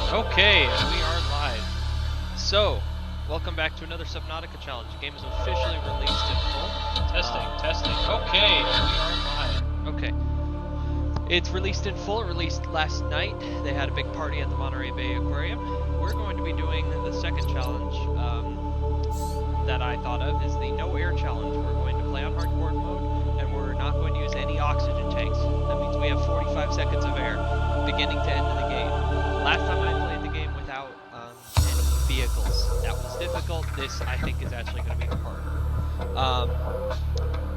Okay, and we are live. So, welcome back to another Subnautica challenge. The game is officially released in full. Testing. Okay, and we are live. Okay. It's released in full. It released last night. They had a big party at the Monterey Bay Aquarium. We're going to be doing the second challenge that I thought of is the no air challenge. We're going to play on hardcore mode, and we're not going to use any oxygen tanks. That means we have 45 seconds of air, beginning to end of the game. Last time I played the game without any vehicles. That was difficult. This, I think, is actually going to be harder.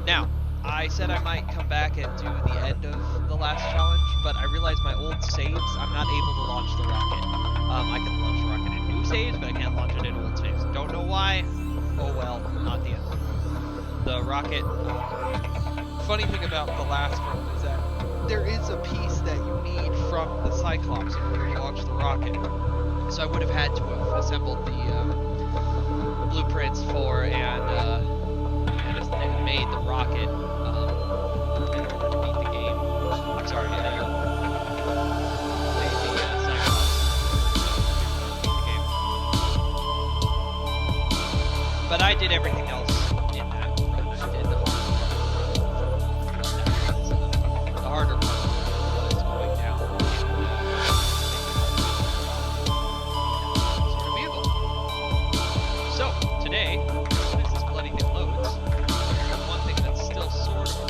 Now, I said I might come back and do the end of the last challenge, but I realized my old saves, I'm not able to launch the rocket. I can launch the rocket in new saves, but I can't launch it in old saves. Don't know why. Oh well, not the end. The rocket, funny thing about the last one is that there is a piece that you need from the Cyclops in order to launch the rocket. So I would have had to have assembled the blueprints for and made the rocket in order to beat the game. I'm sorry, made the Cyclops to beat the game. But I did everything else in that run. I did the harder part was going down sort of vehicle. So, today, as soon as this bloody thing loads, the one thing that's still sort of a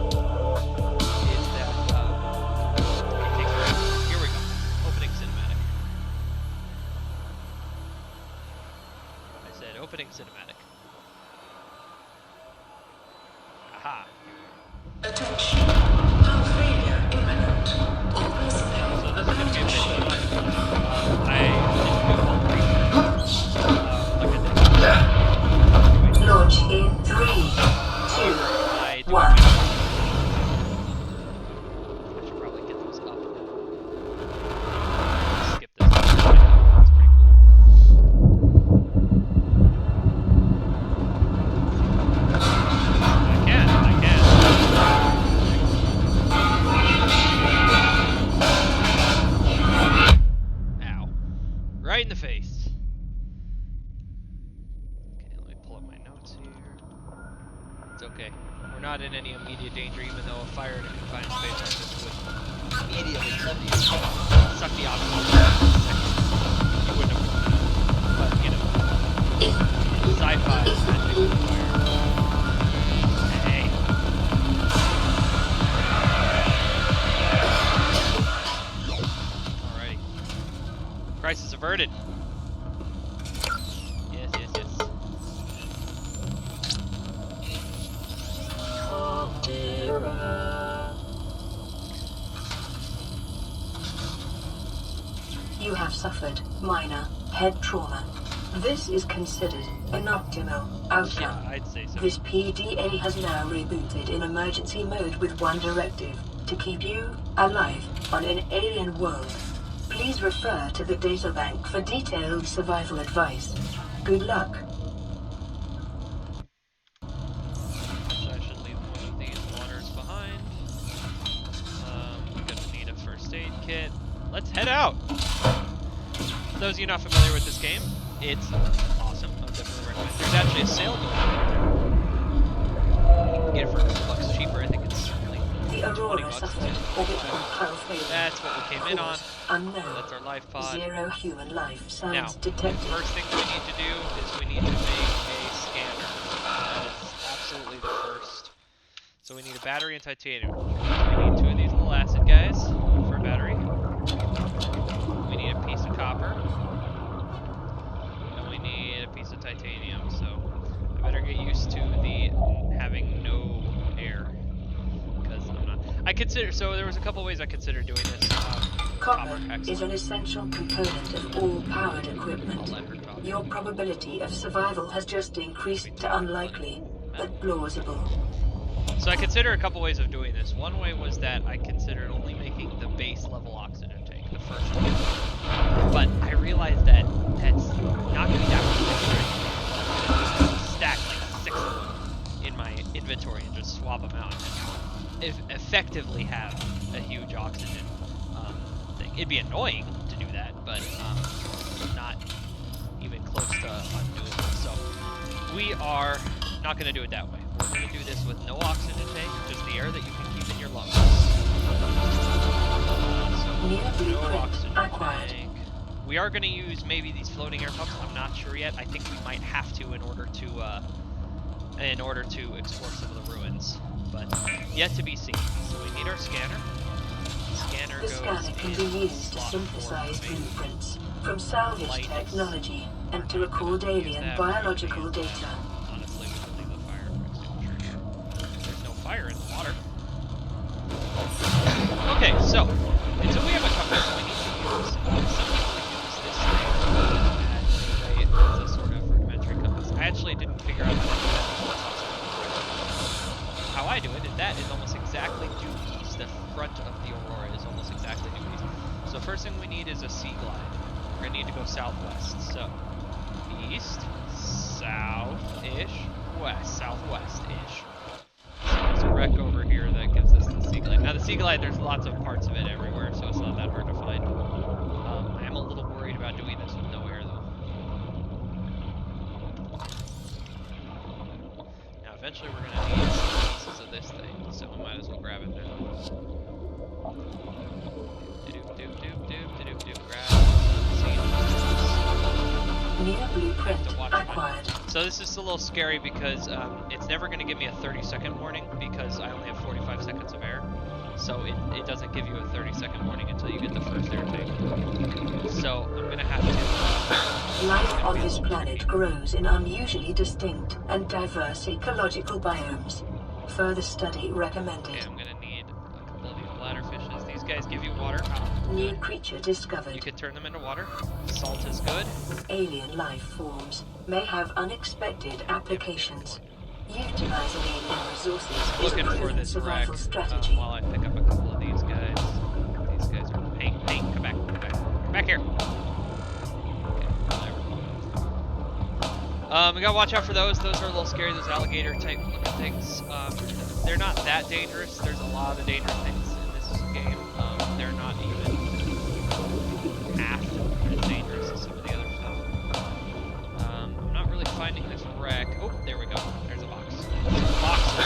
problem is that it takes forever. Here we go. Opening cinematic. I said opening cinematic. Aha. Attention. Power failure imminent. All personnel So this is going to be a bit alert. I didn't do all three. Like I did. Launch in 3, 2, I do 1. I should probably get those up. Skip this. That's pretty cool. I can. Ow. Right in the face. Okay, let me pull up my notes here. It's okay. We're not in any immediate danger, even though a fire in a confined space like this would immediately suck the oxygen out in a second. You wouldn't have known that. But, you know, sci-fi magic with fire. Hey. Alrighty. Crisis averted. Yes. You have suffered minor head trauma. This is considered an optimal outcome. Yeah, I'd say so. This PDA has now rebooted in emergency mode with one directive: to keep you alive on an alien world. Please refer to the databank for detailed survival advice. Good luck. So I should leave one of these waters behind. We're gonna need a first aid kit. Let's head out! For those of you not familiar with this game, it's awesome. I would definitely recommend. There's actually a sale going on. You can get it for $100 cheaper. I think it's like The 20 Aurora bucks. suffered orbital power failure. That's what we came in on. Unknown. That's our life pod. Zero human life Now, signs the detected. first thing we need to do is we need to make a scanner. That is absolutely the first. So we need a battery and titanium. We need 2 of these little acid guys for a battery. We need a piece of copper. And we need a piece of titanium. So I better get used to the having no air. Because I'm not. So there was a couple ways I considered doing this. Copper is excellent. an essential component of all powered I'll equipment. let her talk. Your probability of survival has just increased to unlikely, but plausible. So I consider a couple ways of doing this. One way was that I considered only making the base level oxygen tank, the first one. But I realized that that's not going to be that much different. Stack like 6 of them in my inventory and just swap them out. And effectively have a huge oxygen thing. It'd be annoying to do that, but but not even close to undoable. So we are not going to do it that way. We're going to do this with no oxygen tank, just the air that you can keep in your lungs. So no oxygen tank. We are going to use maybe these floating air pumps. I'm not sure yet. I think we might have to in order to explore some of the ruins, but yet to be seen. So we need our scanner. The scanner can be used to synthesize blueprints from salvage technology and to record alien biological data. Honestly, we can leave the fire extinguisher here. There's no fire in the water. Okay, so until we have a compass, we need to use some people use this thing as a sort of rudimentary compass. I actually didn't figure out how to do that. How I do it is that is almost exactly due east. The front of the Aurora is almost exactly due east. So first thing we need is a sea glide. We're gonna need to go southwest. So east, south-ish, west, southwest-ish. So there's a wreck over here that gives us the sea glide. Now the sea glide, there's lots of parts of it everywhere, so it's not that hard to find. I am a little worried about doing this with no air though. Now eventually we're gonna need some pieces of this thing, so we might as well grab it now. New blueprint acquired. So this is a little scary because it's never going to give me a 30-second warning because I only have 45 seconds of air. So it doesn't give you a 30-second warning until you get the first air tank. So I'm going to have to... Life on this planet grows in unusually distinct and diverse ecological biomes. Further study recommended. Okay, I'm going to need a couple of these bladderfishes. These guys give you water. New creature discovered. You can turn them into water. Salt is good. Alien life forms may have unexpected applications. Utilizing alien resources is a proven survival strategy. While I pick up a couple of these guys. These guys are... Hey, come back. Come back here. Okay, there we go. We gotta watch out for those. Those are a little scary, those alligator type looking things. They're not that dangerous. There's a lot of dangerous things in this game. They're not even half as dangerous as some of the other stuff. I'm not really finding this wreck. Oh, there we go. There's a box. Boxes.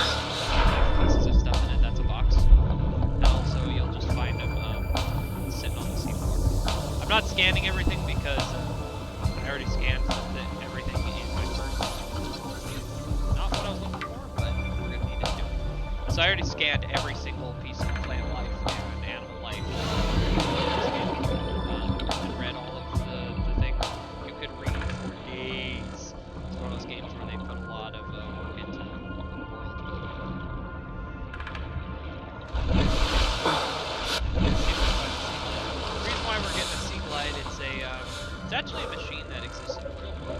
Pieces of stuff in it. That's a box. And also, you'll just find them sitting on the seafloor. I'm not scanning everything because I already scanned everything in my first. Not what I was looking for, but we're gonna need to do it. So I already scanned every single piece of plant life and animal life. And read all of the things you could read for days. It's one of those games where they put a lot of work into the world building. The reason why we're getting a sea glide, it's actually a machine that exists in the real world.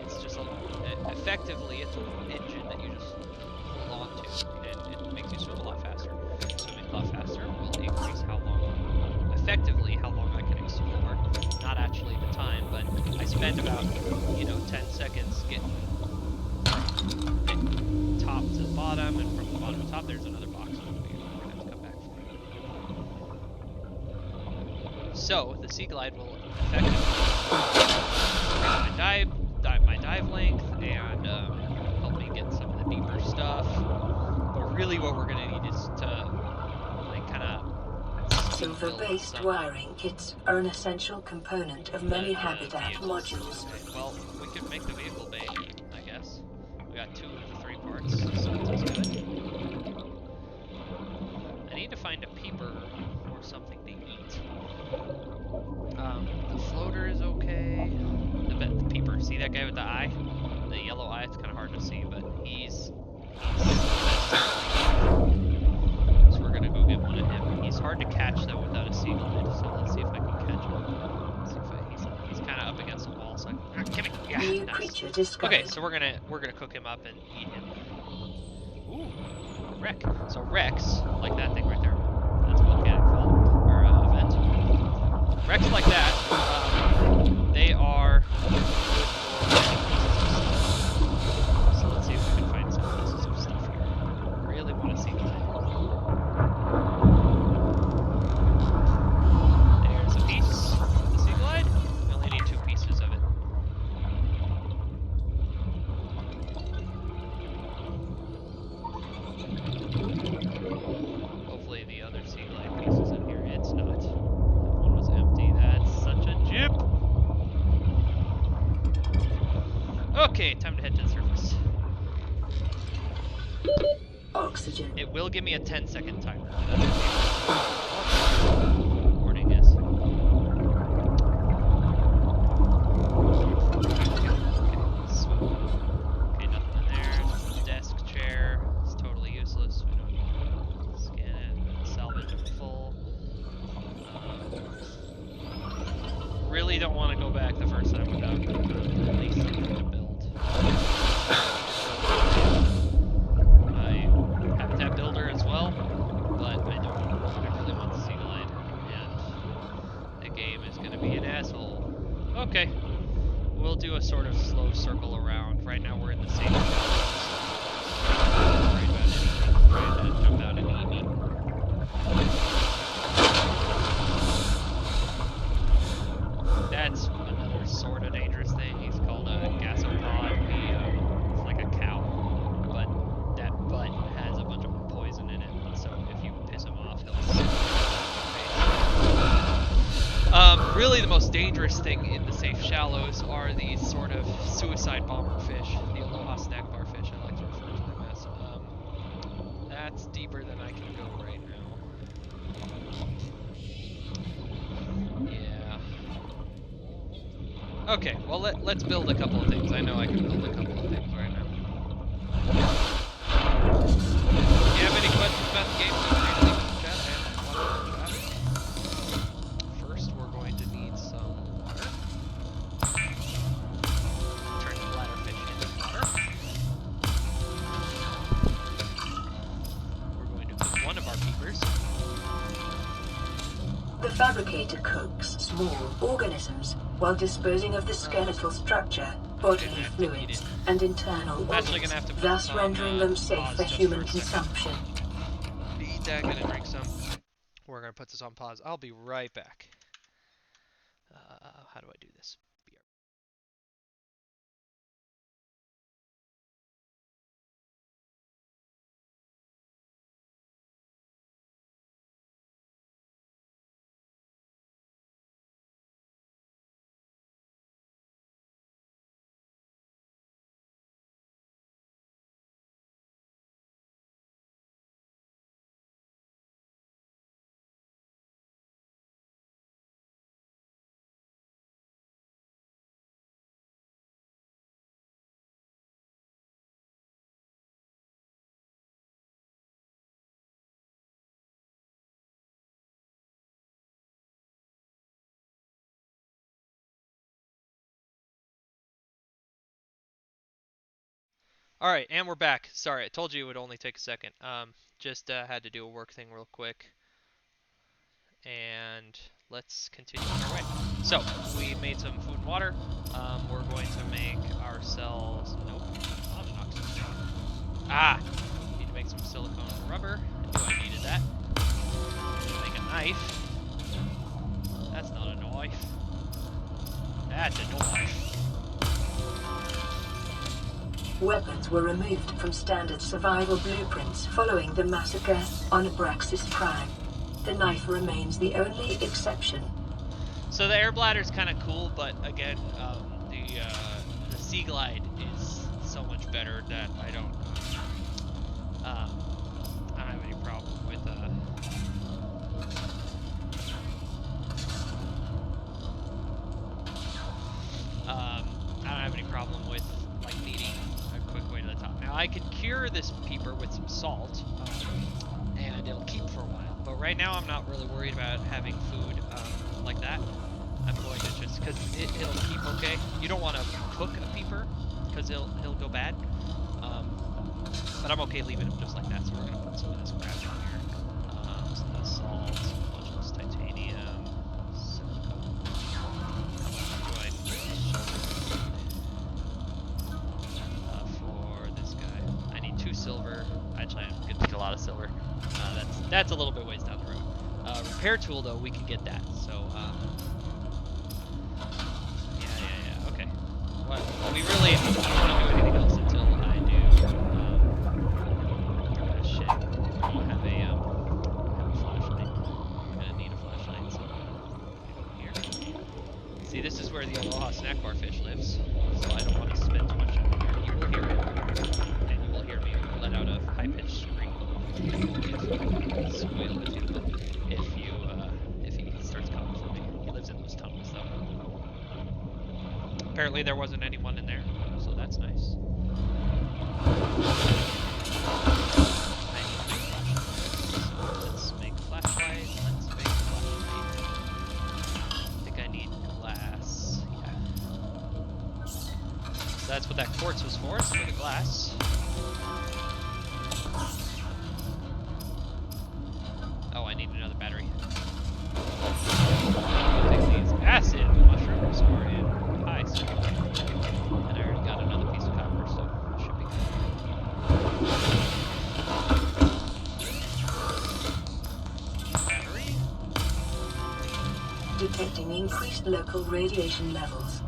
It's just effectively it's an engine that you just hold on to, and it makes you swim a lot faster. Swimming a lot faster will increase how long I can explore. Not actually the time, but I spend about 10 seconds getting from top to the bottom, and from the bottom to top there's another box. We're gonna have to come back for it. So the sea glide will effectively my dive length and help me get some of the deeper stuff. But really, what we're gonna need is to kind of Silver-based wiring kits are an essential component of many habitat modules. Okay, well, we could make the vehicle bay, I guess. We got 2 of the 3 parts, so that's good. I need to find a peeper or something to eat. The floater is okay. The peeper, see that guy with the eye? The yellow eye, it's kind of hard to see, but he's so we're gonna go get one of him. He's hard to catch though without a sea glide, so let's see if I can catch him. Let's see if he's kind of up against the wall, so I can, give me, yeah, New nice. creature discovered. Okay, so we're gonna cook him up and eat him. Ooh, wreck. So wrecks, like that thing right there. That's volcanic fault or event. Wrecks like that, they are good for many pieces of stuff. So let's see if we can find some pieces of stuff here. Really want to see that. There's a piece. The Okay, time to head to the surface. Oxygen. It will give me a 10-second timer. Warning is. Okay, nothing in there. Desk, chair. It's totally useless. We don't scan it. Salvage it full. Really don't want to go back the first time without at least something to build. My habitat builder as well, but I really want the sea glide, and the game is going to be an asshole. Okay, we'll do a sort of slow circle around. Right now we're in the same shallows. I'm worried about anything trying to jump out and eat me. That's another sort of dangerous thing. He's called a gasopod. It's like a cow, but that butt has a bunch of poison in it. So if you piss him off, he'll. Really, the most dangerous thing in the safe shallows are these sort of suicide bomber fish, the aloha snack bar fish. I like to refer to them as. That's deeper than I can go right now. Yeah. Okay, well let's build a couple of things. I know I can build a couple of things right now. If you have any questions about the game, feel free to leave in the chat. I am watching the chat. First, we're going to need some water. Turn the bladderfish into water. We're going to cook one of our peepers. The fabricator cooks small organisms while disposing of the skeletal structure, bodily fluids, and internal organs, thus rendering them safe for human consumption. Eat that, gonna drink some. We're gonna put this on pause. I'll be right back. How do I do this? Alright, and we're back. Sorry, I told you it would only take a second. Just had to do a work thing real quick. And let's continue on our way. So, we made some food and water. We're going to make ourselves... Nope, not an oxygen. Ah! Need to make some silicone and rubber. I knew I needed that. Make a knife. That's not a knife. That's a knife. Weapons were removed from standard survival blueprints following the massacre on Abraxas Prime. The knife remains the only exception. So the air bladder is kind of cool, but again, the sea glide is so much better that I don't have any problem with I don't have any problem with like needing a quick way to the top. Now I can cure this peeper with some salt, and it'll keep for a while. But right now I'm not really worried about having food like that. I'm going to just, because it'll keep okay. You don't want to cook a peeper, because he'll go bad. But I'm okay leaving him just like that, so we're going to put some of this crap in here. Some of this salt, a bunch of this titanium, silicone. For this guy. I need 2 silver. Actually, I'm going to need a lot of silver. That's a little bit ways down the road. Repair tool, though, we can get that. So, yeah, okay. Well, we really don't want to do anything else until I do, shit. I don't have a flashlight. I'm gonna need a flashlight, so go here. See, this is where the aloha snack bar fish lives, so I don't want to spend too much time. Squeal with you if he starts coming for me. He lives in those tunnels though. Apparently there wasn't anyone in there, so that's nice. Let's make a flashlight. I think I need glass. Yeah. So that's what that quartz was for, for the glass. Oh, I need another battery. Take these acid mushrooms or in high circuit. And I already got another piece of copper, so it should be good. Battery? Detecting increased local radiation levels.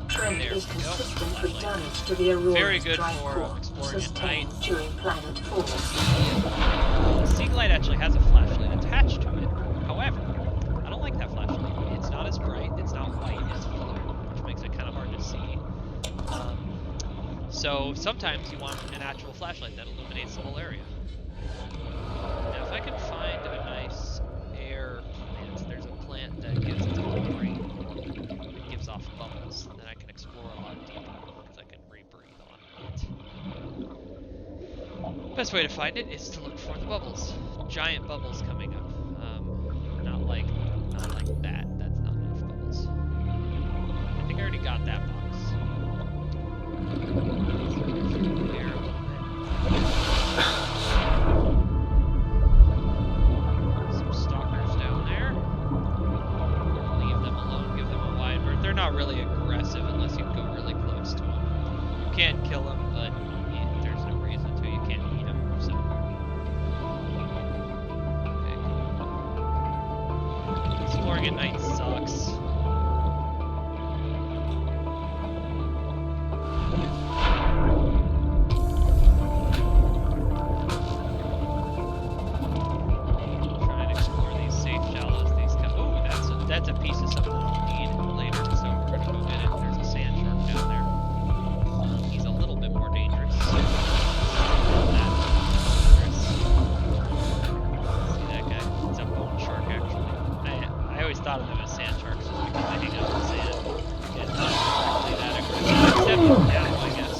Trend is consistent with damage to the Aurora's drive core sustained during planet fall. The Seed Light actually has a flashlight attached to it. However, I don't like that flashlight. It's not as bright, it's not white, it's blue, which makes it kind of hard to see. So sometimes you want an actual flashlight that illuminates the whole area. Now if I can find a nice air plant, there's a plant that gives its own rain. It gives off bubbles, then I can explore a lot deeper, because I can rebreathe on it. Best way to find it is to look for the bubbles. Giant bubbles coming up. Not like that. That's not enough bubbles. I think I already got that box. Some stalkers down there. Leave them alone, give them a wide berth. They're not really aggressive unless you go really close to them. You can't kill them, but there's no reason to. You can't eat them, so. Okay, cool. Exploring at night sucks. That's a piece of something we'll need later, so we're gonna go get it. There's a sand shark down there. He's a little bit more dangerous. See that guy? It's a bone shark, actually. I always thought of them as sand sharks just because they hang out in the sand. Yeah, not exactly that aggressive. Except for now, I guess.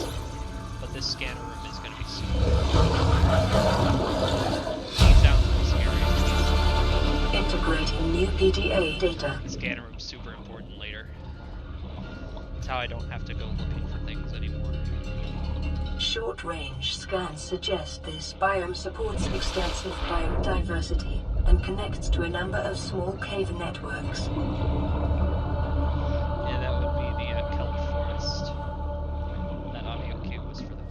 But this scanner room is gonna be super. He sounds more scary. Integrating new PDA data. Scanner room's super important later. It's how I don't have to go looking for things anymore. Short-range scans suggest this biome supports extensive biodiversity and connects to a number of small cave networks. Yeah, that would be the kelp forest. That audio cue was for the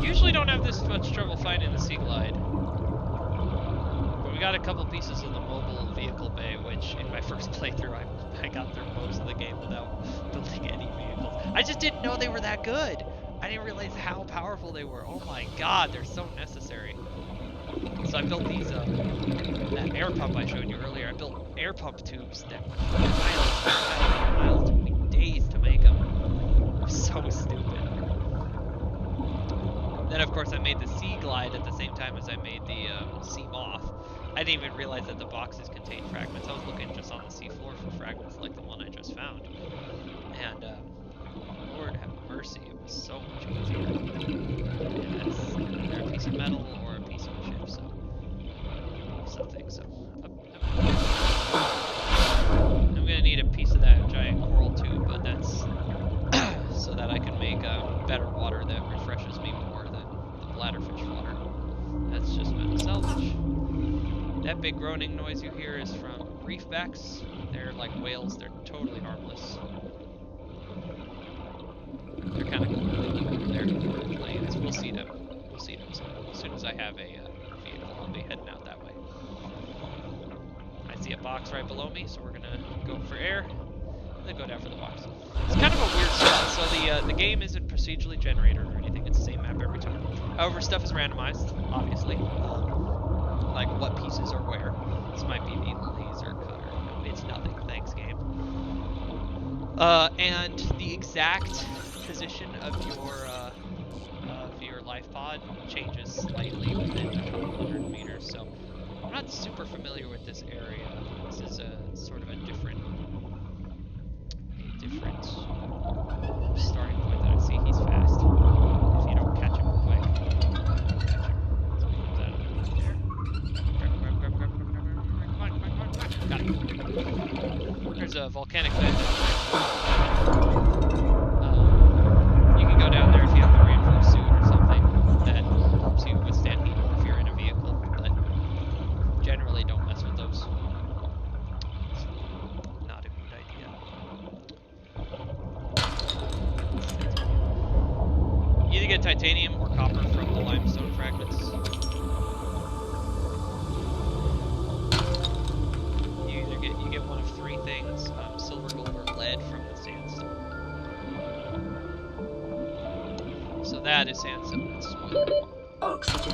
Usually don't have this much trouble finding the Sea Glide. But we got a couple pieces of the mobile vehicle bay, which in my first playthrough I got through most of the game without building any vehicles. I just didn't know they were that good! I didn't realize how powerful they were. Oh my god, they're so necessary. So I built these, that air pump I showed you earlier. I built air pump tubes that were miles. It took me days to make them. It was so stupid. Then of course I made the Sea Glide at the same time as I made the Sea Moth. I didn't even realize that the boxes contained fragments. I was looking just on the seafloor for fragments like the one I just found. And Lord have mercy, it was so much easier. And that's either a piece of metal or a piece of chip, so something. So I'm gonna need a piece of that giant coral tube, but that's so that I can make better water that refreshes me more than the bladderfish water. That's just metal salvage. That big groaning noise you hear is from reefbacks. They're like whales, they're totally harmless. They're kind of cool. They live over there in the plains. We'll see them. We'll see them soon. As soon as I have a vehicle, I'll be heading out that way. I see a box right below me, so we're gonna go for air. Then go down for the box. It's kind of a weird spot. So the game isn't procedurally generated or anything. It's the same map every time. However, stuff is randomized, obviously. Like what pieces are where. This might be the laser cutter. No, it's nothing. Thanks, game. And the exact position of your life pod changes slightly within a couple hundred meters. So I'm not super familiar with this area. This is a sort of a different starting point that I see. He's fast. If you don't catch him quick, catch him. So he comes out of there. Grab. Come on. Got it. There's a volcanic vent down there. You can go down there if you have the reinforced suit or something that helps you withstand heat if you're in a vehicle, but generally don't mess with those. It's not a good idea. You either get titanium or copper from the limestone fragments. You get one of three things: silver, gold, or lead from the sandstone. So that is sandstone. That's spoiler. Oxygen.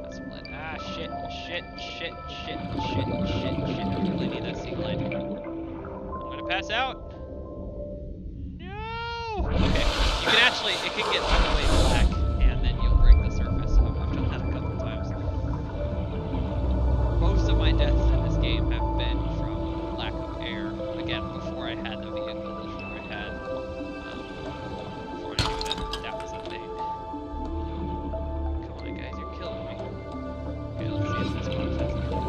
That's lead. Ah, shit. I really need that sea glide. I'm gonna pass out. No! Okay. You can actually, it can get all the way black, and then you'll break the surface. I've done that a couple times. Most of my deaths in this game have been from lack of air. Again, before I had the vehicle, before I knew that was a thing. Come on, guys, you're killing me. Okay, let's see if this box has anything.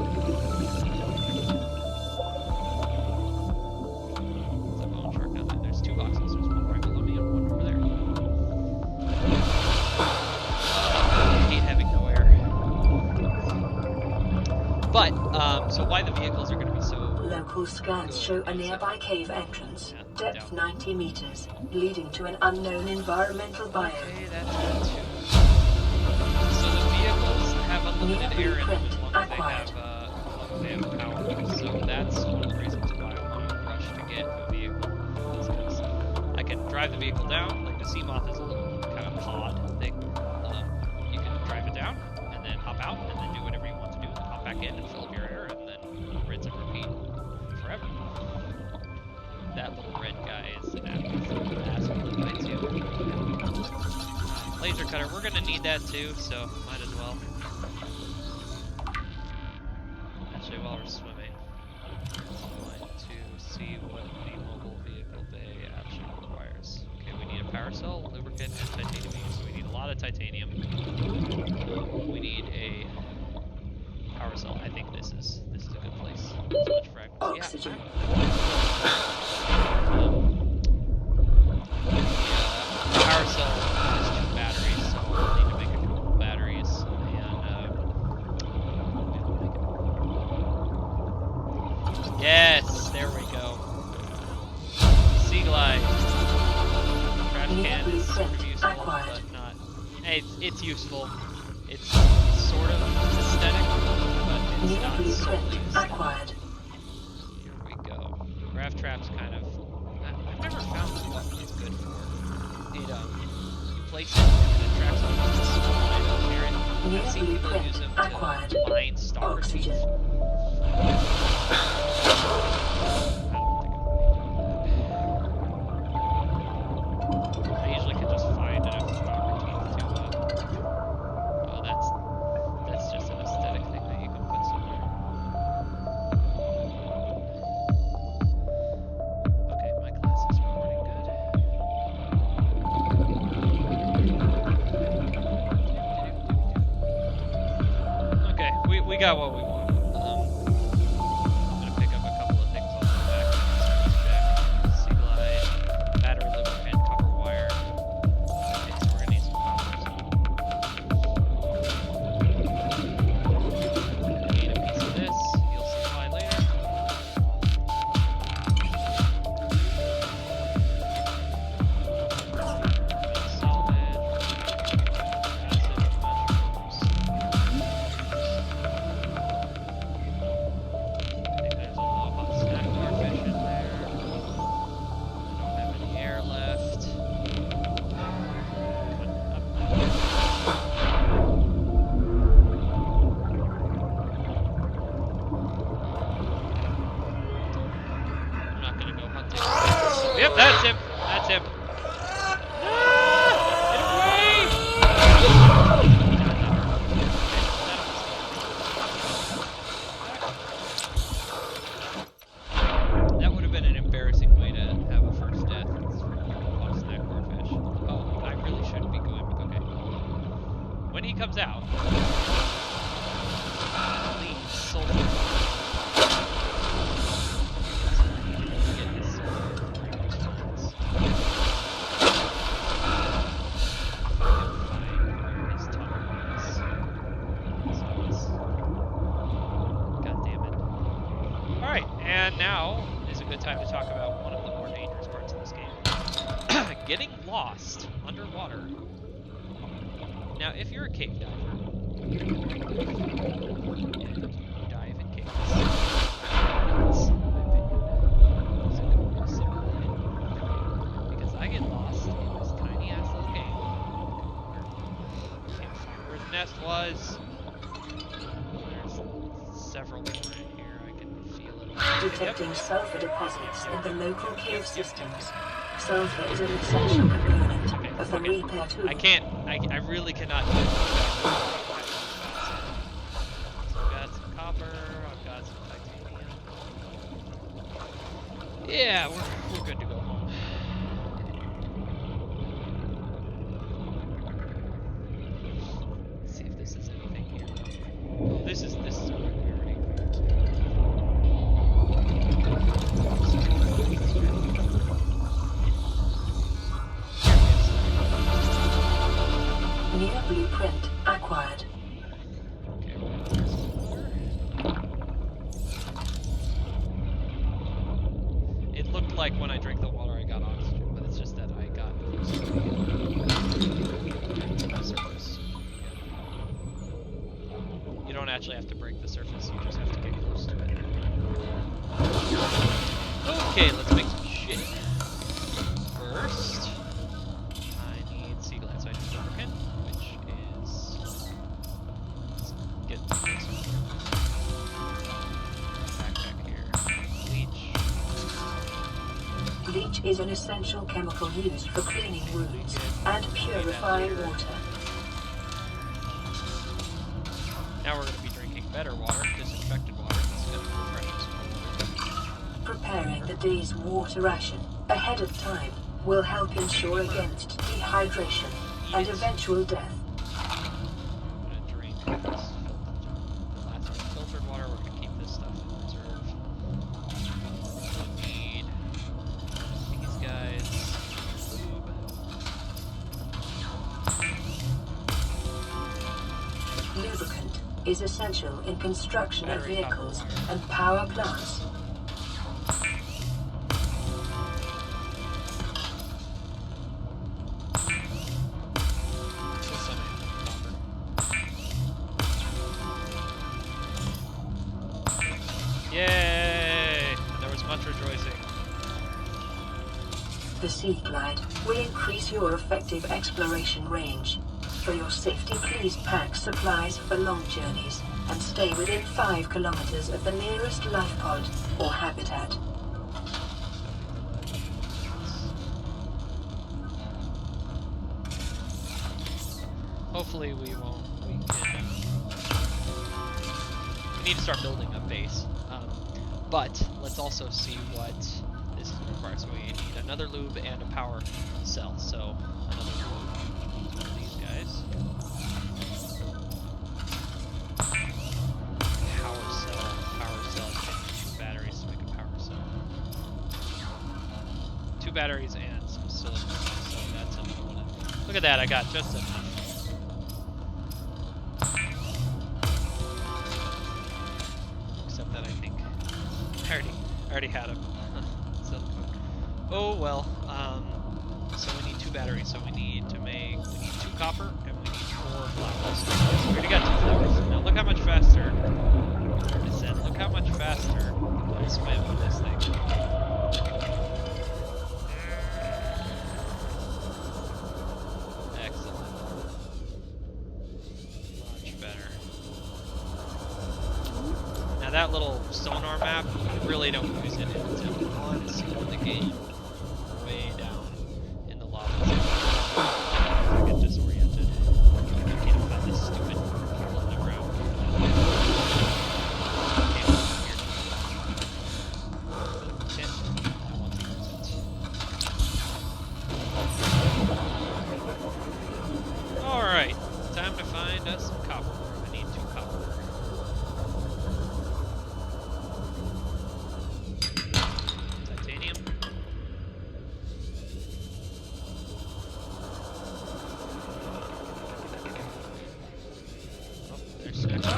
It's a bone shark down there. There's two boxes. There's one right below me and one over there. I hate having no air. But, so why the vehicles are going to be so... Local scans show a nearby cave entrance, depth 90 meters, leading to an unknown environmental biome. Okay, that's good too. So the vehicles have unlimited air in them as long as they have power. So that's one of the reasons why I want to rush to get a vehicle. Because I can drive the vehicle down, like the sea moth is a little kind of pod thing. You can drive it down, and then hop out, and then do whatever you want to do, and then hop back in and fill up your air, and then rinse and repeat forever. That little red guy is an asshole that bites you. Laser cutter, we're gonna need that too, so might as well. Actually, while we're swimming, I'm going to see what the mobile vehicle bay actually requires. Okay, we need a power cell, lubricant, and titanium. So we need a lot of titanium. We need a power cell. I think this is a good place. So much fragments. Oxygen. Yeah. The power cell has two batteries, so we'll need to make a couple batteries, and yes, there we go. Sea glide. Trash can is sort of useful, but not. It's useful. It's sort of aesthetic, but it's not solely aesthetic. Here we go. Grav trap's kind of. I've never found what it's good for. It you place it and it tracks on a small item here. I've seen people use them to mine star teeth. I usually can just find enough stalker teeth to, oh, that's just an aesthetic thing that you can put somewhere. Okay, my class is recording good. Okay, we got what we want. I'm gonna pick up a couple of things on the back. Sea glide, battery lubricant, copper wire. Okay, so we're gonna need some copper. Need a piece of this. You'll see why later. Solid. Acid mushrooms. I think there's a little hot snack bar fish in there. I don't have any air left. I'm not gonna go hunting. Yep, that's him. That's him. No! Alright, and now is a good time to talk about one of the more dangerous parts of this game. Getting lost underwater. Now, if you're a cave diver, and you dive in caves, that's, in my opinion, is a good way to simulate. Because I get lost in this tiny ass little cave. Can't find where the nest was. There's several more in here. I can feel it all. Detecting sulfur deposits in the local cave systems. Sulfur is an essential component of the repair tool. I really cannot do it. So I've got some copper, I've got some titanium. Yeah, we're good to go home. Let's see if this is anything here. Oh, this is a rarity. New blueprint acquired. Okay, there's more. It looked like when I drank the water I got oxygen, but it's just that I got close to the surface. You don't actually have to break the surface, you just have to get close to it. Okay, let's make some shit. First, I need sea glass. So I need lubricant, which is... Let's get this backpack here. Bleach. Bleach is an essential chemical used for cleaning wounds and purifying water. Now we're going to be drinking better water, disinfected water, instead of refreshing water. Preparing the day's water ration ahead of time will help ensure against dehydration and eventual death. I'm going to drink this last filtered water. We're going to keep this stuff in reserve. We need these guys. Lube. Lubricant is essential in construction of vehicles and power plants. Yay! There was much rejoicing. The Sea Glide will increase your effective exploration range. For your safety, please pack supplies for long journeys and stay within 5 kilometers of the nearest life pod or habitat. Hopefully we won't. We need to start building a base. But let's also see what this is going to require. So we need another lube and a power cell. So another lube. One of these guys. Power cell. Power cell. I need 2 batteries to make a power cell. 2 batteries and some silicon. So that's enough. Look at that. I got just enough. Except that I think I already had them. Oh well. So we need 2 batteries. So we need 2 copper and we need 4 flowers. We already got 2 flowers. Now look how much faster. I said, look how much faster I swim with this thing. Excellent. Much better. Now that little sonar map, you really don't use it until one scene in the game, way down in the lava. I get disoriented. I can't find this stupid hole in the ground. I want to use it. Alright, time to find us some copper. I need 2 copper. Titanium. Oh, there's actually...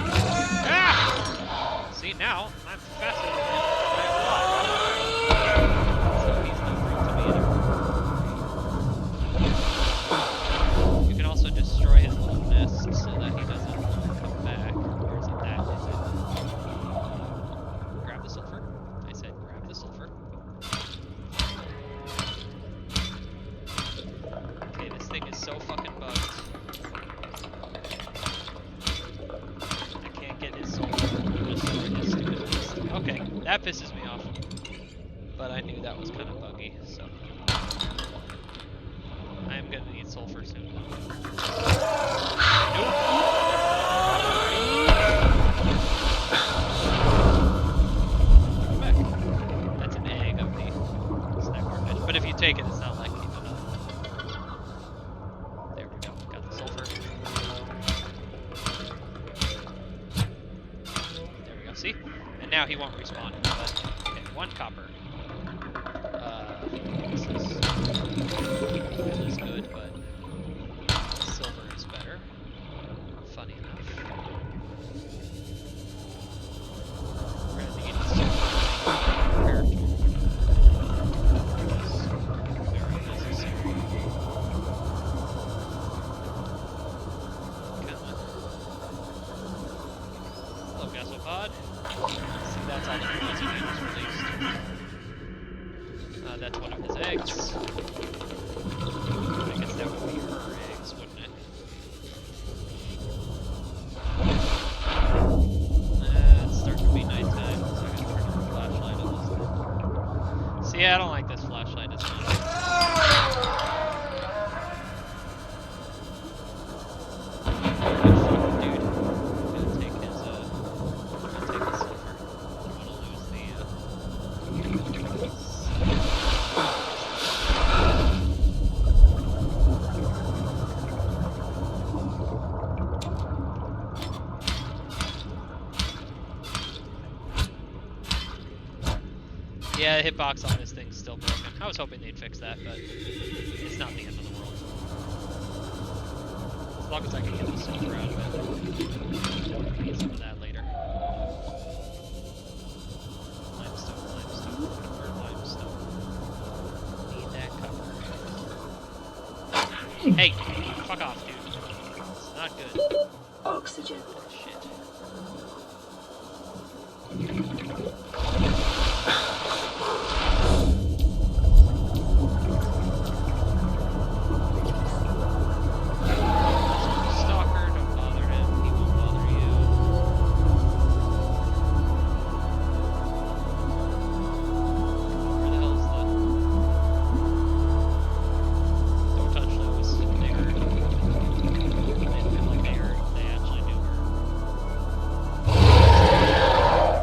Ah! See, now I'm faster than him. That pisses me off. But I knew that was kind of buggy, so. I am gonna need sulfur soon. Nope. Come back. That's an egg of the snackbar fish. But if you take it, it's not like keeping it up. There we go. Got the sulfur. There we go. See? And now he won't respawn. But okay, 1 copper. This is good, but silver is better. Funny enough. We're gonna need silver repair tool. Very necessary. Hello, gasopod. See, that's all the ones he was released. That's one of his eggs. I guess that would be her eggs, wouldn't it? It's starting to be nighttime, so I gotta turn on the flashlight on this thing. See, I don't like this flashlight as much. Dude, I'm gonna take his silver. I don't wanna lose the yeah, the hitbox on this thing's still broken. I was hoping they'd fix that, but it's not the end of the world. As long as I can get the silver out of it. I'll get some of that later. Limestone, limestone, copper, limestone. Need that copper. Hey! Fuck off, dude. It's not good. Oxygen. Shit. Stalker, don't bother him. He won't bother you. Where the hell's the... Don't touch those. They hurt. They feel like they hurt. They actually do hurt.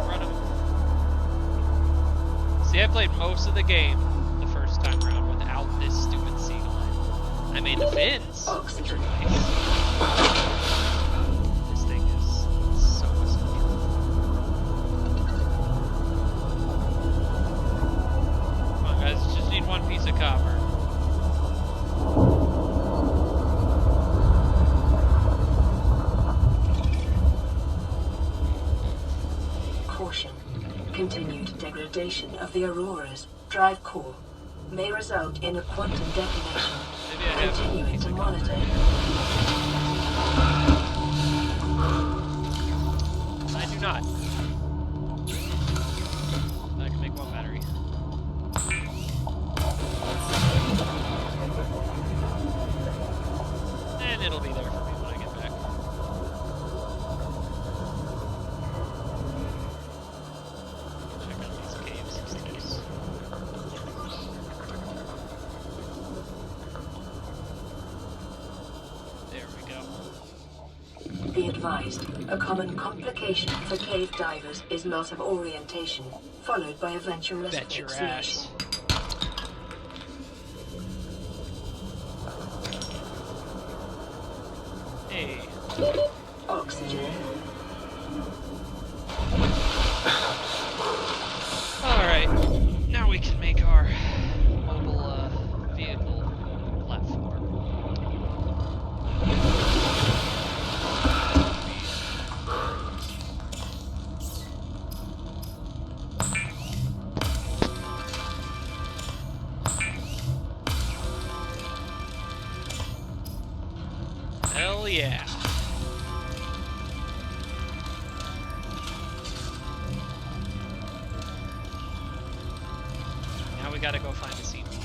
Run him. See, I played most of the game the first time around without this stupid sea lion. I made the fins. Oxygen. Nice. This thing is so essential. Come on, guys, just need 1 piece of copper. Caution. Continued degradation of the Aurora's drive core may result in a quantum detonation. Maybe I have a Continuing piece to of copper. monitor. I do not. I can make 1 battery. And it'll be there for me when I get back. Check out these caves and things. There we go. Be advised, a common complication for cave divers is loss of orientation, followed by eventual Bet your asphyxiation. ass. Hey. Oxygen. Alright. Now we can make our mobile vehicle platform. Hell yeah. Now we gotta go find a sea leaf.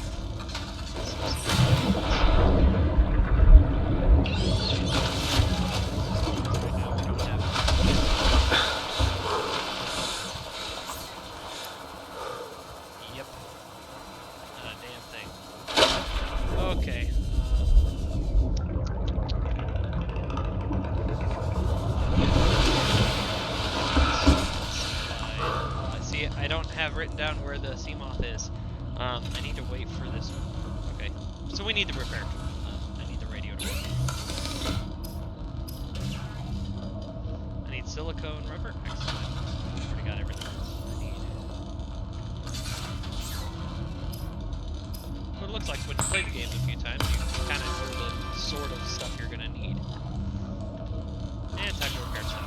Right now we don't have I don't have written down where the sea moth is. I need to wait for this. Okay, so we need the repair tool. I need the radio to work. I need silicone rubber. Excellent. Already got everything I need. Well, it looks like when you play the game a few times, you kind of know the sort of stuff you're gonna need. And time to repair stuff.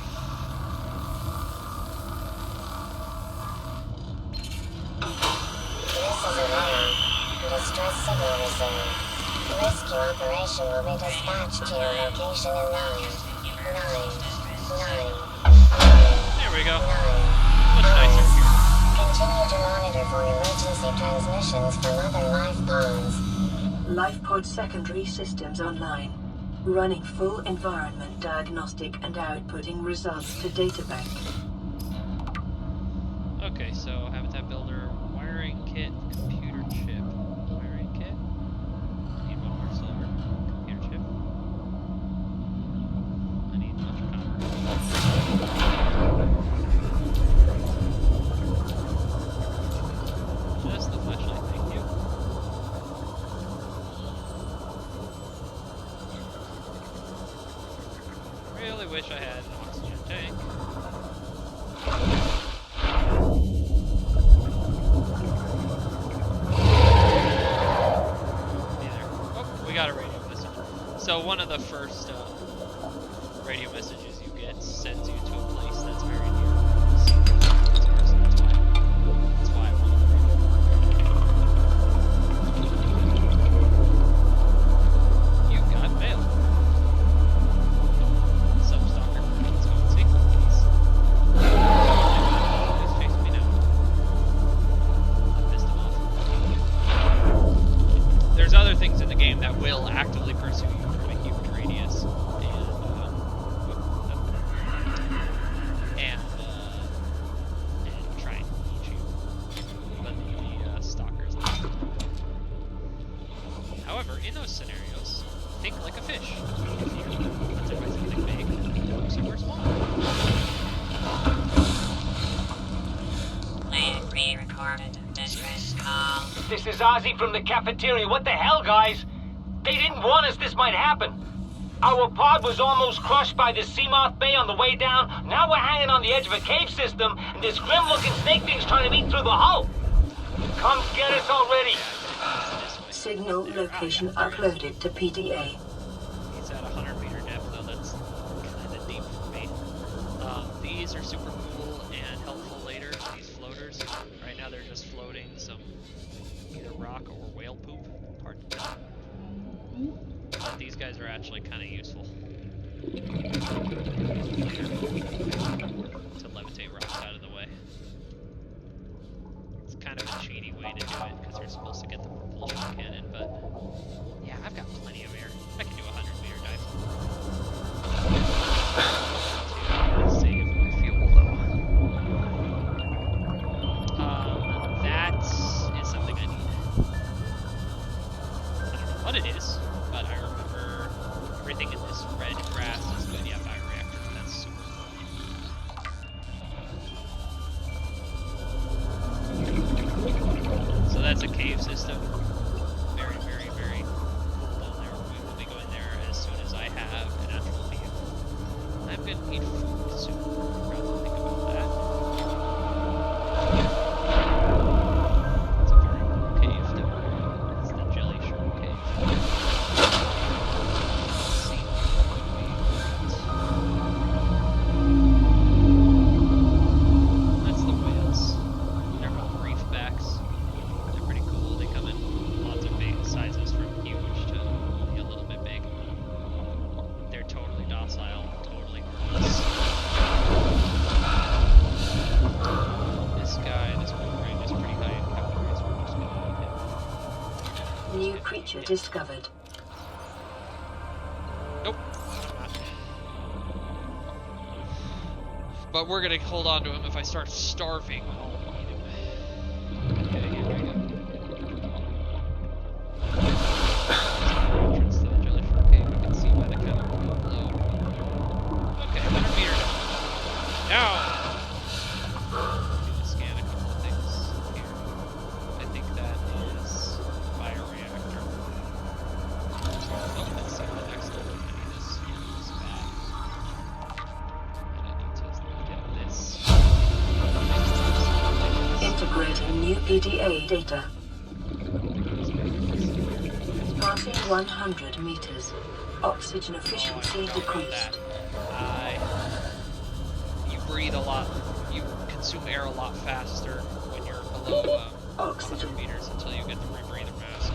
This is an error. Distress signal resumed. Rescue operation will be dispatched to your location in 9. There we go. Much nicer here. Continue to monitor for emergency transmissions from other life pods. Life pod secondary systems online. Running full environment diagnostic and outputting results to databank. Okay, so habitat builder, wiring kit, computer chip, wiring kit. I need one more silver. Computer chip. I need a bunch of copper. Just the flashlight, thank you. Really wish I had an oxygen tank. We got a radio message. So one of the first radio messages you get sends you to a place that's very near the sea. So that's why I wanted the radio. You got mail. Substalker. Let's go and see. He's chasing me now. I pissed him off. There's other things in the game that will actively pursue you from a huge radius, and try and eat you. But the stalkers. However, in those scenarios, think like a fish. If you let's say something big, go somewhere small. Pre-recorded distress call. This is Ozzy from the cafeteria. What the hell, guys? They didn't warn us this might happen. Our pod was almost crushed by this Seamoth Bay on the way down. Now we're hanging on the edge of a cave system, and this grim-looking snake thing's trying to eat through the hull. Come get us already. Signal location uploaded to PDA. He's at 100-meter depth, though that's kind of deep for me. These are super cool and helpful later, these floaters. Right now they're just floating some either rock or whale poop. Hard to tell. But these guys are actually kind of useful. To levitate rocks out of the way. It's kind of a cheaty way to do it, because you're supposed to get the propulsion cannon, but yeah, I've got plenty of air. I can do a 100-meter dive. Save my fuel, though. That is something I need. I don't know what it is, but I remember everything in this red grass is good. Yeah, bioreactor. That's super cool. So that's a cave system. Very, very, very cool down there. We will be going there as soon as I have an actual vehicle. I'm gonna need food soon. I forgot to think about that. It's a very cool cave down there. It's the jelly shrimp cave. Let's see what we got. That's the whales. They're called reefbacks. They're pretty cool. They come in lots of big sizes, from huge to a little bit big. They're totally docile, totally harmless. This guy, this wolverine, is pretty high in calories. We're just gonna leave him. New creature discovered. Nope. I'm not. But we're gonna hold on to him. If I start starving, I'll eat him. Okay, here we go. Entrance to the jellyfish cave. You can see by the color below. Okay, 100 meters down. Do the scan a couple of PDA data. Passing 100 meters. Oxygen efficiency decreased. You breathe a lot. You consume air a lot faster when you're below 100 meters until you get the rebreather mask.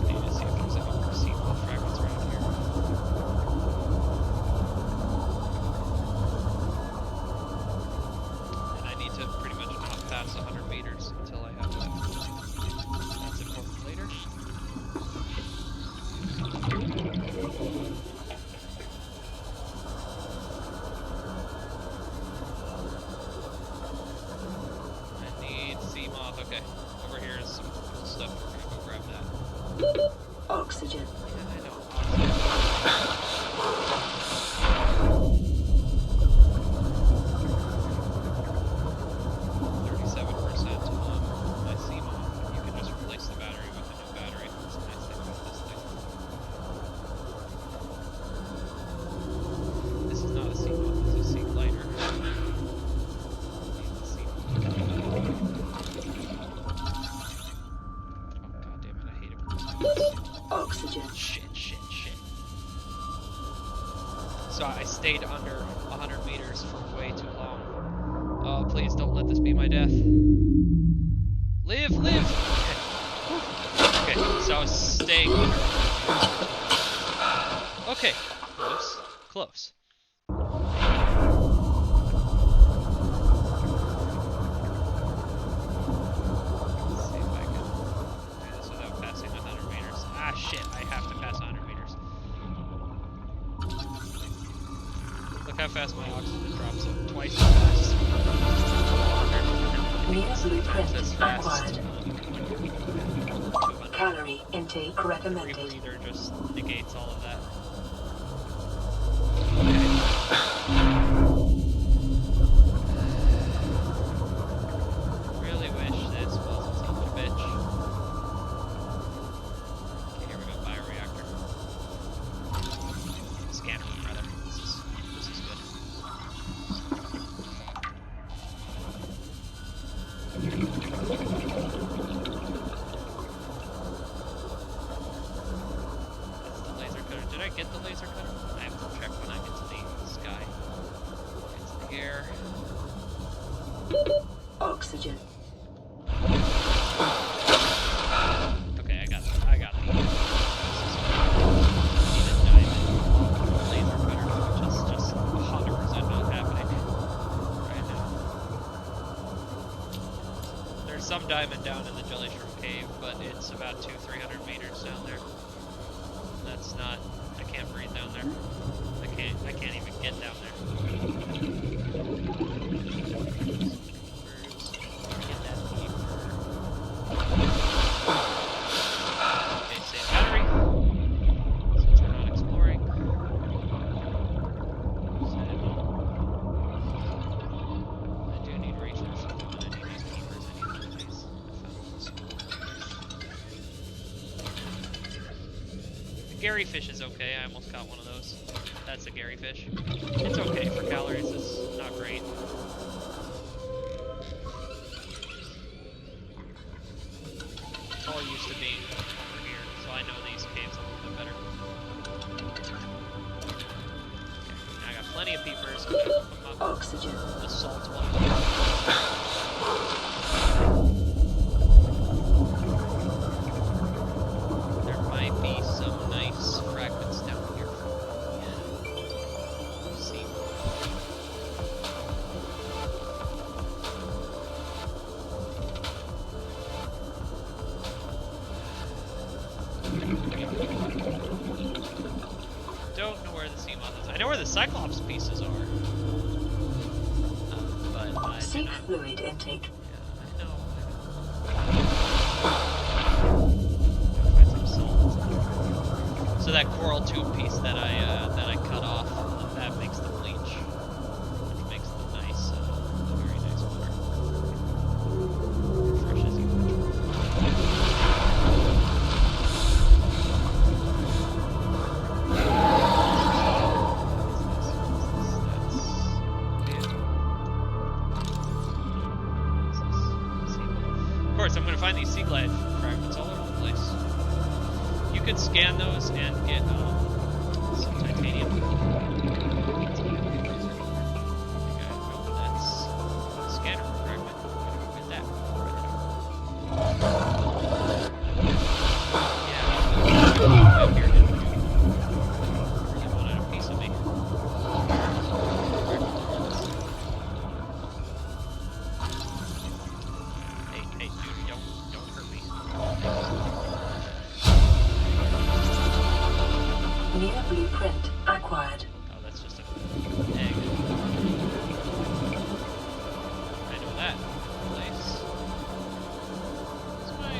Need to see if there's any more sequel fragments around here. And I need to pretty much not pass 100 meters until I have that. That's important later. I need sea moth. Okay, over here is some cool stuff. We're gonna go grab that. Oxygen. Yeah, I know. My sea moth. You can just replace the battery with a new battery. That's the nice thing about this thing. This is not a sea moth. This is a sea glider. Oh god damn it! I hate it when this happens. Oxygen. Shit. So I stayed under 100 meters for way too long. Oh, please don't let this be my death. Live! Okay, so I was staying under. Okay, close. Let's see if I can do this without passing 100 meters. Ah, shit, I have to pass 100 meters. Look how fast my oxygen drops it. Twice as fast. New blueprint As fast. acquired. Calorie intake recommended. Rebreather just negates all of that. Really wish this wasn't such a bitch. Okay, here we go, bioreactor. Scanner room, rather. This is good. That's the laser cutter. Did I get the laser cutter? I have to check when I get to the sky. It's the air. Oxygen. Okay, I got the need a diamond laser cutter, which is just 100% not happening right now. There's some diamond down in the jelly shrimp cave, but it's about 200-300 meters down there. That's not. I can't breathe down there. I can't even get down there. Get that deeper. Okay, save battery. Since we're not exploring. I do need resources. I need these keepers. I need these. I found this cool. The Gary fish is okay. I almost got one of those. That's a Gary fish. It's okay for calories. It's not great. It's all used to being over here, so I know these caves a little bit better. Okay, I got plenty of peepers. I'm gonna put them up. Oxygen. Assault one. There might be some nice fragments down here. We'll see. Don't know where the sea moth is. I know where the Cyclops pieces are. But I do Seek not. fluid intake. Yeah, I know. Gotta find some salt. So that coral tube piece that I cut off, that makes the bleach, which makes the nice, very nice water. Refreshes you much. Otherwise, I'm going to find these sea glide fragments all over the place. You could scan those and get some titanium. That's a scanner fragment. Get that. Yeah, here, didn't you? Really wanted a piece of me. Hey, dude, don't hurt me. New blueprint acquired. Oh, that's just an egg. I know that place. Where's my,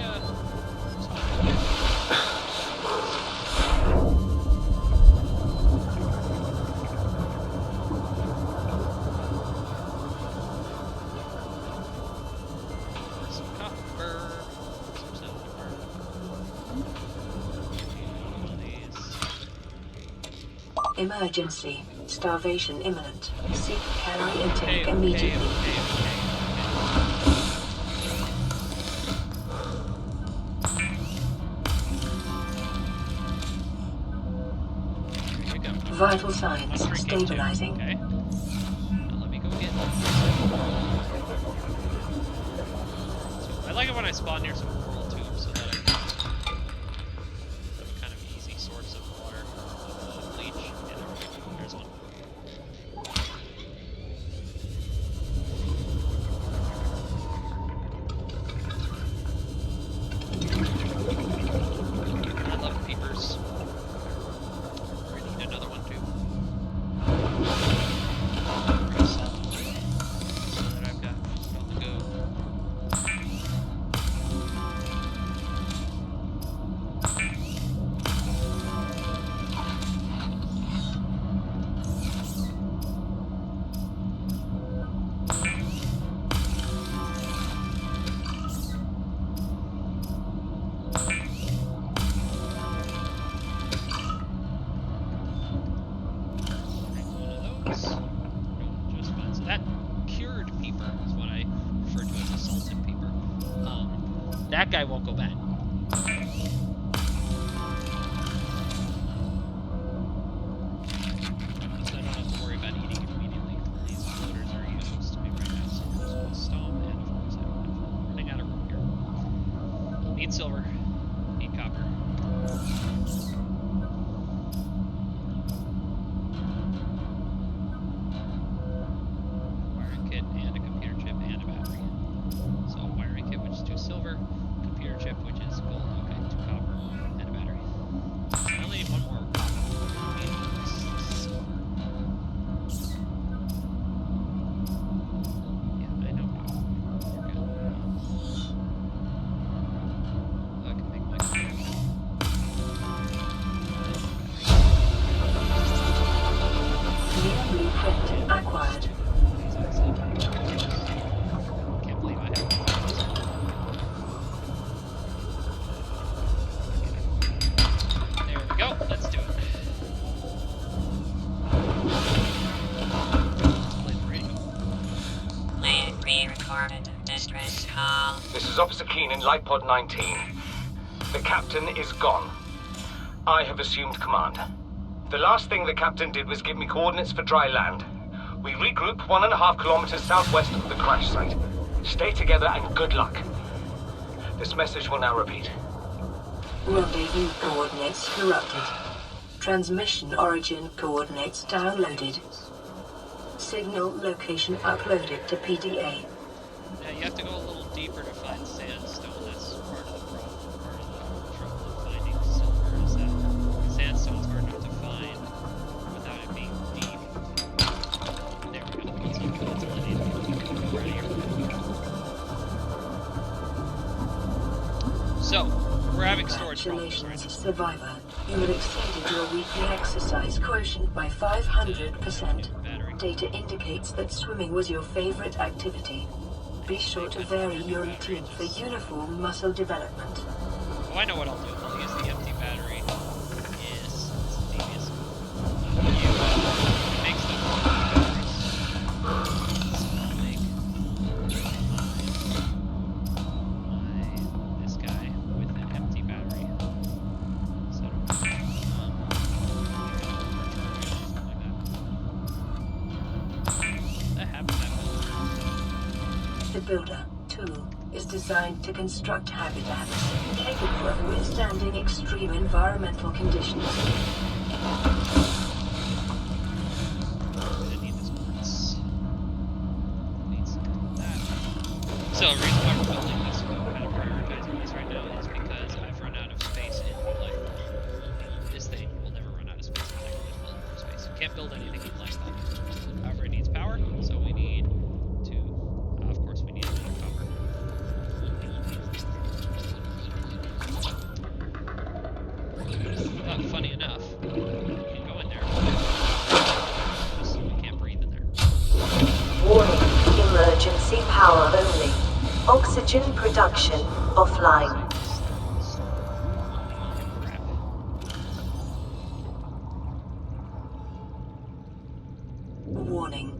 some copper, some silver. One of these. Emergency. Starvation imminent. Seek calorie intake immediately. Here we go. Vital signs stabilizing. Okay. Now let me go get this. I like it when I spawn near some coral tubes so that I can have a kind of easy source of water. Bleach. Yeah, there's one. I love peepers. I need another one too. Salt. That I've got on the go. So that cured peeper is what I refer to as a salted peeper. That guy won't go bad. So I don't have to worry about eating it immediately. These floaters are useless to me right now, so there's one stone, and of course I'm running out of room here. Need silver. Need copper. Wiring kit and a computer chip and a battery. So a wiring kit, which is 2 silver, computer chip, which is gold, okay, 2 copper, and a battery. I only need 1 more copper. I need silver. Yeah, I know. We're good. I can make my computer chip. New blueprint acquired. Can't believe I have There we go. Let's do it. Play the radio. Pre-recorded distress call. This is Officer Keenan, Light Pod 19. The captain is gone. I have assumed command. The last thing the captain did was give me coordinates for dry land. We regroup 1.5 kilometers southwest of the crash site. Stay together and good luck. This message will now repeat. Rendezvous coordinates corrupted. Transmission origin coordinates downloaded. Signal location uploaded to PDA. Now you have to go a little deeper to find sandstone. That's part of the problem. Part of the trouble of finding silver is that sandstone's hard enough to find without it being deep. There we go. That's all I need. Right here. So, we're having storage problems, Congratulations, right? survivor. You have exceeded your weekly exercise quotient by 500%. Battery. Data indicates that swimming was your favorite activity. Be sure to vary your routine for uniform muscle development. Oh, I know what I'll do. I'll use the empty battery. Yes, it's devious. It makes them batteries. So I'll make my The Builder tool is designed to construct habitats capable of withstanding extreme environmental conditions. I need this quartz. Needs to come with that. So the reason why we're building this, kind of prioritizing this right now, is because I've run out of space in real life. This thing will never run out of space because I can just build more space. You can't build anything in life on. However, it needs power, so we need to, of course, we need a bit of copper. Funny enough, you can go in there. Just, we can't breathe in there. Warning, emergency power only. Oxygen production offline. Crap. Warning.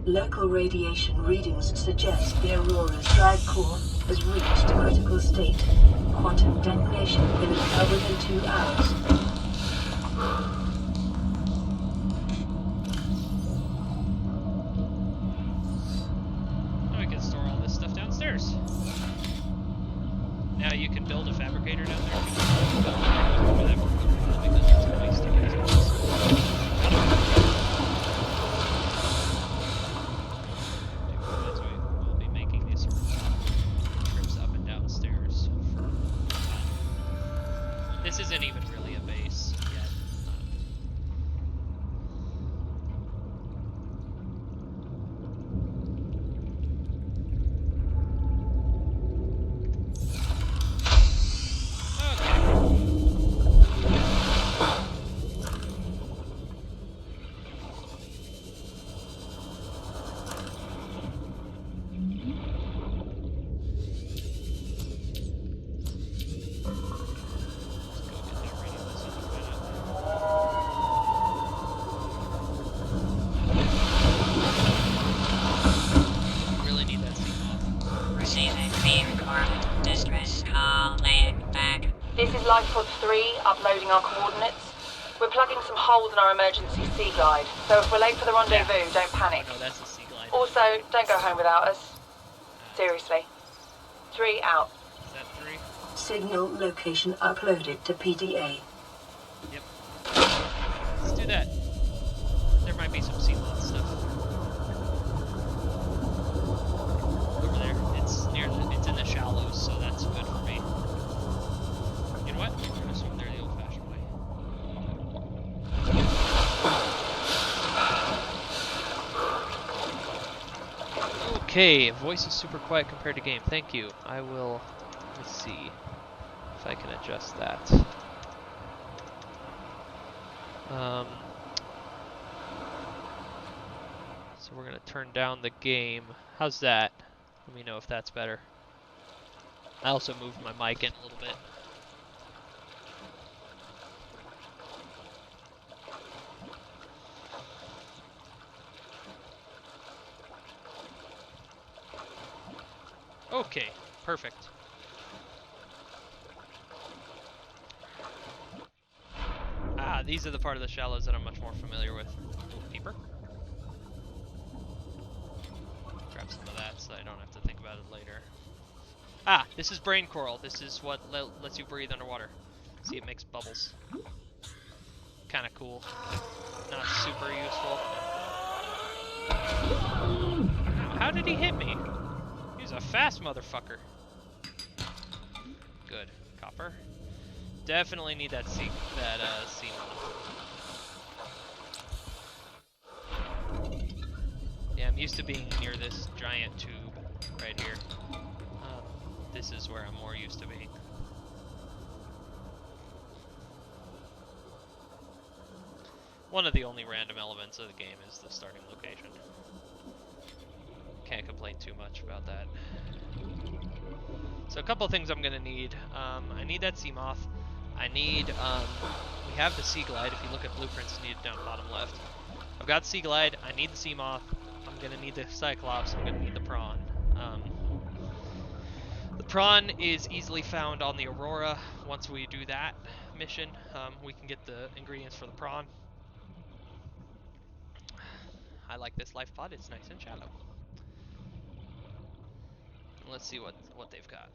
Local radiation readings suggest the Aurora's drive core has reached a critical state. Quantum detonation will occur within 2 hours. Now we can store all this stuff downstairs. Now you can build a fabricator down there. Because it's a waste of space. As we will be making these sort of trips up and downstairs for this isn't even really a base yet. This is Lifepod 3, uploading our coordinates. We're plugging some holes in our emergency sea glide, so if we're late for the rendezvous, don't panic. Oh, no, that's the sea glide. Also, don't go home without us. Seriously. 3 out. Is that 3? Signal location uploaded to PDA. Yep. Let's do that. There might be some sea moth stuff. Over there. It's it's in the shallows, so that's good for me. You know what? We're gonna swim there the old-fashioned way. Okay, voice is super quiet compared to game. Thank you. I will. Let's see if I can adjust that. So we're gonna turn down the game. How's that? Let me know if that's better. I also moved my mic in a little bit. Okay, perfect. Ah, these are the part of the shallows that I'm much more familiar with. Ooh, peeper. Grab some of that so I don't have to think about it later. Ah, this is brain coral. This is what lets you breathe underwater. See, it makes bubbles. Kind of cool. Not super useful. How did he hit me? He's a fast motherfucker. Good. Copper. Definitely need that sea moth. Yeah, I'm used to being near this giant tube right here. This is where I'm more used to being. One of the only random elements of the game is the starting location. Can't complain too much about that. So a couple things I'm gonna need. I need that sea moth. I need, we have the sea glide. If you look at blueprints, you need it down bottom left. I've got sea glide. I need the sea moth. I'm gonna need the cyclops. I'm gonna need the prawn. The prawn is easily found on the Aurora. Once we do that mission, we can get the ingredients for the prawn. I like this life pod. It's nice and shallow. Let's see what they've got.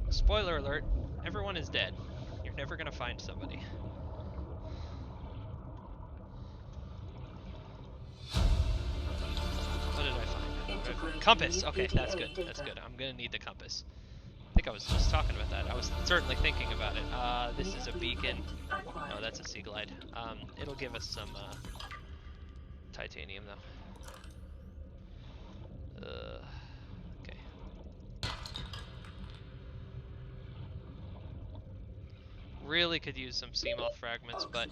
Spoiler alert, everyone is dead. You're never gonna find somebody. What did I find? Compass! Okay, that's good. That's good. I'm gonna need the compass. I think I was just talking about that. I was certainly thinking about it. This is a beacon. No, that's a sea glide. It'll give us some titanium though. Okay. Really could use some sea moth fragments, but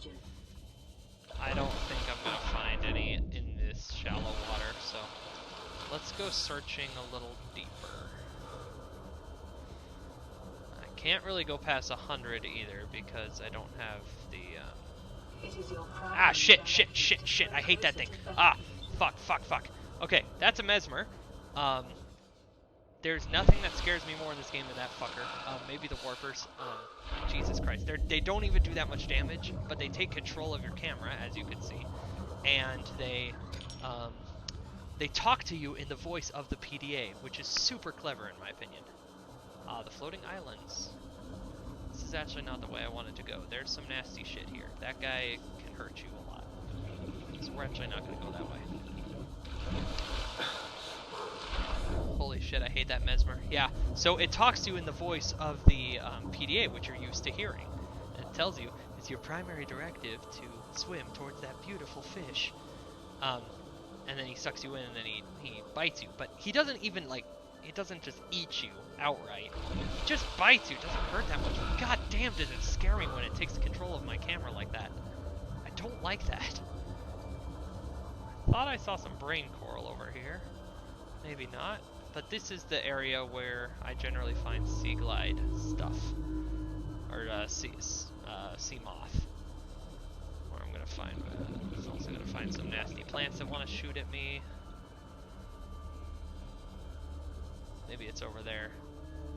I don't think I'm gonna find any in this shallow water, so let's go searching a little deeper. I can't really go past 100 either because I don't have the shit, I hate that thing. Fuck. Okay, that's a mesmer. There's nothing that scares me more in this game than that fucker. Maybe the warpers. Jesus Christ. They don't even do that much damage, but they take control of your camera, as you can see. And they talk to you in the voice of the PDA, which is super clever in my opinion. The floating islands. This is actually not the way I wanted to go. There's some nasty shit here. That guy can hurt you a lot. So we're actually not going to go that way. Holy shit, I hate that mesmer. Yeah, so it talks to you in the voice of the PDA, which you're used to hearing. And it tells you it's your primary directive to swim towards that beautiful fish. And then he sucks you in and then he bites you. But he doesn't even, like, it doesn't just eat you outright. He just bites you. It doesn't hurt that much. God damn, does it scare me when it takes control of my camera like that. I don't like that. Thought I saw some brain coral over here. Maybe not. But this is the area where I generally find sea glide stuff. Or sea moth. Where I'm gonna find, I'm also gonna find some nasty plants that want to shoot at me. Maybe it's over there.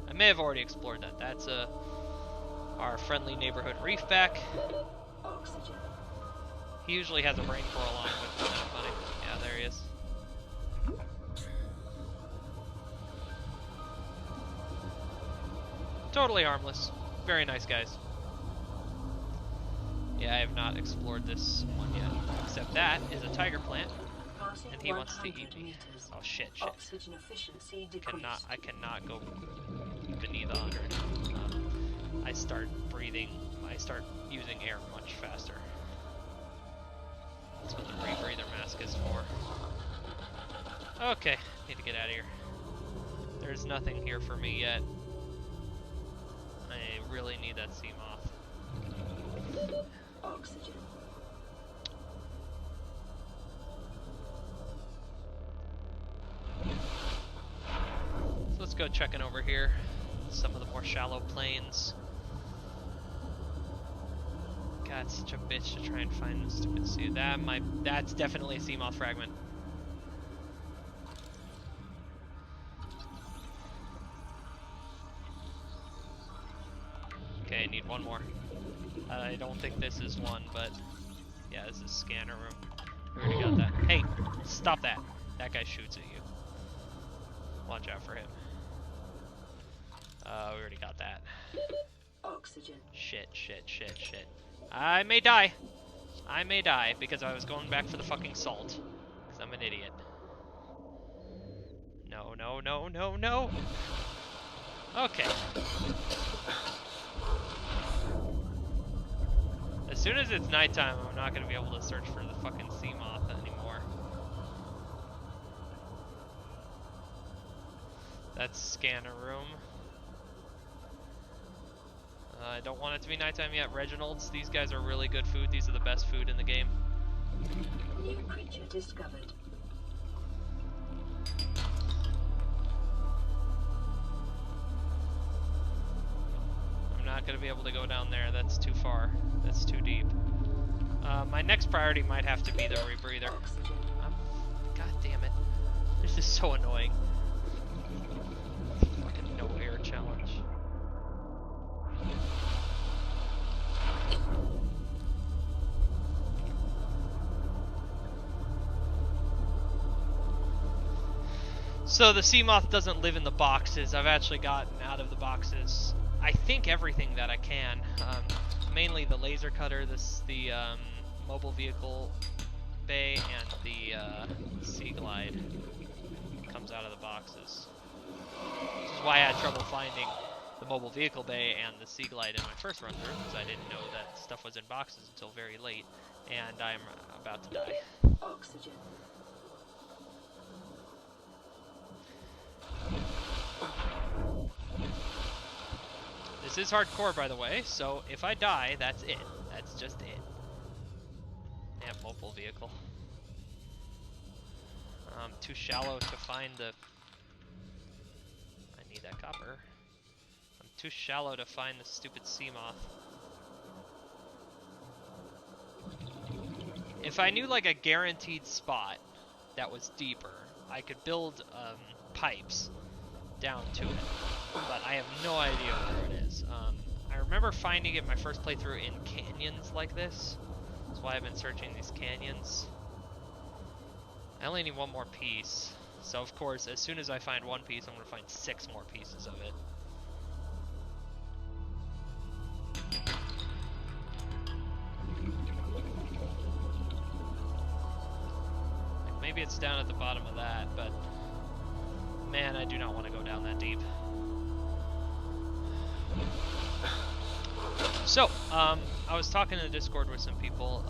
I may have already explored that. That's our friendly neighborhood reefback. He usually has a brain coral on him, which is kind of funny. Yeah, there he is. Totally harmless. Very nice guys. Yeah, I have not explored this one yet. Except that is a tiger plant. And he wants to eat me. Oh shit. I cannot go beneath 100. I start using air much faster. That's what the rebreather mask is for. Okay, need to get out of here. There's nothing here for me yet. I really need that sea moth. Oxygen. So let's go checking over here. Some of the more shallow plains. God, it's such a bitch to try and find the stupid sea. That's definitely a sea moth fragment. Okay, I need one more. I don't think this is one, but yeah, this is scanner room. We already got that. Hey, stop that. That guy shoots at you. Watch out for him. We already got that. Oxygen. Shit. I may die. Because I was going back for the fucking salt. Because I'm an idiot. No. Okay. As soon as it's nighttime, I'm not going to be able to search for the fucking sea moth anymore. That's scanner room. I don't want it to be nighttime yet. Reginald's, these guys are really good food. These are the best food in the game. New creature discovered. I'm not going to be able to go down there. That's too far. That's too deep. My next priority might have to be the rebreather. God damn it. This is so annoying. Fucking no air challenge. So the sea moth doesn't live in the boxes. I've actually gotten out of the boxes, I think, everything that I can. Mainly the laser cutter, the mobile vehicle bay, and the sea glide comes out of the boxes. Which is why I had trouble finding the mobile vehicle bay and the sea glide in my first run through, because I didn't know that stuff was in boxes until very late, and I'm about to die. Oxygen. This is hardcore, by the way, so if I die, that's it. That's just it. Yeah, mobile vehicle. Too shallow to find the... I need that copper. I'm too shallow to find the stupid sea moth. If I knew like a guaranteed spot that was deeper, I could build pipes down to it, but I have no idea where it is. I remember finding it my first playthrough in canyons like this. That's why I've been searching these canyons. I only need one more piece, so of course as soon as I find one piece I'm going to find 6 more pieces of it. Maybe it's down at the bottom of that, but man, I do not want to go down that deep. So, I was talking in the Discord with some people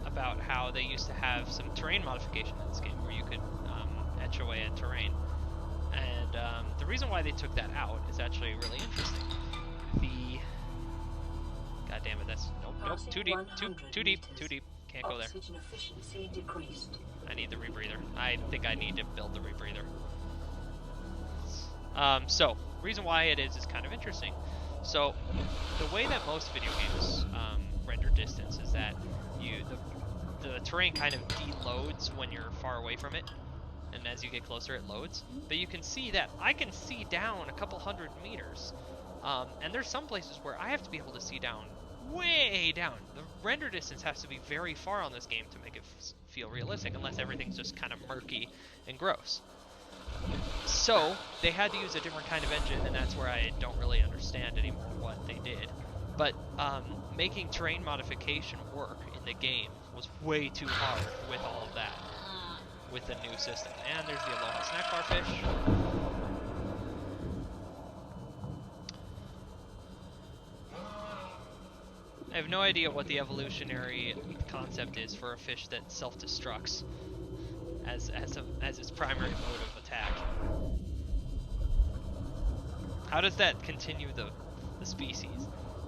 about how they used to have some terrain modification in this game where you could etch away at terrain. And the reason why they took that out is actually really interesting. God damn it, that's... Nope, too deep, too deep. Can't go there. Oxygen efficiency decreased. I need the rebreather. I think I need to build the rebreather. So, reason why it is kind of interesting. So, the way that most video games render distance is that the terrain kind of deloads when you're far away from it, and as you get closer it loads. But you can see that I can see down a couple hundred meters, and there's some places where I have to be able to see down way down. The render distance has to be very far on this game to make it feel realistic, unless everything's just kind of murky and gross. So they had to use a different kind of engine, and that's where I don't really understand anymore what they did. But making terrain modification work in the game was way too hard with all of that, with the new system. And there's the Aloha snack bar fish. I have no idea what the evolutionary concept is for a fish that self-destructs as its primary mode of attack. How does that continue the species?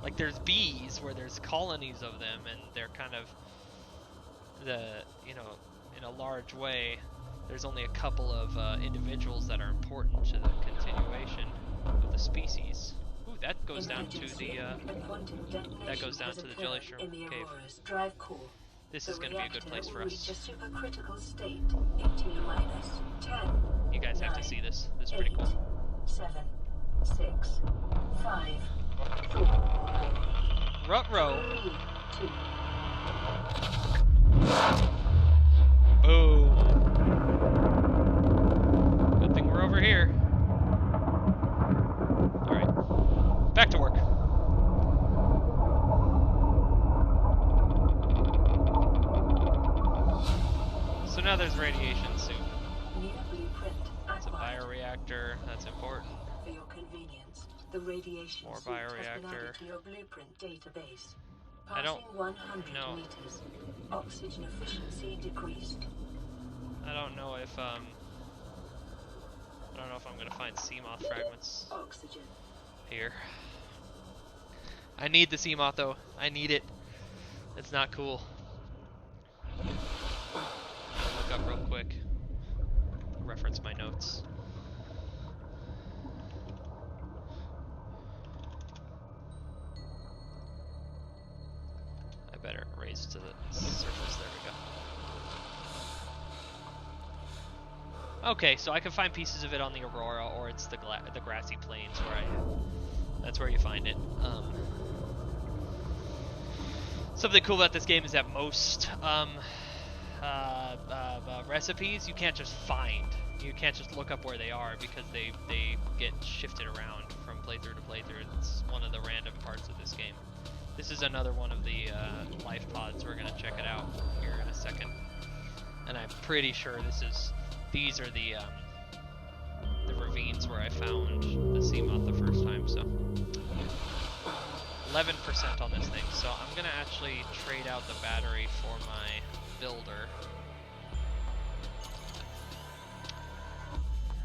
Like, there's bees where there's colonies of them, and they're kind of in a large way, there's only a couple of individuals that are important to the continuation of the species. Ooh, that goes down to the jelly shrimp cave. This is going to be a good place for us. You guys have to see this. This is pretty cool. 7, 6, 5, 4, Ruh-roh. 3, 2. Boom. Good thing we're over here. Alright. Back to work. So now there's radiation soup. It's a bioreactor. That's important. For your convenience, the radiation More suit has been bioreactor. added to your blueprint database. I don't Passing 100 know. meters. Oxygen efficiency decreased. I don't know if I'm gonna find sea moth fragments Oxygen. here. I need the sea moth though. I need it. It's not cool. Look up real quick. Reference my notes. I better raise to the surface. There we go. Okay, so I can find pieces of it on the Aurora, or it's the grassy plains where that's where you find it. Something cool about this game is that most recipes, you can't just find. You can't just look up where they are because they get shifted around from playthrough to playthrough. It's one of the random parts of this game. This is another one of the life pods. We're gonna check it out here in a second. And I'm pretty sure these are the ravines where I found the sea moth the first time. So 11% on this thing. So I'm gonna actually trade out the battery for my builder.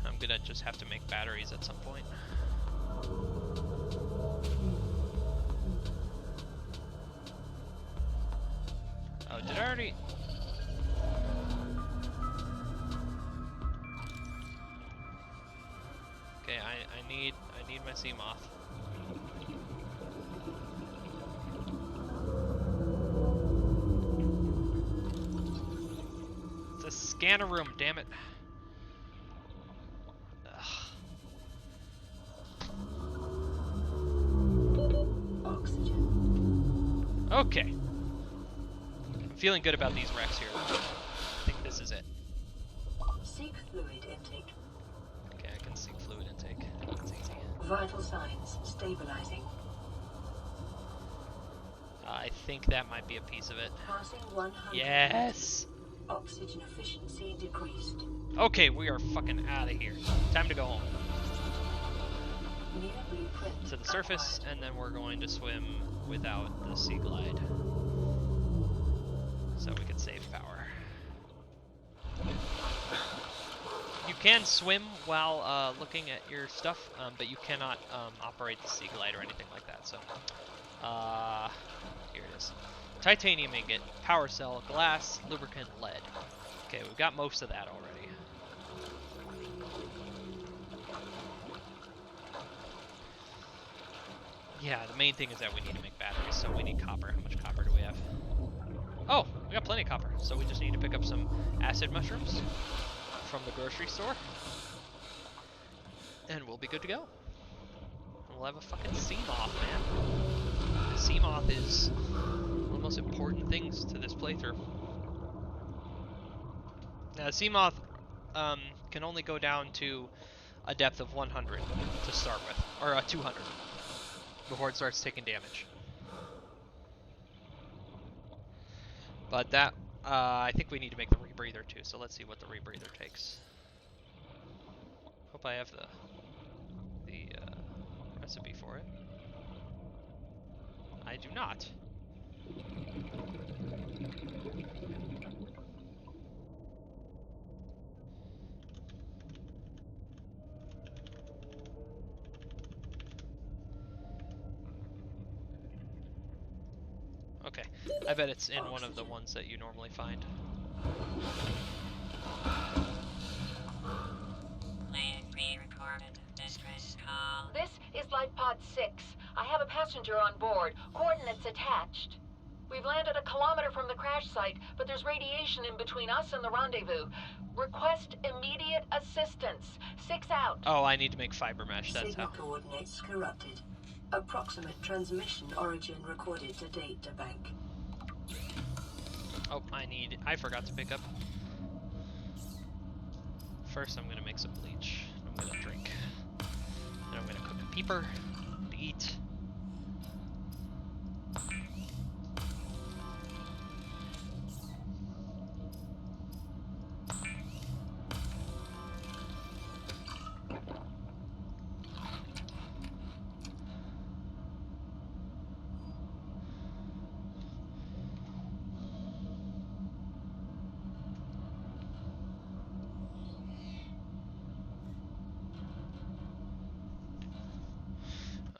I'm gonna just have to make batteries at some point. Oh, did I already? Okay, I need my sea moth. It's a scanner room, damn it. Okay. I'm feeling good about these wrecks here. I think this is it. Seek fluid intake. Okay, I can seek fluid intake. That's easy. Vital signs stabilizing. I think that might be a piece of it. Passing 100. Yes! Oxygen efficiency decreased. Okay, we are fucking out of here. Time to go home. New blueprint To the surface, acquired. and then we're going to swim without the sea glide. So we can save power. You can swim while looking at your stuff, but you cannot operate the sea glide or anything like that. So, here it is. Titanium ingot, power cell, glass, lubricant, lead. Okay, we've got most of that already. Yeah, the main thing is that we need to make batteries, so we need copper. How much copper do we have? Oh, we got plenty of copper, so we just need to pick up some acid mushrooms from the grocery store. And we'll be good to go. We'll have a fucking sea moth, man. The sea moth is one of the most important things to this playthrough. Now, the sea moth can only go down to a depth of 100 to start with, or 200 before it starts taking damage. But that, I think we need to make the rebreather too, so let's see what the rebreather takes. Hope I have the recipe for it. I do not. Okay, I bet it's in one of the ones that you normally find. Plan pre-recorded distress call. This is Life Pod 6. I have a passenger on board. Coordinates attached. We've landed a kilometer from the crash site, but there's radiation in between us and the rendezvous. Request immediate assistance. 6 out. Oh, I need to make fiber mesh, that's Signal how. coordinates corrupted. Approximate transmission origin recorded to data bank. Oh, I forgot to pick up. First, I'm gonna make some bleach. I'm gonna drink. Then I'm gonna cook a peeper to eat.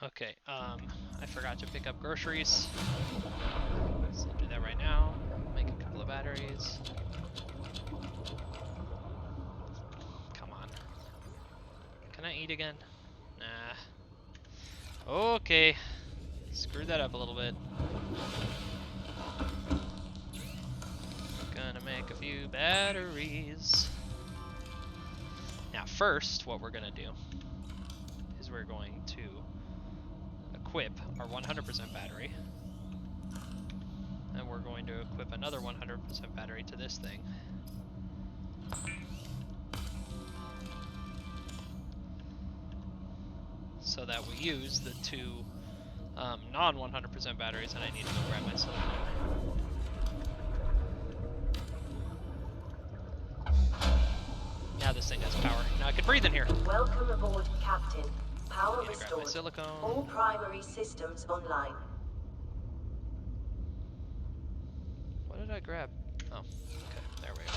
Okay, I forgot to pick up groceries. So I'll do that right now. Make a couple of batteries. Come on. Can I eat again? Nah. Okay. Screwed that up a little bit. Gonna make a few batteries. Now first, what we're gonna do is we're going to equip our 100% battery, and we're we're going to equip another 100% battery to this thing. So that we use the two non-100% batteries, and I need to go grab my silicone. Now this thing has power. Now I can breathe in here. Welcome aboard, Captain. Power Need to grab my restored. silicone. All primary systems online. What did I grab? Oh, okay, there we go.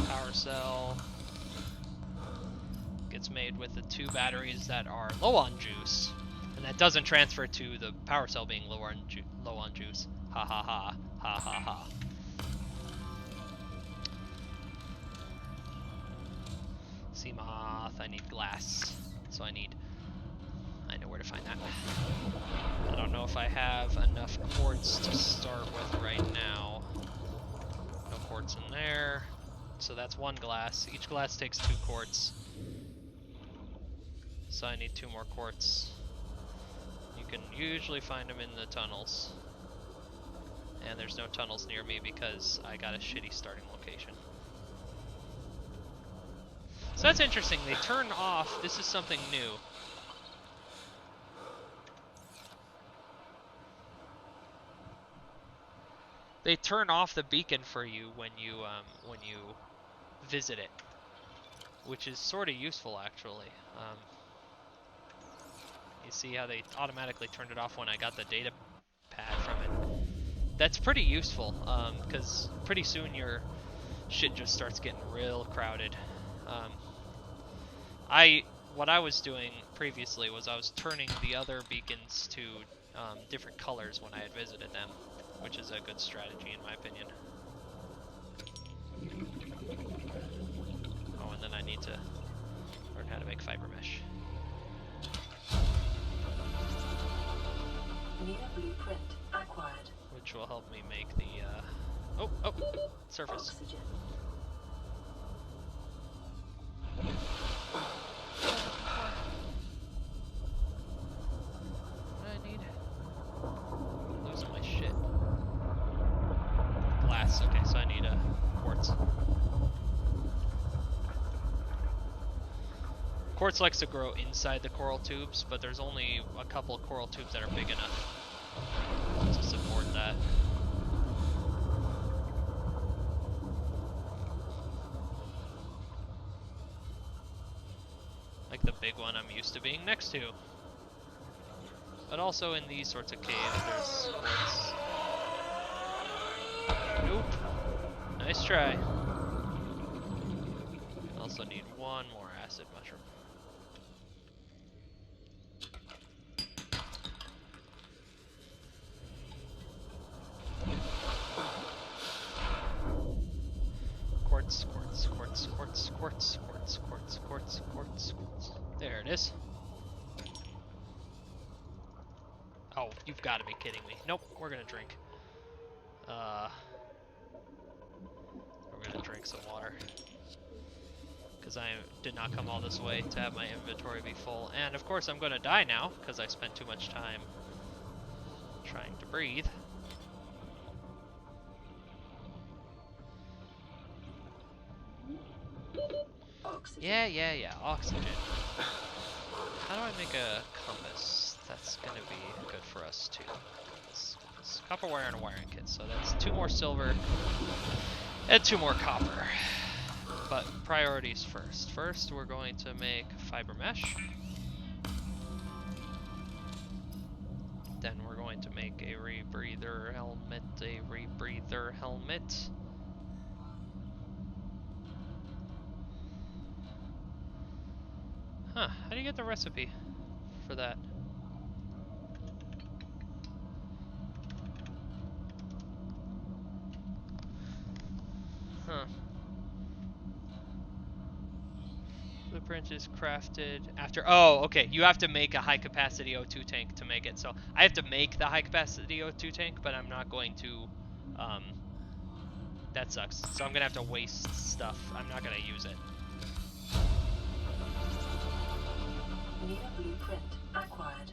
Power cell gets made with the two batteries that are low on juice, and that doesn't transfer to the power cell being low on juice. Ha ha ha ha ha ha. Seamoth, I need glass, so I know where to find that. I don't know if I have enough quartz to start with right now. No quartz in there. So that's one glass. Each glass takes 2 quartz. So I need 2 more quartz. You can usually find them in the tunnels. And there's no tunnels near me because I got a shitty starting location. So that's interesting. They turn off. This is something new. They turn off the beacon for you when you visit it, which is sort of useful actually. You see how they automatically turned it off when I got the data pad from it. That's pretty useful because pretty soon your shit just starts getting real crowded. What I was doing previously was I was turning the other beacons to different colors when I had visited them, which is a good strategy in my opinion. Oh, and then I need to learn how to make fiber mesh. New blueprint acquired. Which will help me make the, surface. Oxygen. What do I need? I'm losing my shit. Glass. Okay, so I need a quartz. Quartz likes to grow inside the coral tubes, but there's only a couple of coral tubes that are big enough to support that. Like the big one I'm used to being next to. But also in these sorts of caves, there's quartz. Nope. Nice try. Also need one more acid mushroom. Quartz, quartz, quartz, quartz, quartz, quartz, quartz, quartz, quartz, quartz. There it is. Oh, you've got to be kidding me. Nope, we're gonna drink. We're gonna drink some water. Because I did not come all this way to have my inventory be full. And of course I'm gonna die now, because I spent too much time trying to breathe. Oxygen. Yeah, oxygen. How do I make a compass? That's gonna be good for us too. Compass. Copper wire and a wiring kit. So that's 2 more silver and 2 more copper. But priorities first. First, we're going to make fiber mesh. Then we're going to make a rebreather helmet. Huh, how do you get the recipe for that? Huh. Blueprint is crafted after... Oh, okay, you have to make a high capacity O2 tank to make it. So I have to make the high capacity O2 tank, but I'm not going to... that sucks. So I'm gonna have to waste stuff. I'm not gonna use it. New blueprint acquired.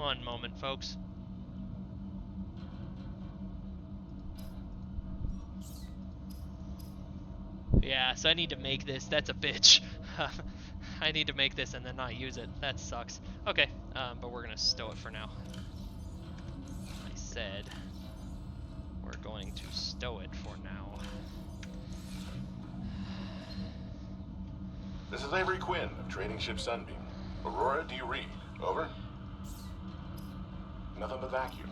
One moment, folks. Yeah, so I need to make this. That's a bitch. I need to make this and then not use it. That sucks. Okay, but we're gonna stow it for now. I said we're going to stow it for now. This is Avery Quinn of Trading Ship Sunbeam. Aurora, do you read? Over? Nothing but vacuum.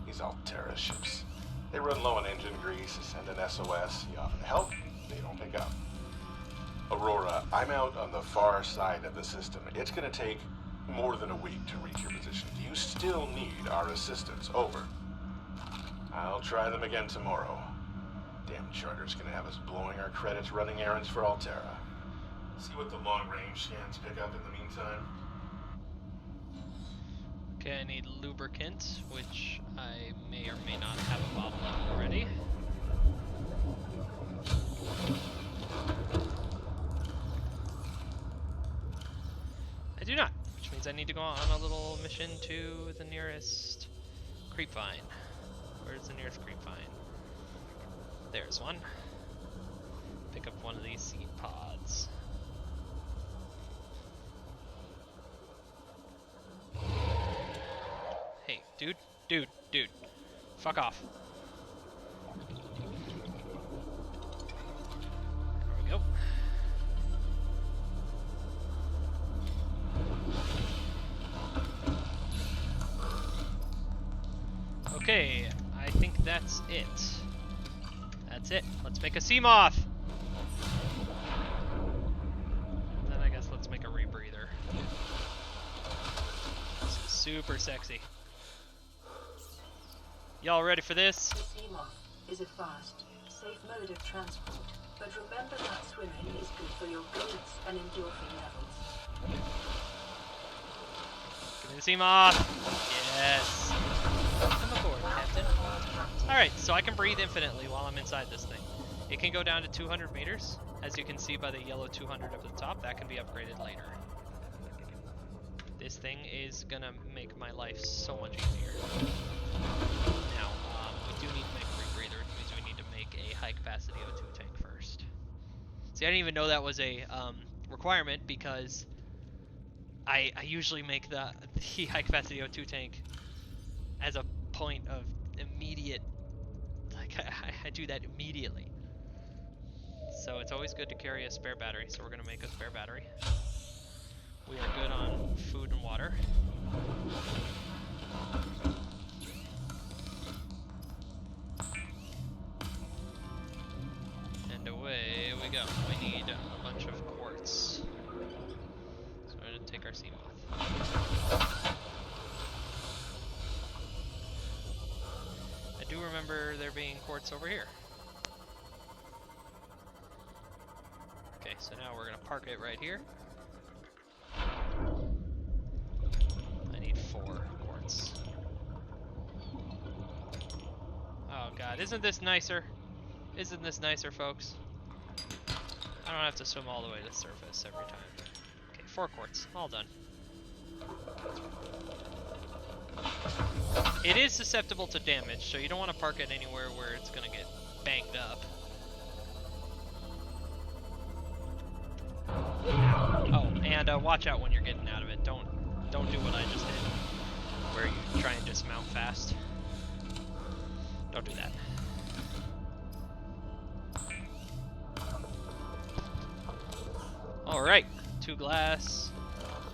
These Altera ships. They run low on engine grease, send an SOS. You offer help, they don't pick up. Aurora, I'm out on the far side of the system. It's gonna take more than a week to reach your position. Do you still need our assistance? Over. I'll try them again tomorrow. Damn charter's gonna have us blowing our credits running errands for Altera. See what the long-range scans pick up in the meantime. Okay, I need lubricant, which I may or may not have a bottle of already. I do not, which means I need to go on a little mission to the nearest creepvine. Where's the nearest creepvine? There's one. Pick up one of these seed pods. Hey, dude. Fuck off. There we go. Okay, I think that's it. That's it. Let's make a sea moth. Then I guess let's make a rebreather. This is super sexy. Y'all ready for this? The Seamoth is a fast, safe mode of transport, but remember that swimming is good for your glutes and endorphin levels. Give me the sea moth. Yes. Welcome aboard, Captain. Alright, so I can breathe infinitely while I'm inside this thing. It can go down to 200 meters. As you can see by the yellow 200 up at the top, that can be upgraded later. This thing is gonna make my life so much easier. Now, we do need to make a rebreather, which means we need to make a high-capacity O2 tank first. See, I didn't even know that was a requirement because I usually make the high-capacity O2 tank as a point of immediate, like, I do that immediately. So it's always good to carry a spare battery, so we're going to make a spare battery. We are good on food and water. And away we go. We need a bunch of quartz. So we're going to take our sea moth. I do remember there being quartz over here. Okay, so now we're going to park it right here. I need 4 quartz. Oh god, isn't this nicer? Isn't this nicer, folks? I don't have to swim all the way to the surface every time. Okay, 4 quartz, all done. It is susceptible to damage, so you don't want to park it anywhere where it's going to get banged up. Oh, and watch out when you're getting out of it. Don't do what I just did, where you try and dismount fast. Don't do that. Alright, 2 glass.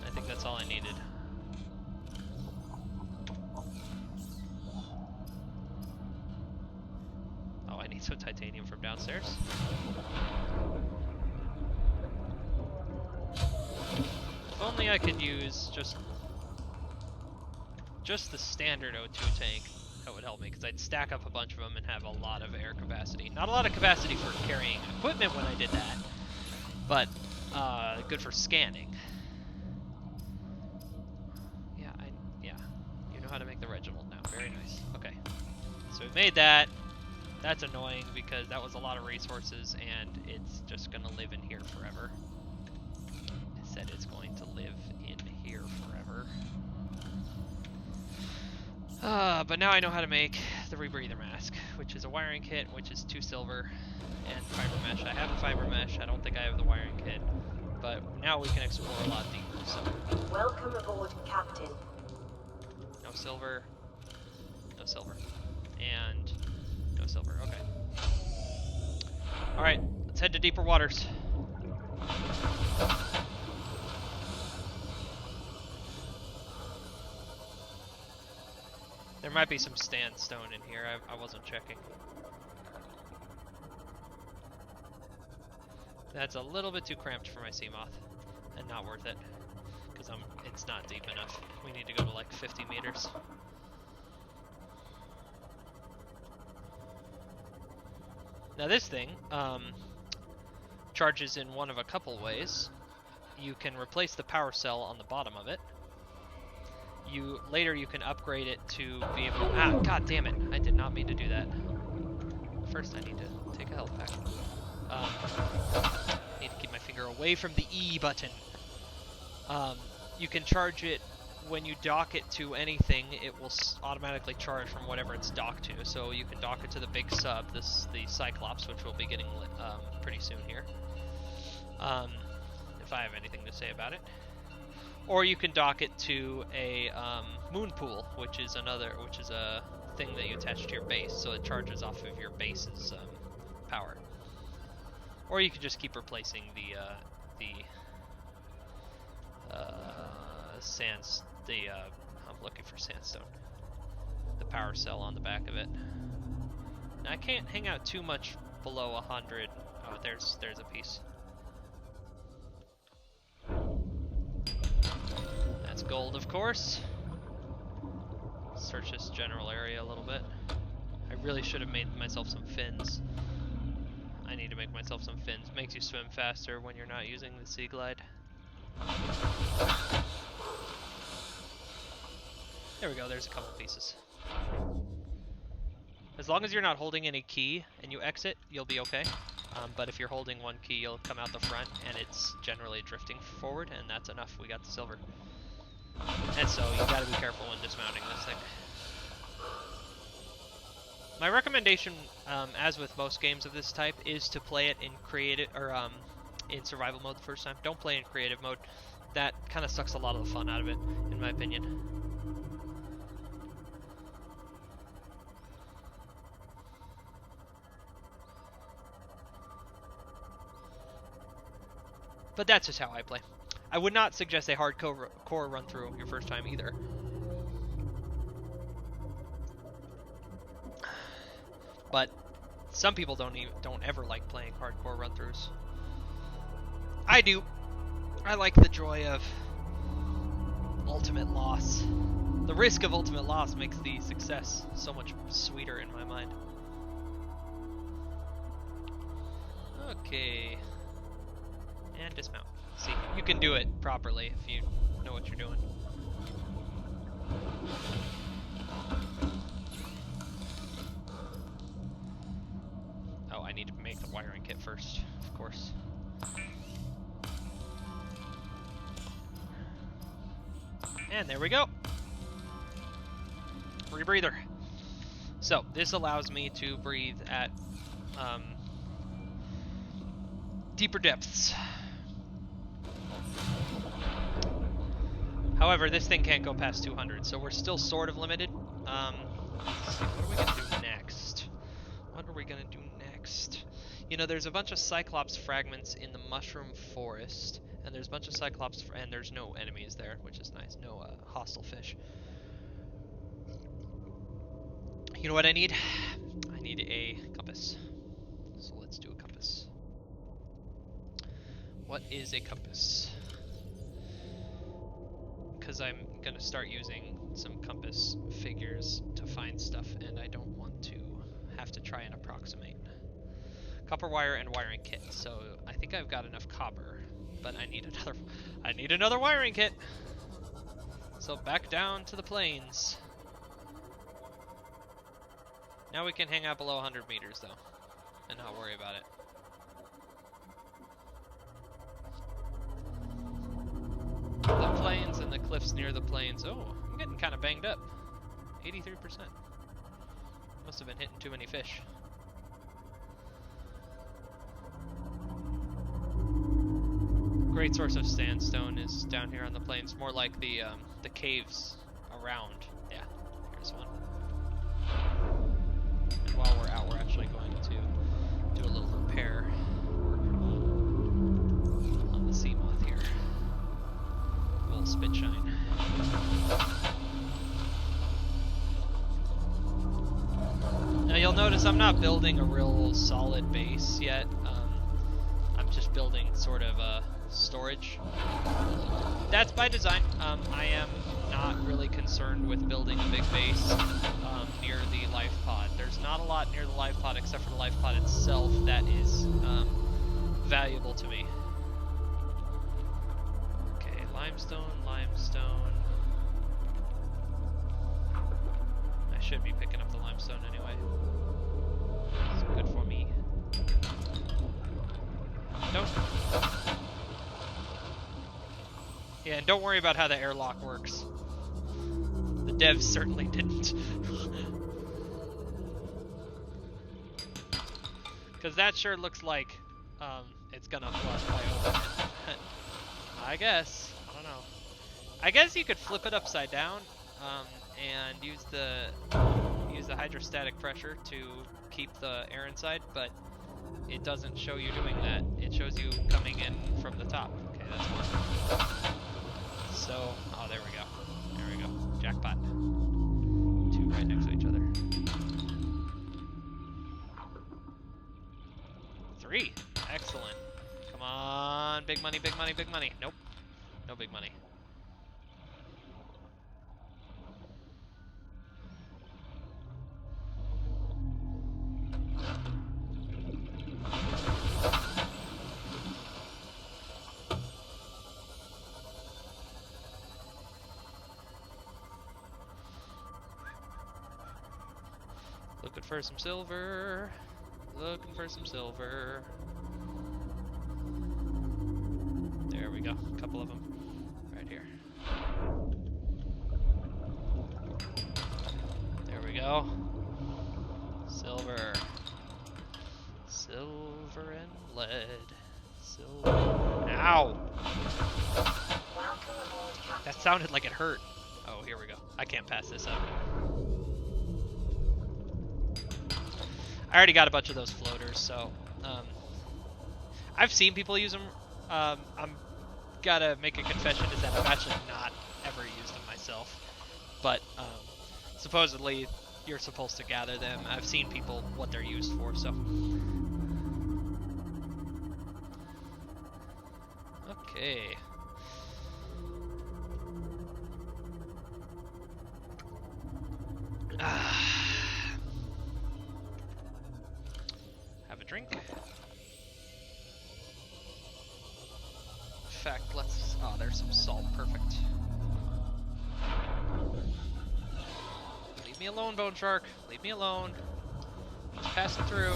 I think that's all I needed. Oh, I need some titanium from downstairs. If only I could use just the standard O2 tank, that would help me, because I'd stack up a bunch of them and have a lot of air capacity. Not a lot of capacity for carrying equipment when I did that, but good for scanning. Yeah, you know how to make the Reginald now. Very nice. Okay, so we made that. That's annoying because that was a lot of resources, and it's just gonna live in here forever. It said it's going to live in here forever. But now I know how to make the rebreather mask, which is a wiring kit, which is 2 silver, and fiber mesh. I have a fiber mesh. I don't think I have the wiring kit, but now we can explore a lot deeper. So Welcome aboard, Captain. no silver, and no silver. Okay. All right, let's head to deeper waters. There might be some sandstone in here. I wasn't checking. That's a little bit too cramped for my sea moth, and not worth it, because it's not deep enough. We need to go to like 50 meters. Now this thing charges in one of a couple ways. You can replace the power cell on the bottom of it. Later you can upgrade it to be able to, god damn it, I did not mean to do that. First I need to take a health pack. Need to keep my finger away from the E button. You can charge it when you dock it to anything. It will automatically charge from whatever it's docked to. So you can dock it to the big sub, the Cyclops, which we'll be getting pretty soon here. If I have anything to say about it. Or you can dock it to a moon pool, which is a thing that you attach to your base, so it charges off of your base's power. Or you can just keep replacing I'm looking for sandstone. The power cell on the back of it. Now I can't hang out too much below 100. Oh, there's a piece. That's gold, of course. Search this general area a little bit. I really should have made myself some fins. I need to make myself some fins. Makes you swim faster when you're not using the Sea Glide. There we go, there's a couple pieces. As long as you're not holding any key and you exit, you'll be okay. But if you're holding one key, you'll come out the front and it's generally drifting forward, and that's enough. We got the silver. And so you gotta be careful when dismounting this thing. My recommendation, as with most games of this type, is to play it in creative or in survival mode the first time. Don't play in creative mode. That kind of sucks a lot of the fun out of it, in my opinion. But that's just how I play. I would not suggest a hardcore run through your first time either. But some people don't ever like playing hardcore run throughs. I do. I like the joy of ultimate loss. The risk of ultimate loss makes the success so much sweeter in my mind. Okay. And dismount. See, you can do it properly if you know what you're doing. Oh, I need to make the wiring kit first, of course. And there we go. Rebreather. So, this allows me to breathe at deeper depths. However, this thing can't go past 200, so we're still sort of limited. Let's see, what are we gonna do next? What are we gonna do next? You know, there's a bunch of Cyclops fragments in the Mushroom Forest, and there's a bunch of Cyclops, and there's no enemies there, which is nice. No hostile fish. You know what I need? I need a compass. So let's do a compass. What is a compass? Because I'm going to start using some compass figures to find stuff, and I don't want to have to try and approximate. Copper wire and wiring kit. So I think I've got enough copper, but I need another wiring kit. So back down to the plains. Now we can hang out below 100 meters though, and not worry about it. The plains and the cliffs near the plains. Oh, I'm getting kind of banged up. 83%. Must have been hitting too many fish. Great source of sandstone is down here on the plains. More like the caves around. Yeah, here's one. And while we're out, we're actually going to do a little repair work on the sea moth here. A little spit shine. Now you'll notice I'm not building a real solid base yet. I'm just building sort of a storage. That's by design. I am not really concerned with building a big base near the life pod. There's not a lot near the life pod except for the life pod itself that is valuable to me. Okay, limestone, limestone. I should be picking up the limestone anyway. It's good for me. Don't. Yeah, and don't worry about how the airlock works. The devs certainly didn't. Because that sure looks like it's gonna flush by opening it. I guess. I don't know. I guess you could flip it upside down and use the hydrostatic pressure to keep the air inside, but it doesn't show you doing that. It shows you coming in from the top. Okay, that's one. So, oh, there we go. There we go. Jackpot. Two right next to each other. 3. Excellent. Come on. Big money, big money, big money. Nope. No big money. Looking for some silver. Looking for some silver. There we go. A couple of them. Right here. There we go. Silver. Silver and lead. Silver. Ow! That sounded like it hurt. Oh, here we go. I can't pass this up. I already got a bunch of those floaters, so I've seen people use them. I'm gotta make a confession is that I've actually not ever used them myself, but supposedly you're supposed to gather them. I've seen people what they're used for, so okay. Have a drink. In fact, let's... Oh, there's some salt. Perfect. Leave me alone, Bone Shark. Leave me alone. Just passing through.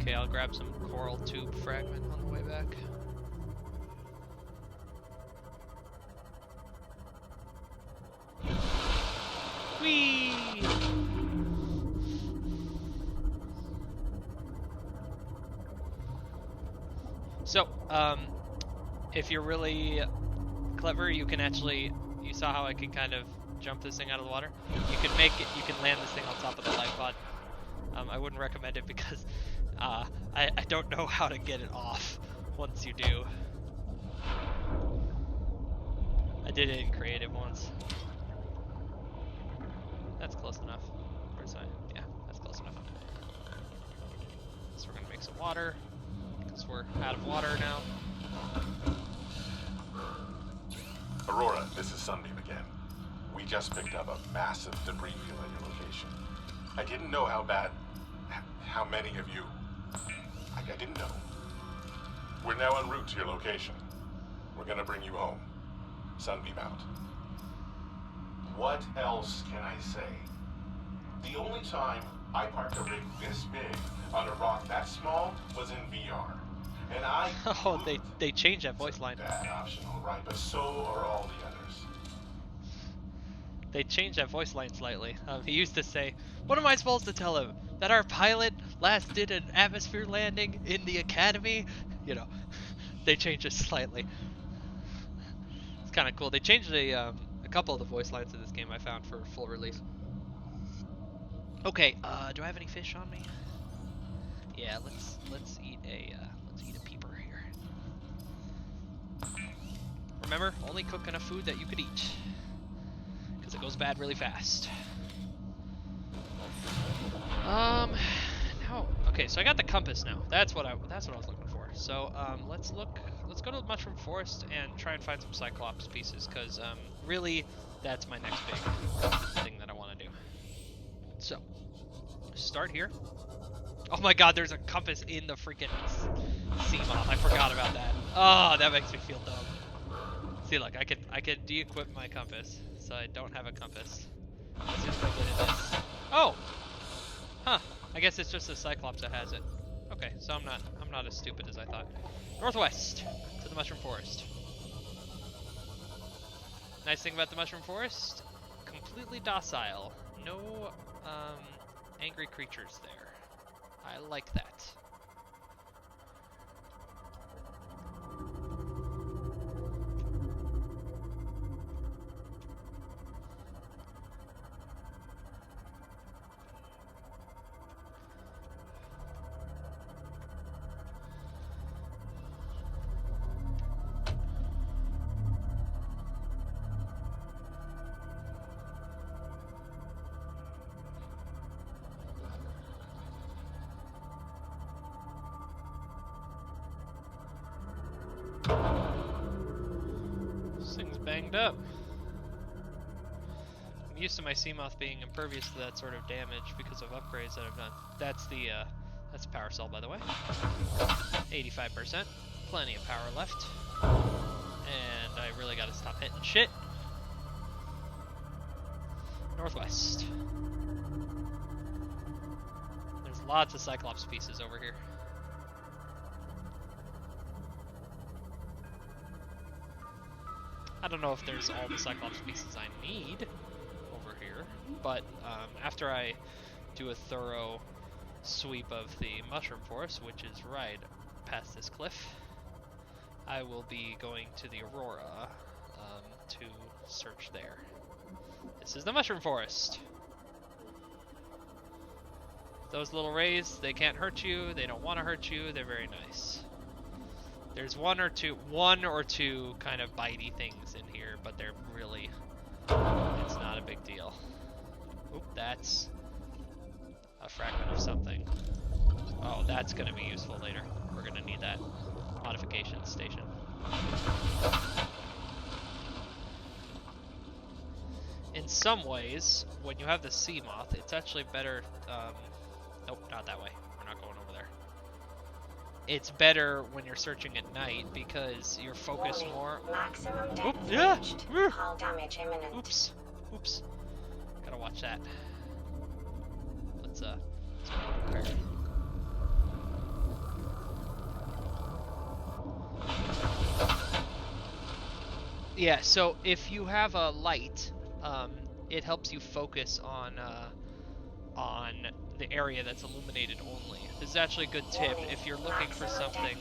Okay, I'll grab some coral tube fragment on the way back. Whee! So, if you're really clever, you can actually, you saw how I can kind of jump this thing out of the water? You can make it, you can land this thing on top of the life pod. I wouldn't recommend it because I don't know how to get it off once you do. I did it in creative once. That's close enough. Where's I? Yeah, that's close enough. So we're gonna make some water, because we're out of water now. Aurora, this is Sunbeam again. We just picked up a massive debris field at your location. I didn't know how many of you... I didn't know. We're now en route to your location. We're gonna bring you home. Sunbeam out. What else can I say? The only time I parked a rig this big on a rock that small was in VR. And I Oh, they changed that voice line. bad optional, right? But so are all the others. They changed that voice line slightly. He used to say, "What am I supposed to tell him? That our pilot last did an atmosphere landing in the academy?" You know, they changed it slightly. It's kind of cool. They changed a couple of the voice lines in this game I found for full release. Okay, do I have any fish on me? Yeah, let's eat a peeper here. Remember, only cook enough food that you could eat, because it goes bad really fast. Now, okay, so I got the compass now. That's what I was looking for. So let's go to the mushroom forest and try and find some Cyclops pieces, because really that's my next big thing that I want to do. So start here. Oh my God, there's a compass in the freaking sea moth. I forgot about that. Oh, that makes me feel dumb. See, look, I could de-equip my compass, so I don't have a compass. As soon as I get in this. Oh, huh. I guess it's just the Cyclops that has it. Okay, so I'm not as stupid as I thought. Northwest to the mushroom forest. Nice thing about the mushroom forest, completely docile. No angry creatures there. I like that. This thing's banged up. I'm used to my Seamoth being impervious to that sort of damage because of upgrades that I've done. That's the power cell, by the way. 85%. Plenty of power left. And I really gotta stop hitting shit. Northwest. There's lots of Cyclops pieces over here. I don't know if there's all the Cyclops pieces I need over here, but after I do a thorough sweep of the mushroom forest, which is right past this cliff, I will be going to the Aurora to search there. This is the mushroom forest. Those little rays, they can't hurt you, they don't want to hurt you, they're very nice. There's one or two kind of bitey things in here, but they're really, it's not a big deal. Oop, that's a fragment of something. Oh, that's gonna be useful later. We're gonna need that modification station. In some ways, when you have the sea moth, it's actually better, nope, not that way. We're not going over there. It's better when you're searching at night because you're focused more. Maximum depth Oop, yeah. reached. Hull damage imminent. Oops. Oops. Gotta watch that. Let's go prepare. Yeah, so if you have a light, it helps you focus on the area that's illuminated only. This is actually a good tip if you're looking for something.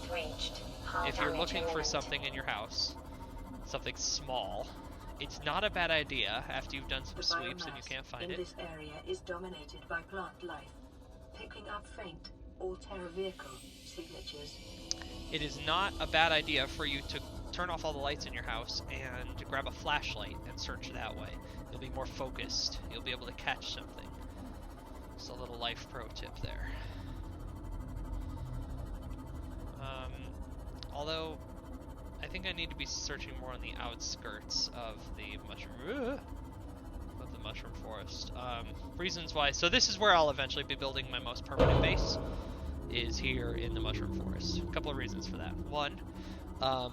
If you're looking for something in your house, something small, it's not a bad idea after you've done some sweeps and you can't find it. This area is dominated by plant life, picking up faint all-terror vehicle signatures. It is not a bad idea for you to turn off all the lights in your house and grab a flashlight and search that way. You'll be more focused. You'll be able to catch something. Just a little life pro tip there. Although, I think I need to be searching more on the outskirts of the mushroom forest. Reasons why. So this is where I'll eventually be building my most permanent base. Is here in the mushroom forest. A couple of reasons for that. One,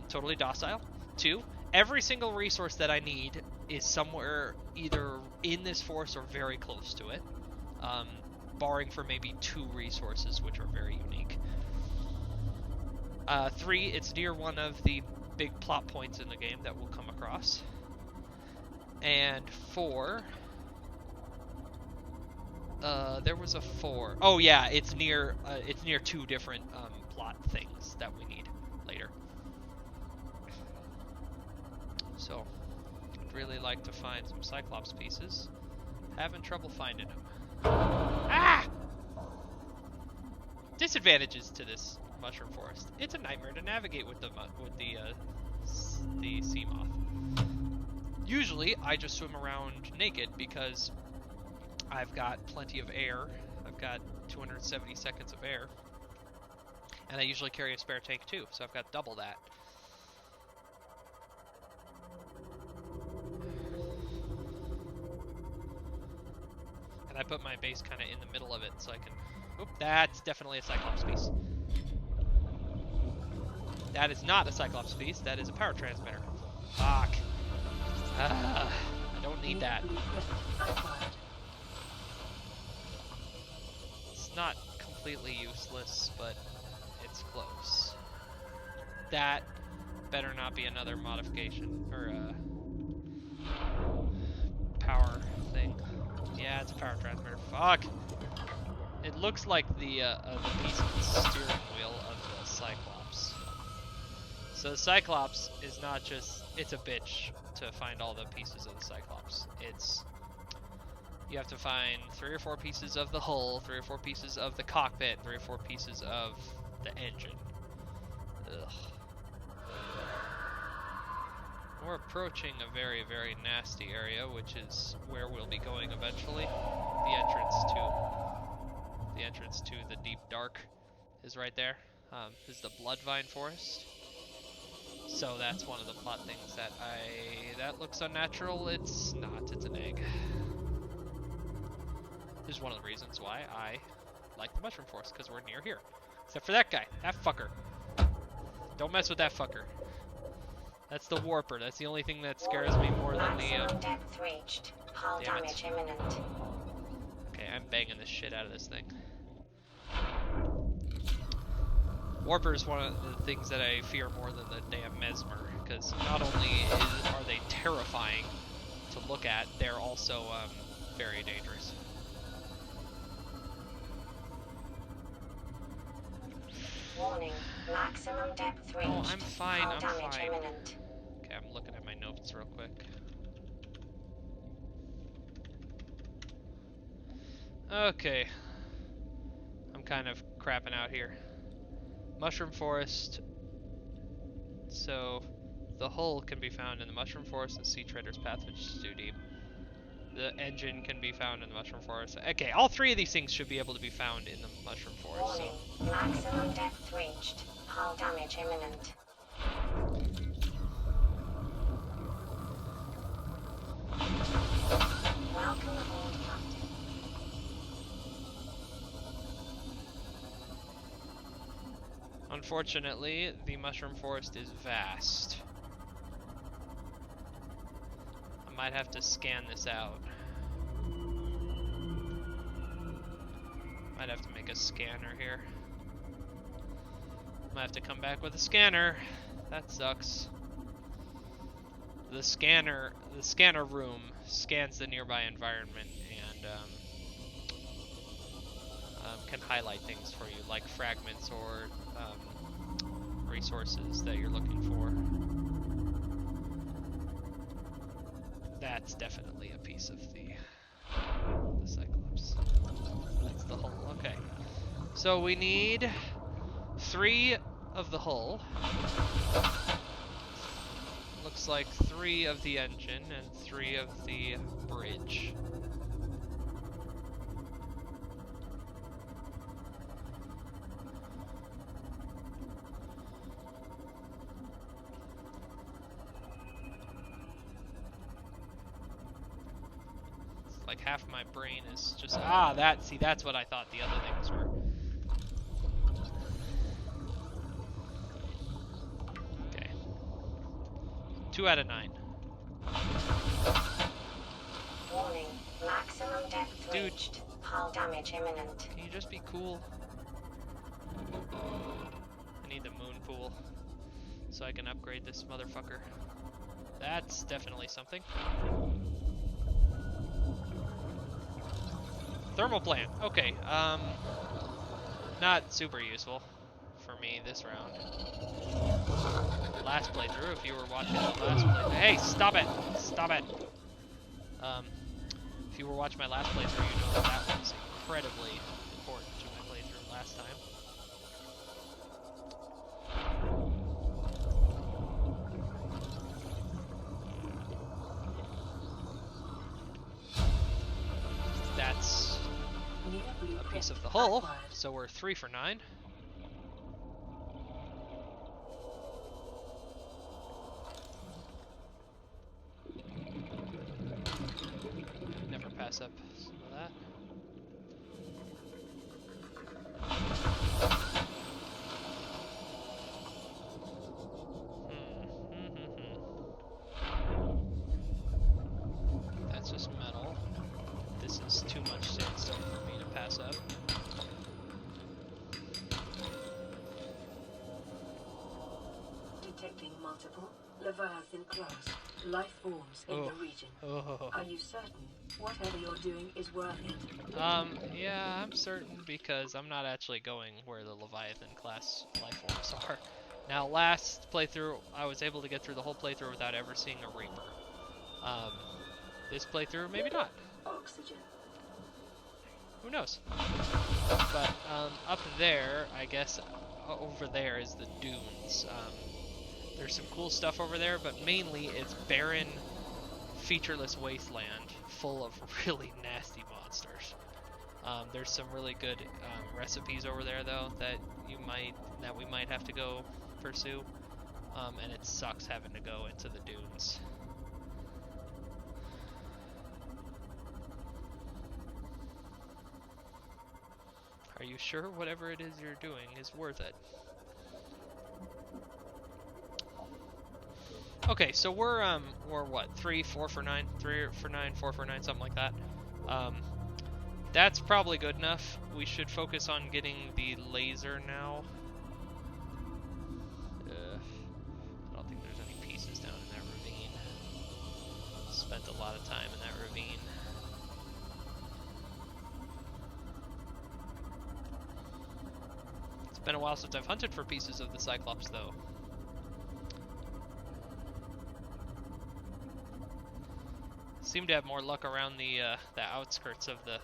totally docile. Two, every single resource that I need is somewhere either in this forest or very close to it. Barring for maybe 2 resources, which are very unique. 3, it's near one of the big plot points in the game that we'll come across. And 4, there was a 4. Oh yeah, it's near 2 different plot things that we need later. So, I'd really like to find some Cyclops pieces. Having trouble finding them. Ah! Disadvantages to this mushroom forest. It's a nightmare to navigate with the sea moth. Usually, I just swim around naked because I've got plenty of air. I've got 270 seconds of air. And I usually carry a spare tank too, so I've got double that. And I put my base kind of in the middle of it so I can... Oop, that's definitely a Cyclops piece. That is not a Cyclops piece, that is a power transmitter. Fuck. I don't need that. It's not completely useless, but it's close. That better not be another modification, or power thing. Yeah, it's a power transmitter. Fuck! It looks like the piece of the steering wheel of the Cyclops. So the Cyclops is not just... It's a bitch to find all the pieces of the Cyclops. You have to find 3 or 4 pieces of the hull, 3 or 4 pieces of the cockpit, 3 or 4 pieces of the engine. Ugh. We're approaching a very, very nasty area, which is where we'll be going eventually. The entrance to the deep dark is right there. This is the Bloodvine Forest. So that's one of the plot things that looks unnatural. It's not, it's an egg. This is one of the reasons why I like the Mushroom Forest, because we're near here. Except for that guy, that fucker. Don't mess with that fucker. That's the warper. That's the only thing that scares me more than the... Maximum depth reached. Hull damage imminent. Okay, I'm banging the shit out of this thing. Warper is one of the things that I fear more than the damn Mesmer, because not only are they terrifying to look at, they're also very dangerous. Warning. Maximum depth reached. Oh, I'm fine, Hull I'm damage fine. imminent. Okay, I'm looking at my notes real quick. Okay. I'm kind of crapping out here. Mushroom Forest. So, the hull can be found in the Mushroom Forest and Sea Trader's Path, which is too deep. The engine can be found in the Mushroom Forest. Okay, all 3 of these things should be able to be found in the Mushroom Forest. Warning. Maximum depth reached. Hull damage imminent. Welcome aboard, Captain. Unfortunately, the Mushroom Forest is vast. I might have to scan this out. Might have to make a scanner here. Might have to come back with a scanner. That sucks. The scanner room scans the nearby environment and can highlight things for you, like fragments or resources that you're looking for. That's definitely a piece of the Cyclops. That's the hull. Okay. So we need 3 of the hull. Looks like 3 of the engine and 3 of the bridge. Like half my brain is just that's what I thought the other things were. Okay. 2 out of 9. Warning. Maximum depth Dude. reached. Hull damage imminent. Can you just be cool? I need the moon pool so I can upgrade this motherfucker. That's definitely something. Thermal plant. Okay. Not super useful for me this round. Last playthrough, if you were watching the last playthrough. Hey, stop it! Stop it! If you were watching my last playthrough, you know that was incredibly important to my playthrough last time. That's a piece of the hull, so we're 3 for 9. Never pass up some of that. That's just metal. This is too much sandstone for me to pass up. Detecting multiple Leviathan-class life forms in the region. Are you certain whatever you're doing is worth it? Yeah, I'm certain because I'm not actually going where the Leviathan-class life forms are. Now, last playthrough, I was able to get through the whole playthrough without ever seeing a Reaper. This playthrough, maybe not. Oxygen. Who knows? But up there, I guess, over there is the dunes. There's some cool stuff over there, but mainly it's barren, featureless wasteland full of really nasty monsters. There's some really good recipes over there, though, that we might have to go pursue. And it sucks having to go into the dunes. Are you sure whatever it is you're doing is worth it? Okay, so we're what, 3, 4 for 9, 3 for 9, 4 for 9, something like that. That's probably good enough. We should focus on getting the laser now. I don't think there's any pieces down in that ravine. Spent a lot of time in that ravine. It's been a while since I've hunted for pieces of the Cyclops, though. Seem to have more luck around the outskirts of the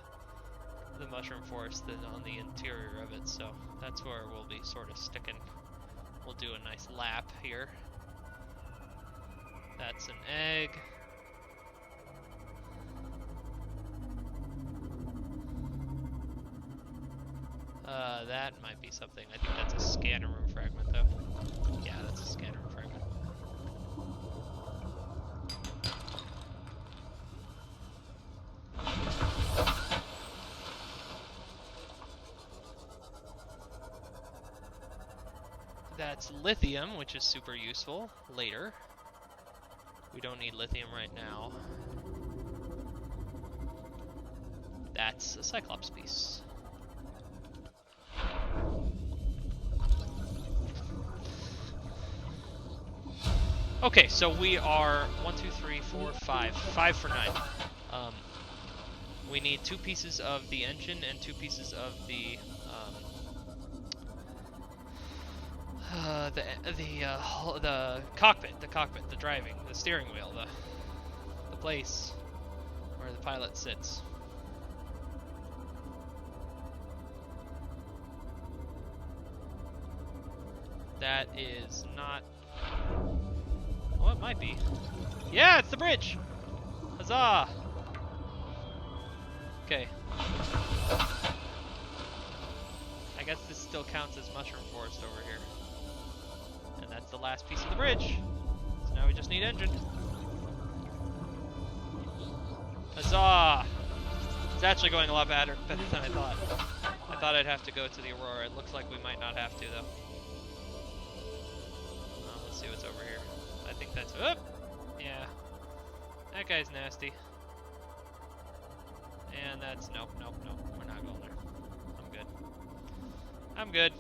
mushroom forest than on the interior of it, so that's where we'll be sort of sticking. We'll do a nice lap here. That's an egg. That might be something. I think that's a scanner room fragment, though. Yeah, that's a scanner room fragment. That's lithium, which is super useful later. We don't need lithium right now. That's a Cyclops piece. Okay, so we are 1, 2, 3, 4, 5. 5 for 9. We need 2 pieces of the engine and 2 pieces of the cockpit, the driving, the steering wheel, the place where the pilot sits. That is not. Oh, it might be. Yeah, it's the bridge! Huzzah! Okay. I guess this still counts as mushroom forest over here. And that's the last piece of the bridge. So now we just need engine. Huzzah! It's actually going a lot better than I thought. I thought I'd have to go to the Aurora. It looks like we might not have to, though. Let's see what's over here. I think that's... Oh! Yeah. That guy's nasty. And that's... Nope. We're not going there. I'm good.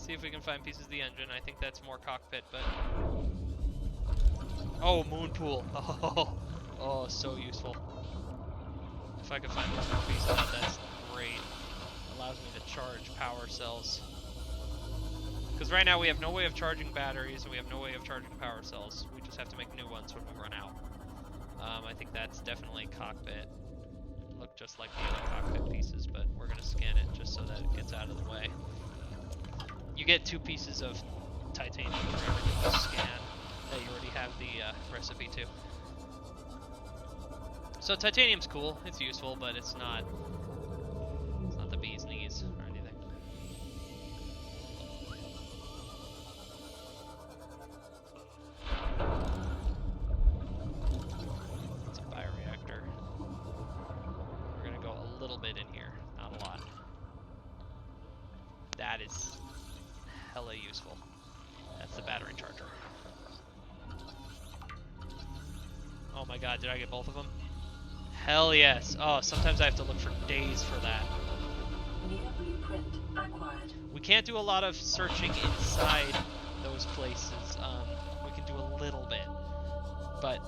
see if we can find pieces of the engine. I think that's more cockpit, but... Oh, moon pool. Oh, so useful. If I could find one more piece of that, that's great. Allows me to charge power cells. Because right now we have no way of charging batteries, and we have no way of charging power cells. We just have to make new ones when we run out. I think that's definitely cockpit. Look just like the other cockpit pieces, but we're going to scan it just so that it gets out of the way. You get 2 pieces of titanium for everything you scan that you already have the recipe to. So titanium's cool, it's useful, but it's not the bee's knees or anything. It's a bioreactor. We're gonna go a little bit in here, not a lot. That is hella useful. That's the battery charger. Oh my god, did I get both of them? Hell yes. Oh, sometimes I have to look for days for that. New blueprint acquired. We can't do a lot of searching inside those places. We can do a little bit. But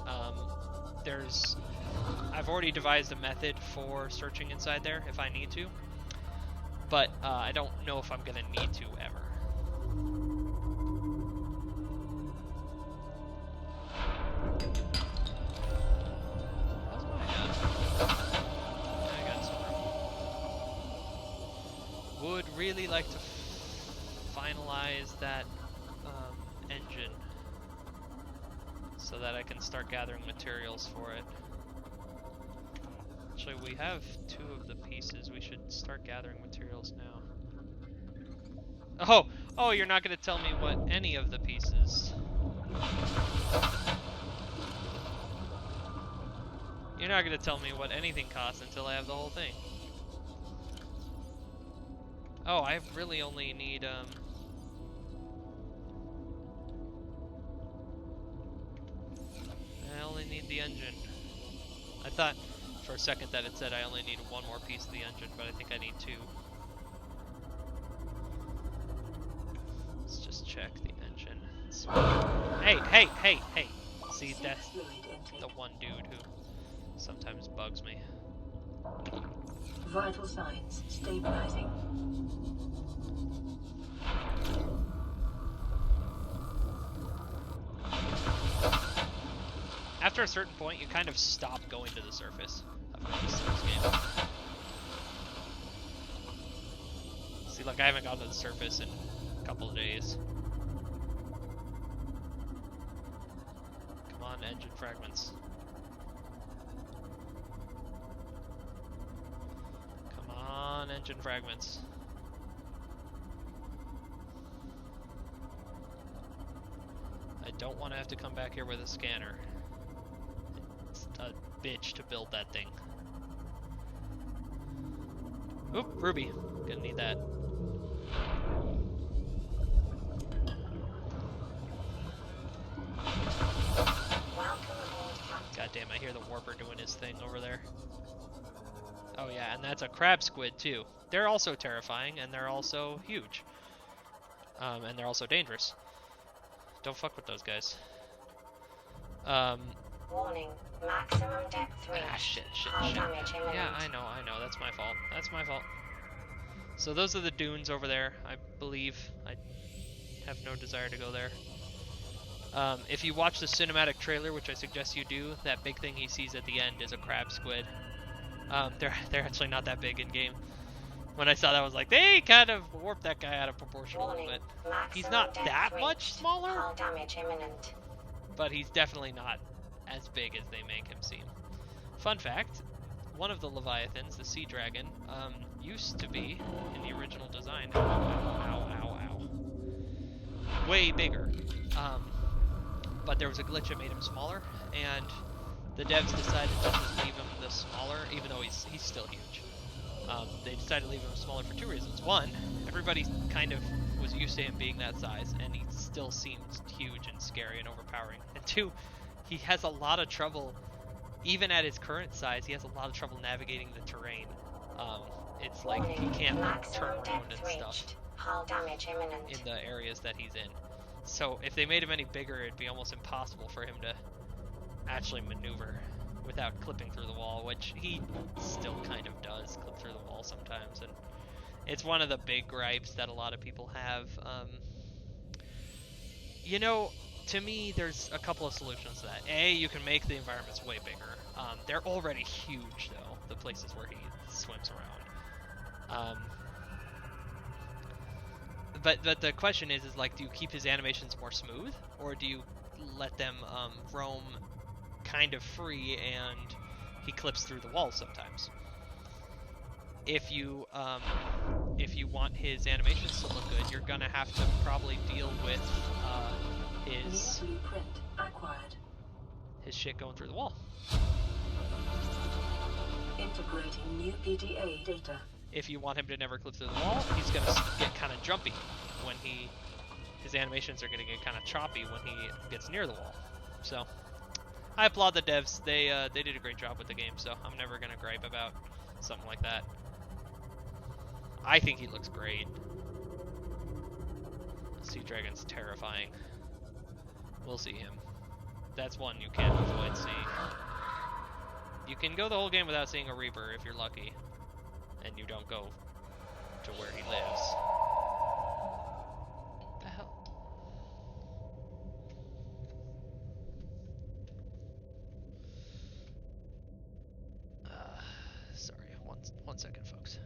I've already devised a method for searching inside there if I need to. But I don't know if I'm going to need to ever. Would really like to finalize that engine so that I can start gathering materials for it. Actually, we have 2 of the pieces. We should start gathering materials now. Oh, you're not going to tell me what any of the pieces. You're not going to tell me what anything costs until I have the whole thing. Oh, I really only need, I only need the engine. I thought for a second that it said I only need 1 more piece of the engine, but I think I need 2. Let's just check the engine. Hey! See, that's the one dude who sometimes bugs me. Vital signs stabilizing. After a certain point, you kind of stop going to the surface. I've noticed in this game. See, like I haven't gone to the surface in a couple of days. Come on, engine fragments. Come on, engine fragments. I don't want to have to come back here with a scanner. It's a bitch to build that thing. Oop, ruby. Gonna need that. God damn, I hear the warper doing his thing over there. Oh yeah, and that's a crab squid too. They're also terrifying, and they're also huge. And they're also dangerous. Don't fuck with those guys. Warning, maximum depth reached. Ah, shit. Damage imminent. Yeah, I know. That's my fault. That's my fault. So those are the dunes over there, I believe. I have no desire to go there. If you watch the cinematic trailer, which I suggest you do, that big thing he sees at the end is a crab squid. They're actually not that big in game. When I saw that, I was like, they kind of warped that guy out of proportion a little bit. He's not that much smaller, Hull damage imminent. but he's definitely not as big as they make him seem. Fun fact, one of the Leviathans, the Sea Dragon, used to be, in the original design, way bigger. But there was a glitch that made him smaller, and the devs decided to just leave him the smaller, even though he's still huge. They decided to leave him smaller for 2 reasons. One, everybody kind of was used to him being that size, and he still seems huge and scary and overpowering. And 2, he has a lot of trouble, even at his current size, he has a lot of trouble navigating the terrain. It's like he can't turn around and stuff. Hull damage imminent. in the areas that he's in. So if they made him any bigger, it'd be almost impossible for him to actually maneuver without clipping through the wall, which he still kind of does clip through the wall sometimes, and it's one of the big gripes that a lot of people have. You know, to me, there's a couple of solutions to that. A, you can make the environments way bigger. They're already huge, though, the places where he swims around. But the question is like, do you keep his animations more smooth, or do you let them roam kind of free and he clips through the walls sometimes? If you want his animations to look good, you're gonna have to probably deal with his New blueprint acquired. his shit going through the wall. Integrating new PDA data. If you want him to never clip through the wall, he's gonna get kind of jumpy when his animations are gonna get kind of choppy when he gets near the wall. So I applaud the devs. They did a great job with the game, so I'm never gonna gripe about something like that. I think he looks great. Sea Dragon's terrifying. We'll see him. That's one you can't avoid seeing. You can go the whole game without seeing a Reaper if you're lucky, and you don't go to where he lives. What the hell? Sorry, one second, folks.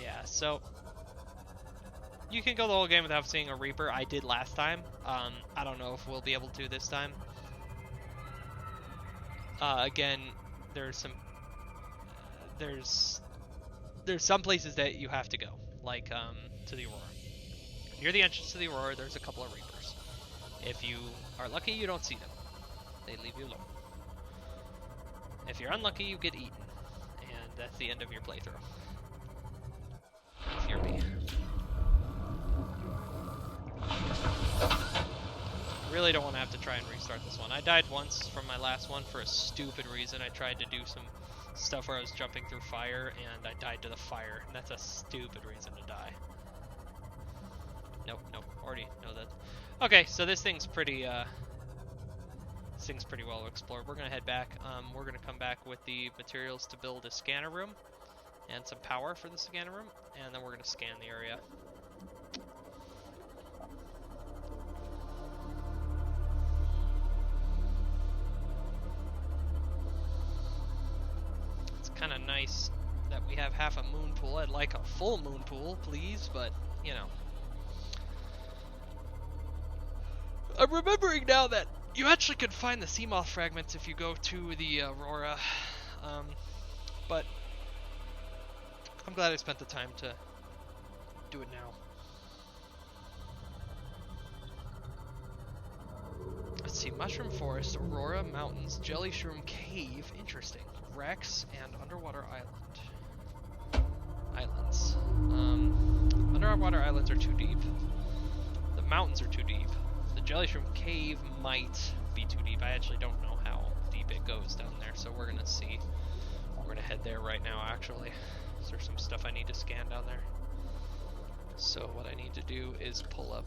Yeah, so you can go the whole game without seeing a Reaper. I did last time. I don't know if we'll be able to this time. Again, there's some places that you have to go, like to the Aurora. Near the entrance to the Aurora, there's a couple of Reapers. If you are lucky, you don't see them. They leave you alone. If you're unlucky, you get eaten, and that's the end of your playthrough. If you're me. Really don't want to have to try and restart this one. I died once from my last one for a stupid reason. I tried to do some stuff where I was jumping through fire and I died to the fire. And that's a stupid reason to die. Nope, already know that. Okay, so this thing's pretty well explored. We're gonna head back. We're gonna come back with the materials to build a scanner room and some power for the scanner room, and then we're gonna scan the area. Kind of nice that we have half a moon pool. I'd like a full moon pool, please, but you know. I'm remembering now that you actually could find the sea moth fragments if you go to the Aurora, but I'm glad I spent the time to do it now. Let's see, Mushroom Forest, Aurora Mountains, Jelly Shroom Cave, interesting. Rex and Underwater Islands. Underwater islands are too deep. The mountains are too deep. The Jelly Shroom Cave might be too deep. I actually don't know how deep it goes down there, so we're gonna see. We're gonna head there right now, actually. So there's some stuff I need to scan down there. So what I need to do is pull up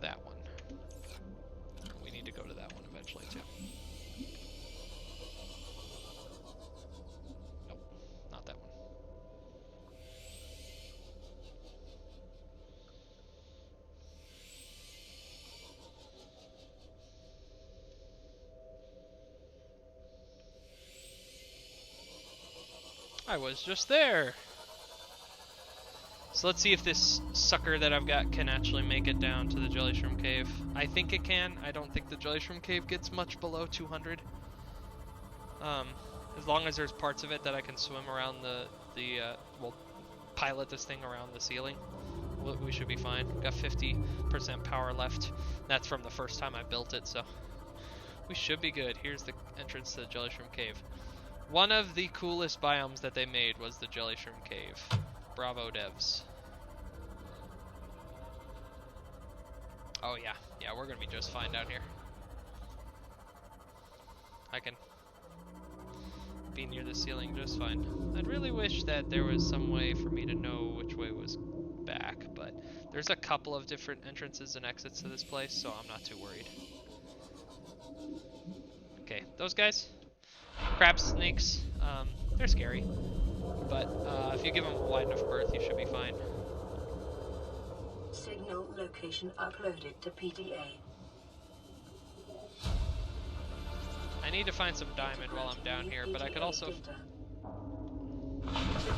that one. We need to go to that one eventually too. Nope, not that one. I was just there. So let's see if this sucker that I've got can actually make it down to the Jelly Shroom Cave. I think it can. I don't think the Jelly Shroom Cave gets much below 200. As long as there's parts of it that I can swim around well, pilot this thing around the ceiling, we should be fine. Got 50% power left. That's from the first time I built it, so we should be good. Here's the entrance to the Jelly Shroom Cave. One of the coolest biomes that they made was the Jelly Shroom Cave. Bravo, devs. Oh yeah, we're gonna be just fine down here. I can be near the ceiling just fine. I'd really wish that there was some way for me to know which way was back, but there's a couple of different entrances and exits to this place, so I'm not too worried. Okay, those guys, crab snakes, they're scary, but if you give them wide enough berth, you should be fine. Signal location uploaded to PDA. I need to find some diamond while I'm down here, but I could also... The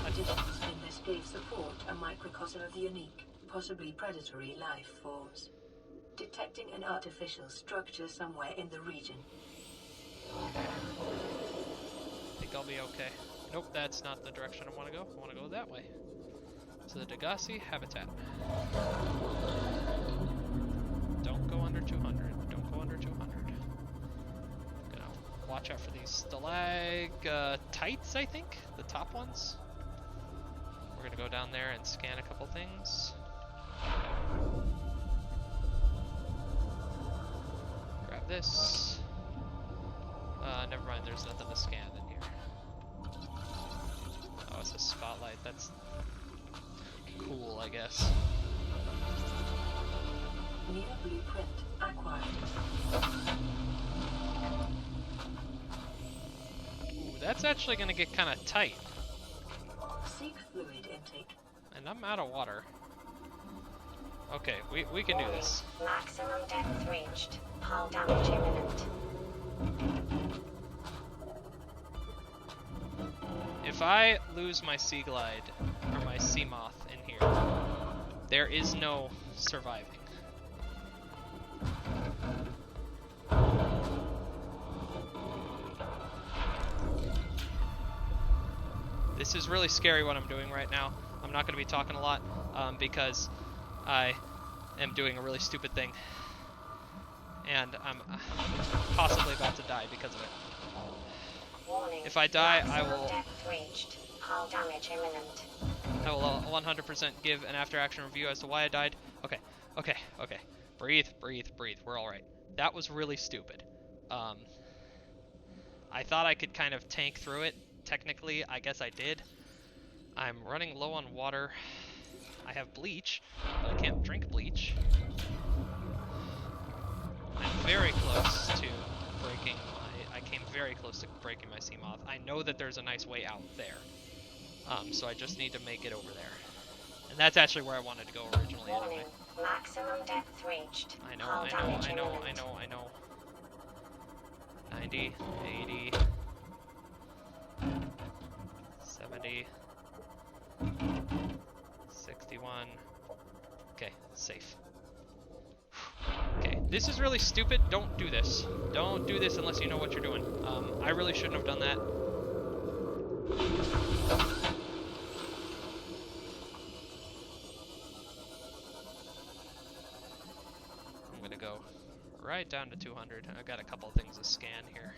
conditions in this cave support a microcosm of unique, possibly predatory life forms. Detecting an artificial structure somewhere in the region. I think I'll be okay. Nope, that's not the direction I want to go. I want to go that way. To the Degassi habitat. Don't go under 200. Don't go under 200. Gonna watch out for these stalactites, I think? The top ones? We're gonna go down there and scan a couple things. Grab this. Never mind, there's nothing to scan in here. Oh, it's a spotlight. That's cool, I guess. New blueprint acquired. Ooh, that's actually gonna get kind of tight. Seek fluid intake. And I'm out of water. Okay, we can do this. Maximum depth reached. Hull damage imminent. If I lose my sea glide, or my sea moth in here, there is no surviving. This is really scary what I'm doing right now. I'm not going to be talking a lot, because I am doing a really stupid thing. And I'm possibly about to die because of it. Warning. If I die, I Maximum will... depth reached. Hull damage imminent. I will 100% give an after-action review as to why I died. Okay, okay, okay. Breathe, breathe, breathe. We're alright. That was really stupid. I thought I could kind of tank through it. Technically, I guess I did. I'm running low on water. I have bleach, but I can't drink bleach. I'm very close to breaking my... I came very close to breaking my sea moth. I know that there's a nice way out there. So I just need to make it over there. And that's actually where I wanted to go originally Warning. anyway. Maximum depth reached. I know, Hull I know, damage I know, I imminent. know, I know. 90, 80, 70, 61. Okay, safe. Okay, this is really stupid. Don't do this. Don't do this unless you know what you're doing. I really shouldn't have done that. I'm gonna go right down to 200. I've got a couple of things to scan here.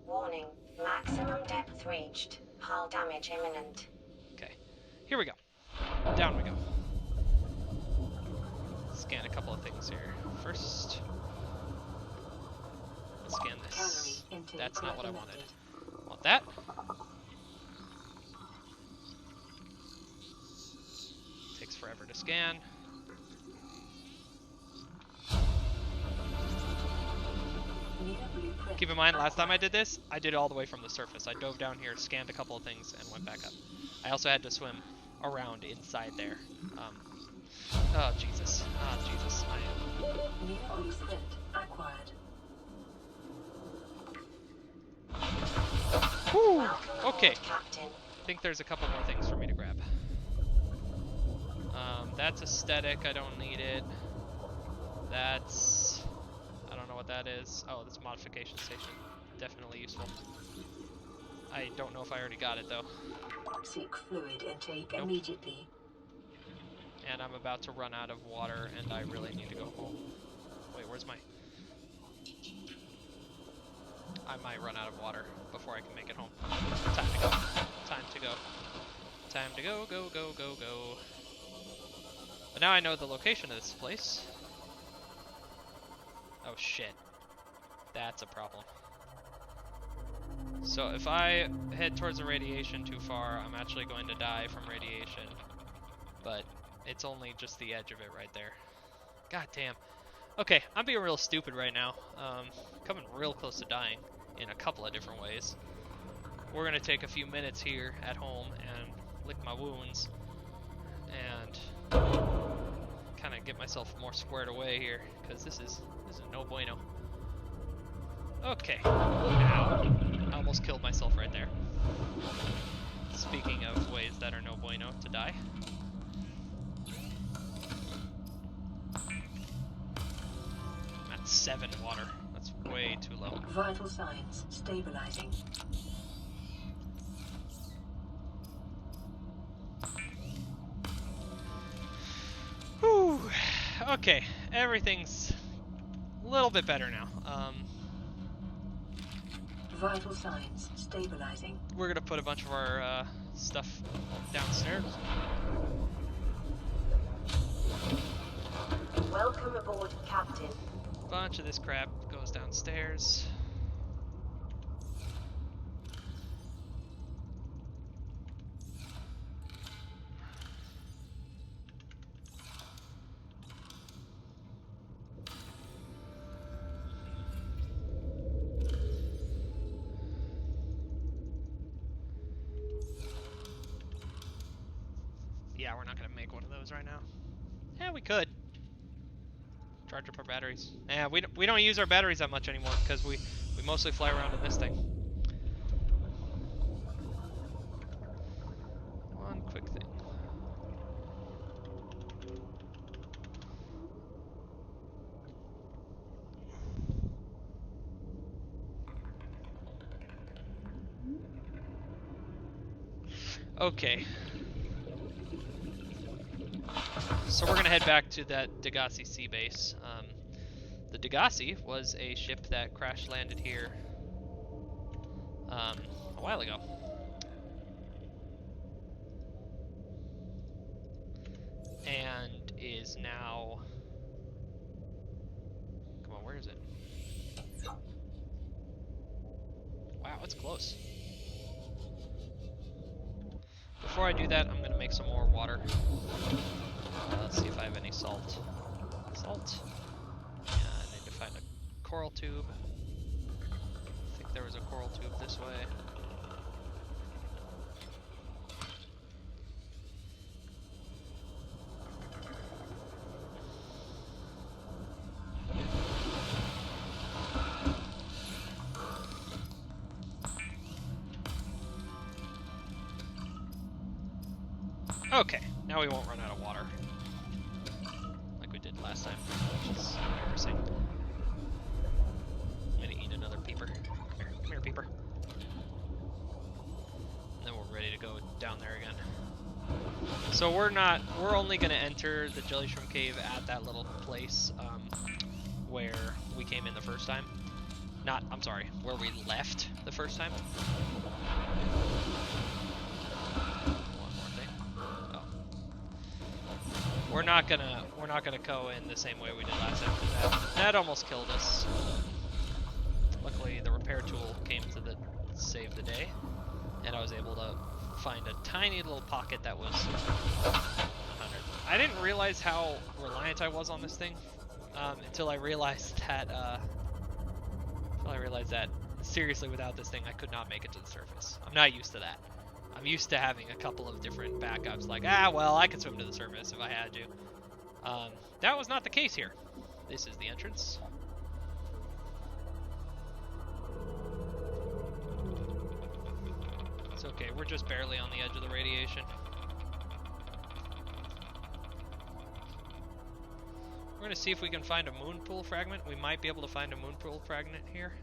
Warning. Maximum depth reached. Hull damage imminent. Okay, here we go. Down we go. Scan a couple of things here. First, let's scan this. That's not what I wanted. Want that? Takes forever to scan. Keep in mind, last time I did this, I did it all the way from the surface. I dove down here, scanned a couple of things, and went back up. I also had to swim around inside there. Oh, Jesus. Oh, Jesus. I am... New blueprint acquired. Whew. Welcome Okay. aboard, Captain. I think there's a couple more things for me to grab. That's aesthetic. I don't need it. That's... I don't know what that is. Oh, this modification station. Definitely useful. I don't know if I already got it, though. Seek fluid intake Nope. immediately. And I'm about to run out of water, and I really need to go home. Wait, where's my... I might run out of water before I can make it home. Time to go. Time to go. Time to go, go, go, go, go. But now I know the location of this place. Oh shit. That's a problem. So if I head towards the radiation too far, I'm actually going to die from radiation. But it's only just the edge of it right there. God damn. Okay, I'm being real stupid right now. Coming real close to dying in a couple of different ways. We're going to take a few minutes here at home and lick my wounds. And kind of get myself more squared away here. Because this is no bueno. Okay. Ow. I almost killed myself right there. Speaking of ways that are no bueno to die. I'm at 7 water. That's way too low. Vital signs stabilizing. Whew. Okay, everything's a little bit better now. Vital signs stabilizing. We're gonna put a bunch of our stuff downstairs. Welcome aboard, Captain. A bunch of this crap goes downstairs. Yeah, we're not gonna make one of those right now. Yeah, we could. Charge up our batteries. Yeah, we don't use our batteries that much anymore because we mostly fly around in this thing. One quick thing. Okay. So we're gonna head back to that Degassi sea base. The Degassi was a ship that crash landed here a while ago. And is now... Come on, where is it? Wow, it's close. Before I do that, I'm gonna make some more water. Let's see if I have any salt. Salt. Yeah, I need to find a coral tube. I think there was a coral tube this way. Okay, now we won't run out of water. Like we did last time, which is embarrassing. I'm gonna eat another peeper. Come here, peeper. And then we're ready to go down there again. So we're only gonna enter the jelly shrimp cave at that little place where we came in the first time. I'm sorry, where we left the first time. We're not gonna go in the same way we did last time. That almost killed us. Luckily, the repair tool came to save the day, and I was able to find a tiny little pocket that was 100. I didn't realize how reliant I was on this thing until I realized that seriously, without this thing, I could not make it to the surface. I'm not used to that. I'm used to having a couple of different backups, like, well, I could swim to the surface if I had to. That was not the case here. This is the entrance. It's okay, we're just barely on the edge of the radiation. We're gonna see if we can find a moon pool fragment. We might be able to find a moon pool fragment here.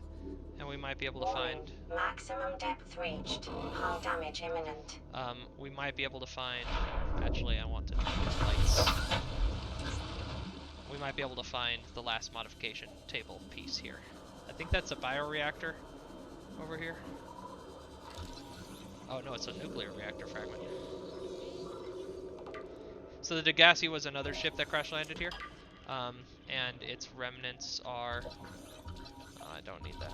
And we might be able to find... Maximum depth reached. Hull damage imminent. We might be able to find... Actually, I want to turn the lights. We might be able to find the last modification table piece here. I think that's a bioreactor over here. Oh no, it's a nuclear reactor fragment. So the Degassi was another ship that crash landed here. And its remnants are... I don't need that.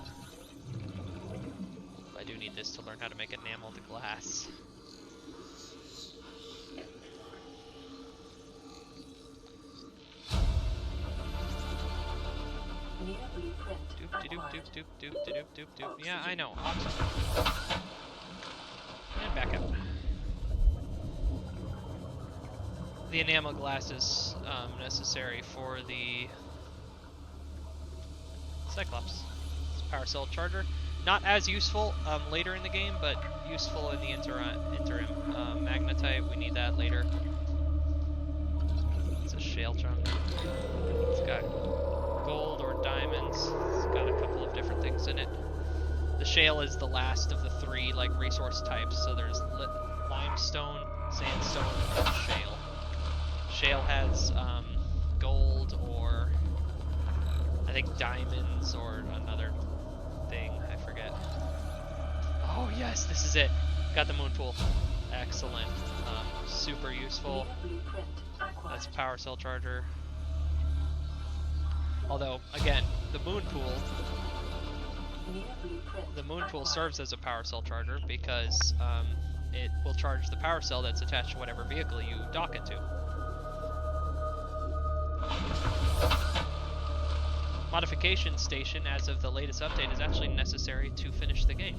I do need is to learn how to make enameled glass. New blueprint Doop de doop acquired. doop doop doop de doop doop doop. Yeah, I know. Oxygen. And back out. The enamel glass is necessary for the Cyclops. It's a power cell charger. Not as useful later in the game, but useful in the interim. Magnetite, we need that later. It's a shale chunk. It's got gold or diamonds. It's got a couple of different things in it. The shale is the last of the three like resource types. So there's limestone, sandstone, and shale. Shale has gold or I think diamonds or another thing. I forget. Oh yes, this is it. Got the moon pool. Excellent. Super useful. New blueprint acquired. That's a power cell charger. Although, again, the moon pool New blueprint acquired. serves as a power cell charger because it will charge the power cell that's attached to whatever vehicle you dock it to. Modification station, as of the latest update, is actually necessary to finish the game.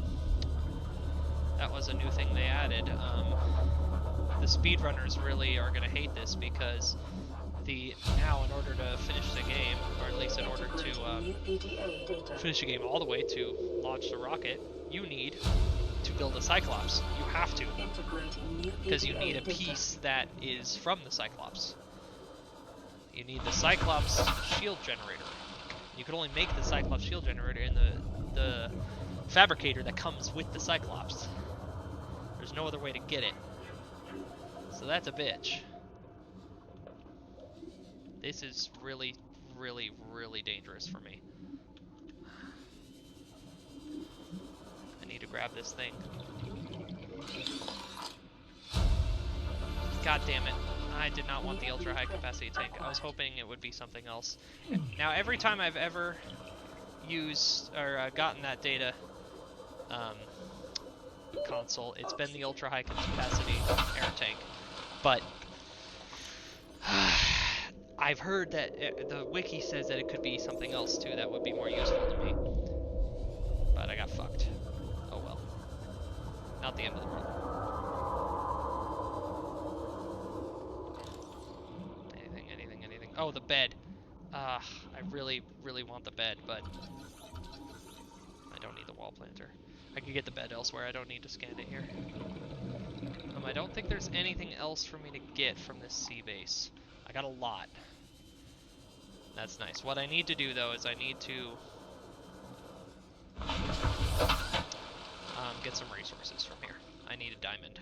That was a new thing they added. The speedrunners really are going to hate this because now in order to finish the game, or at least in order to New PDA data. finish the game all the way to launch the rocket, you need to build a Cyclops. You have to, Integrating new because you PDA need a data. piece that is from the Cyclops. You need the Cyclops shield generator. You can only make the Cyclops shield generator in the fabricator that comes with the Cyclops. There's no other way to get it. So that's a bitch. This is really, really, really dangerous for me. I need to grab this thing. God damn it. I did not want the ultra high capacity tank. I was hoping it would be something else. Now every time I've ever used or gotten that data console, it's been the ultra high capacity air tank. But I've heard that the wiki says that it could be something else too that would be more useful to me. But I got fucked. Oh well. Not the end of the world. Anything. Oh, the bed. I really, really want the bed, but I don't need the wall planter. I can get the bed elsewhere. I don't need to scan it here. I don't think there's anything else for me to get from this sea base. I got a lot. That's nice. What I need to do, though, is I need to get some resources from here. I need a diamond.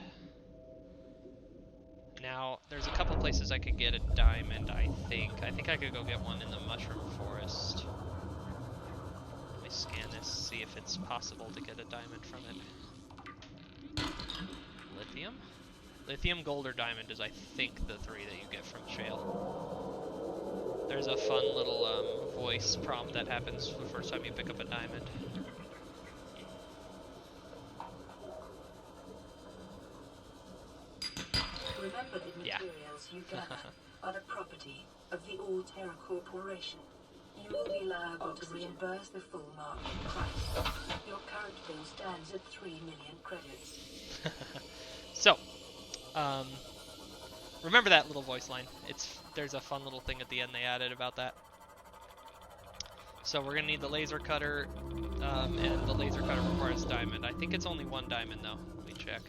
Now, there's a couple places I could get a diamond, I think. I think I could go get one in the mushroom forest. Let me scan this, see if it's possible to get a diamond from it. Lithium? Lithium, gold, or diamond is, I think, the three that you get from shale. There's a fun little voice prompt that happens the first time you pick up a diamond. Remember the materials you gather are the property of the All-Terra Corporation. You will be liable to reimburse the full market price. Your current bill stands at 3 million credits. So, remember that little voice line. There's a fun little thing at the end they added about that. So we're gonna need the laser cutter, and the laser cutter requires diamond. I think it's only one diamond though. Let me check.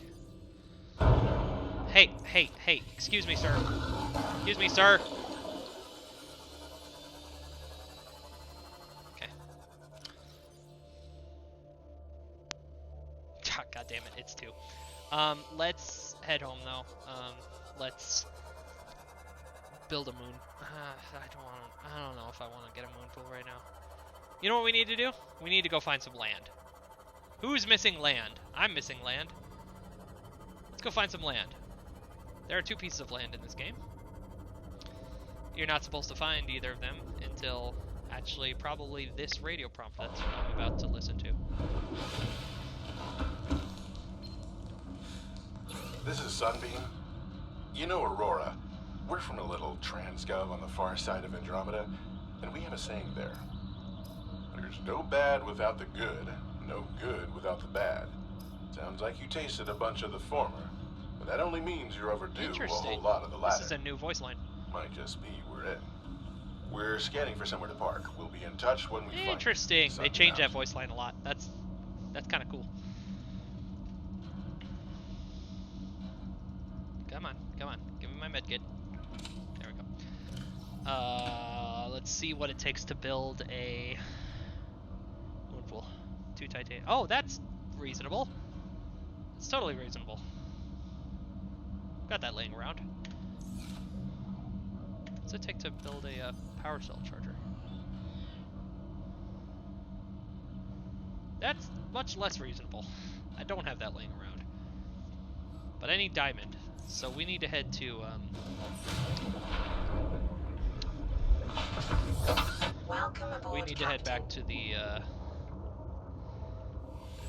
Hey, excuse me, sir. Excuse me, sir. Okay. God damn it, it's 2. Let's head home though. Let's build a moon. I don't know if I want to get a moon pool right now. You know what we need to do? We need to go find some land. Who's missing land? I'm missing land. Let's go find some land. There are 2 pieces of land in this game. You're not supposed to find either of them until actually probably this radio prompt that I'm about to listen to. This is Sunbeam. You know Aurora. We're from a little transgov on the far side of Andromeda, and we have a saying there. There's no bad without the good, no good without the bad. Sounds like you tasted a bunch of the former, but that only means you're overdue a Interesting. whole lot of the latter. This is a new voice line. Might just be we're in. We're scanning for somewhere to park. We'll be in touch when we find Interesting. They something changed that out. voice line a lot. That's kind of cool. Come on, come on. Give me my medkit. There we go. Let's see what it takes to build a moonpool. 2 titanium. Oh, that's reasonable. It's totally reasonable. Got that laying around. What's it take to build a power cell charger? That's much less reasonable. I don't have that laying around. But I need diamond. So we need to head to, Welcome aboard, we need to head back Captain. to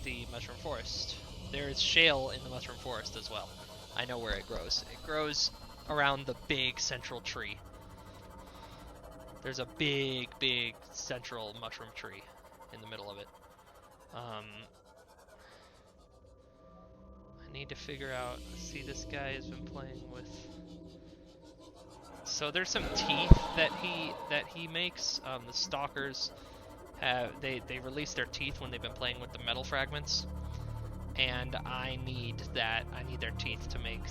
the mushroom forest. There is shale in the mushroom forest as well. I know where it grows. It grows around the big central tree. There's a big central mushroom tree in the middle of it. I need to figure out. See, this guy has been playing with. So there's some teeth that he makes. The stalkers have they release their teeth when they've been playing with the metal fragments, and I need that. I need their teeth to make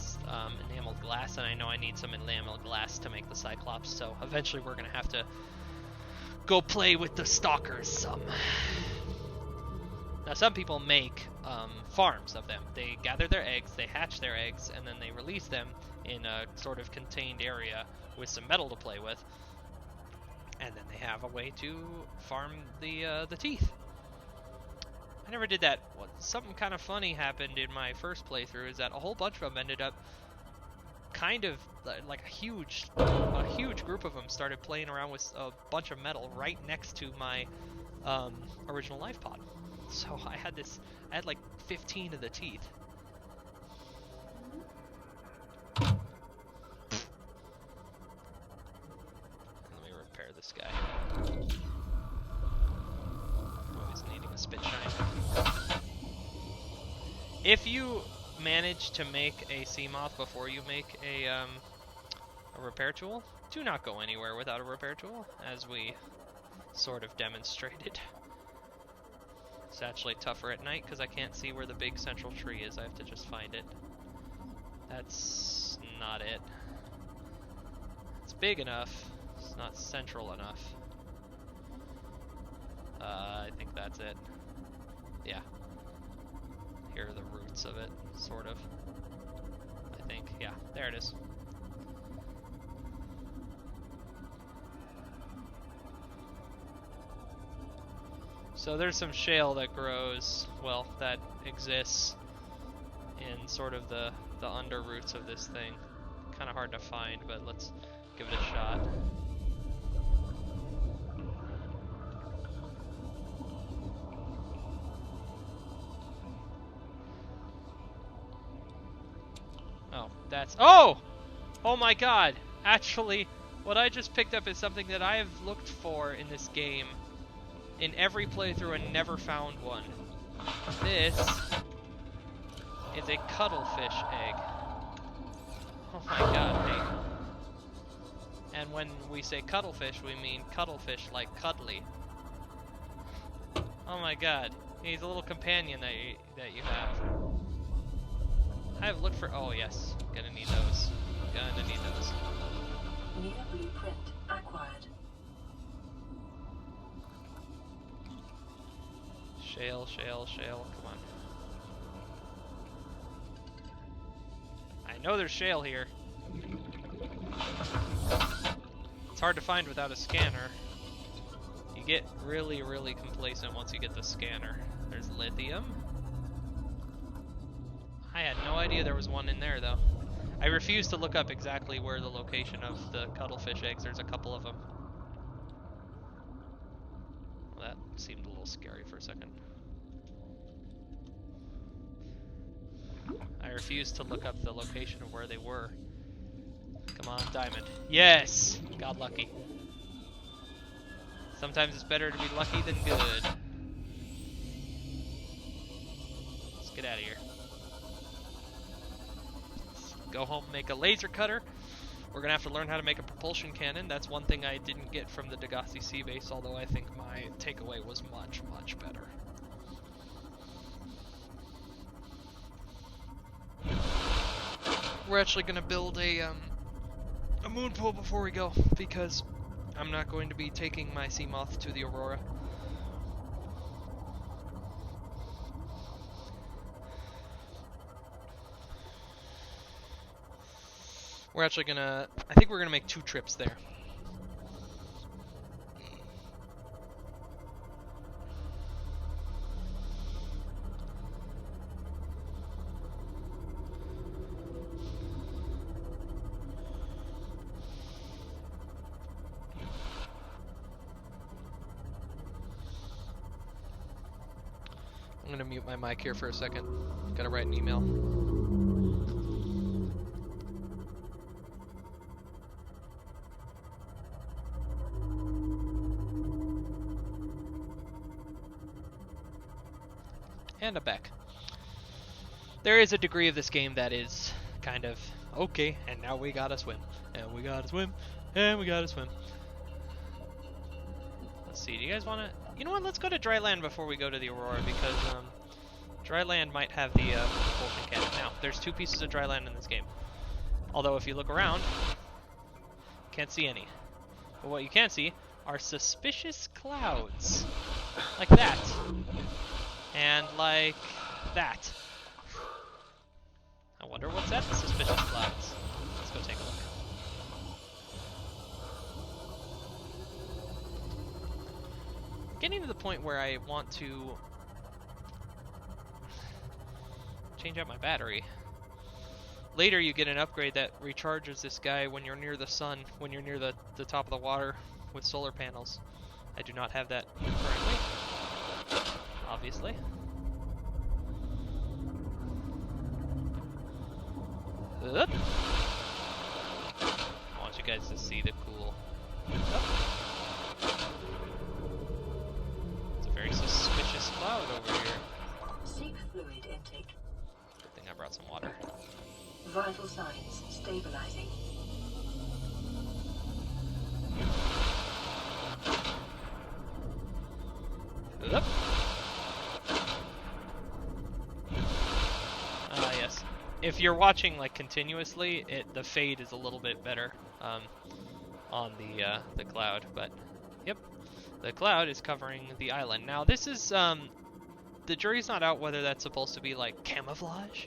enameled glass, and I know I need some enameled glass to make the Cyclops. So eventually we're gonna have to go play with the stalkers some. Now some people make farms of them. They gather their eggs, they hatch their eggs, and then they release them in a sort of contained area with some metal to play with. And then they have a way to farm the teeth. I never did that. Something kind of funny happened in my first playthrough is that a whole bunch of them ended up kind of like a huge group of them started playing around with a bunch of metal right next to my original life pod. So I had like 15 of the teeth. Let me repair this guy. Oh, he's needing a spit shine. If you manage to make a Seamoth before you make a repair tool, do not go anywhere without a repair tool, as we sort of demonstrated. It's actually tougher at night because I can't see where the big central tree is. I have to just find it. That's not it. It's big enough. It's not central enough. I think that's it. Yeah. Here are the roots of it, sort of. I think. Yeah, there it is. So there's some shale that grows, well, that exists in sort of the under roots of this thing. Kind of hard to find, but let's give it a shot. Oh, that's... Oh! Oh my god! Actually, what I just picked up is something that I have looked for in this game in every playthrough and never found one. This is a cuttlefish egg. Oh my god, hey. And when we say cuttlefish, we mean cuttlefish like cuddly. Oh my god, he's a little companion that you have. I have looked for... Oh yes, gonna need those. Gonna need those. New blueprint acquired. Shale, shale, shale, come on. I know there's shale here. It's hard to find without a scanner. You get really, really complacent once you get the scanner. There's lithium. I had no idea there was one in there though. I refuse to look up exactly where the location of the cuttlefish eggs. There's a couple of them. Well, that seemed a little scary for a second. I refuse to look up the location of where they were. Come on, diamond. Yes! Got lucky. Sometimes it's better to be lucky than good. Let's get out of here. Let's go home and make a laser cutter. We're gonna have to learn how to make a propulsion cannon. That's one thing I didn't get from the Degassi Sea Base, although I think my takeaway was much, much better. We're actually gonna build a moon pool before we go, because I'm not going to be taking my Seamoth to the Aurora. We're actually gonna, I think we're gonna make 2 trips there. I'm gonna mute my mic here for a second. Gotta write an email. And I'm back. There is a degree of this game that is kind of, okay, and now we gotta swim. And we gotta swim. And we gotta swim. Let's see, do you guys wanna... You know what, let's go to dry land before we go to the Aurora, because dry land might have the propulsion cannon. Now, there's 2 pieces of dry land in this game. Although if you look around, can't see any. But what you can see are suspicious clouds. Like that. And like that. I wonder what's at the suspicious clouds. Let's go take a look. Getting to the point where I want to change out my battery. Later you get an upgrade that recharges this guy when you're near the sun, when you're near the top of the water with solar panels. I do not have that currently, obviously. I want you guys to see the cool... It's a very suspicious cloud over here. Seek fluid intake. Good thing I brought some water. Vital signs stabilizing. Yes. If you're watching like continuously, the fade is a little bit better on the cloud, but yep, the cloud is covering the island. Now this is the jury's not out whether that's supposed to be like camouflage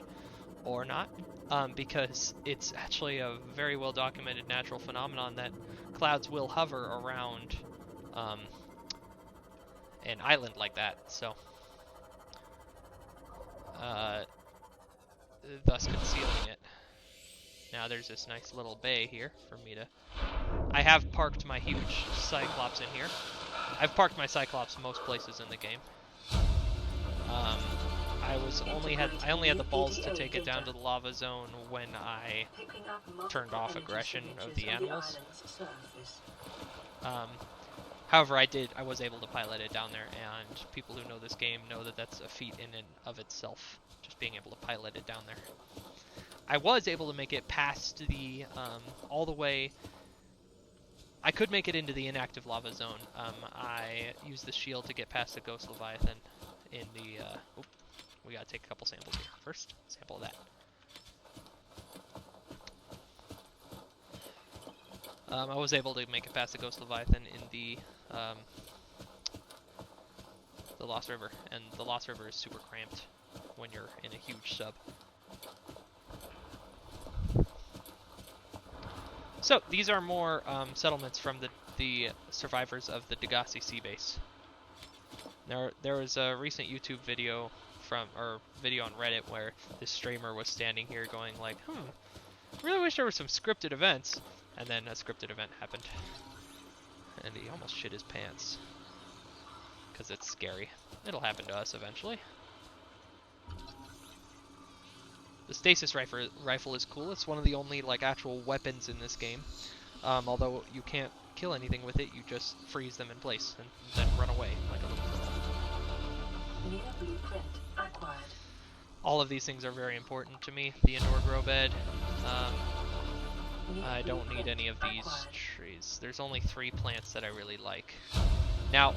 or not, because it's actually a very well documented natural phenomenon that clouds will hover around an island like that. So thus concealing it. Now there's this nice little bay here for me to... I have parked my huge Cyclops in here. I've parked my Cyclops most places in the game. I only had the balls to take it down to the lava zone when I turned off aggression of the animals. However, I was able to pilot it down there, and people who know this game know that that's a feat in and of itself, just being able to pilot it down there. I was able to make it past the, all the way... I could make it into the inactive lava zone. I used the shield to get past the Ghost Leviathan in the, oh, we gotta take a couple samples here. First, sample of that. I was able to make it past the Ghost Leviathan in the Lost River, and the Lost River is super cramped when you're in a huge sub. So these are more settlements from the survivors of the Degassi Sea Base. There was a recent YouTube video video on Reddit where this streamer was standing here going like, really wish there were some scripted events, and then a scripted event happened, and he almost shit his pants because it's scary. It'll happen to us eventually. The stasis rifle is cool. It's one of the only like actual weapons in this game. Although you can't kill anything with it, you just freeze them in place and then run away like a little girl. New blueprint acquired. All of these things are very important to me. The indoor grow bed. I don't need any of these trees. There's only 3 plants that I really like. Now,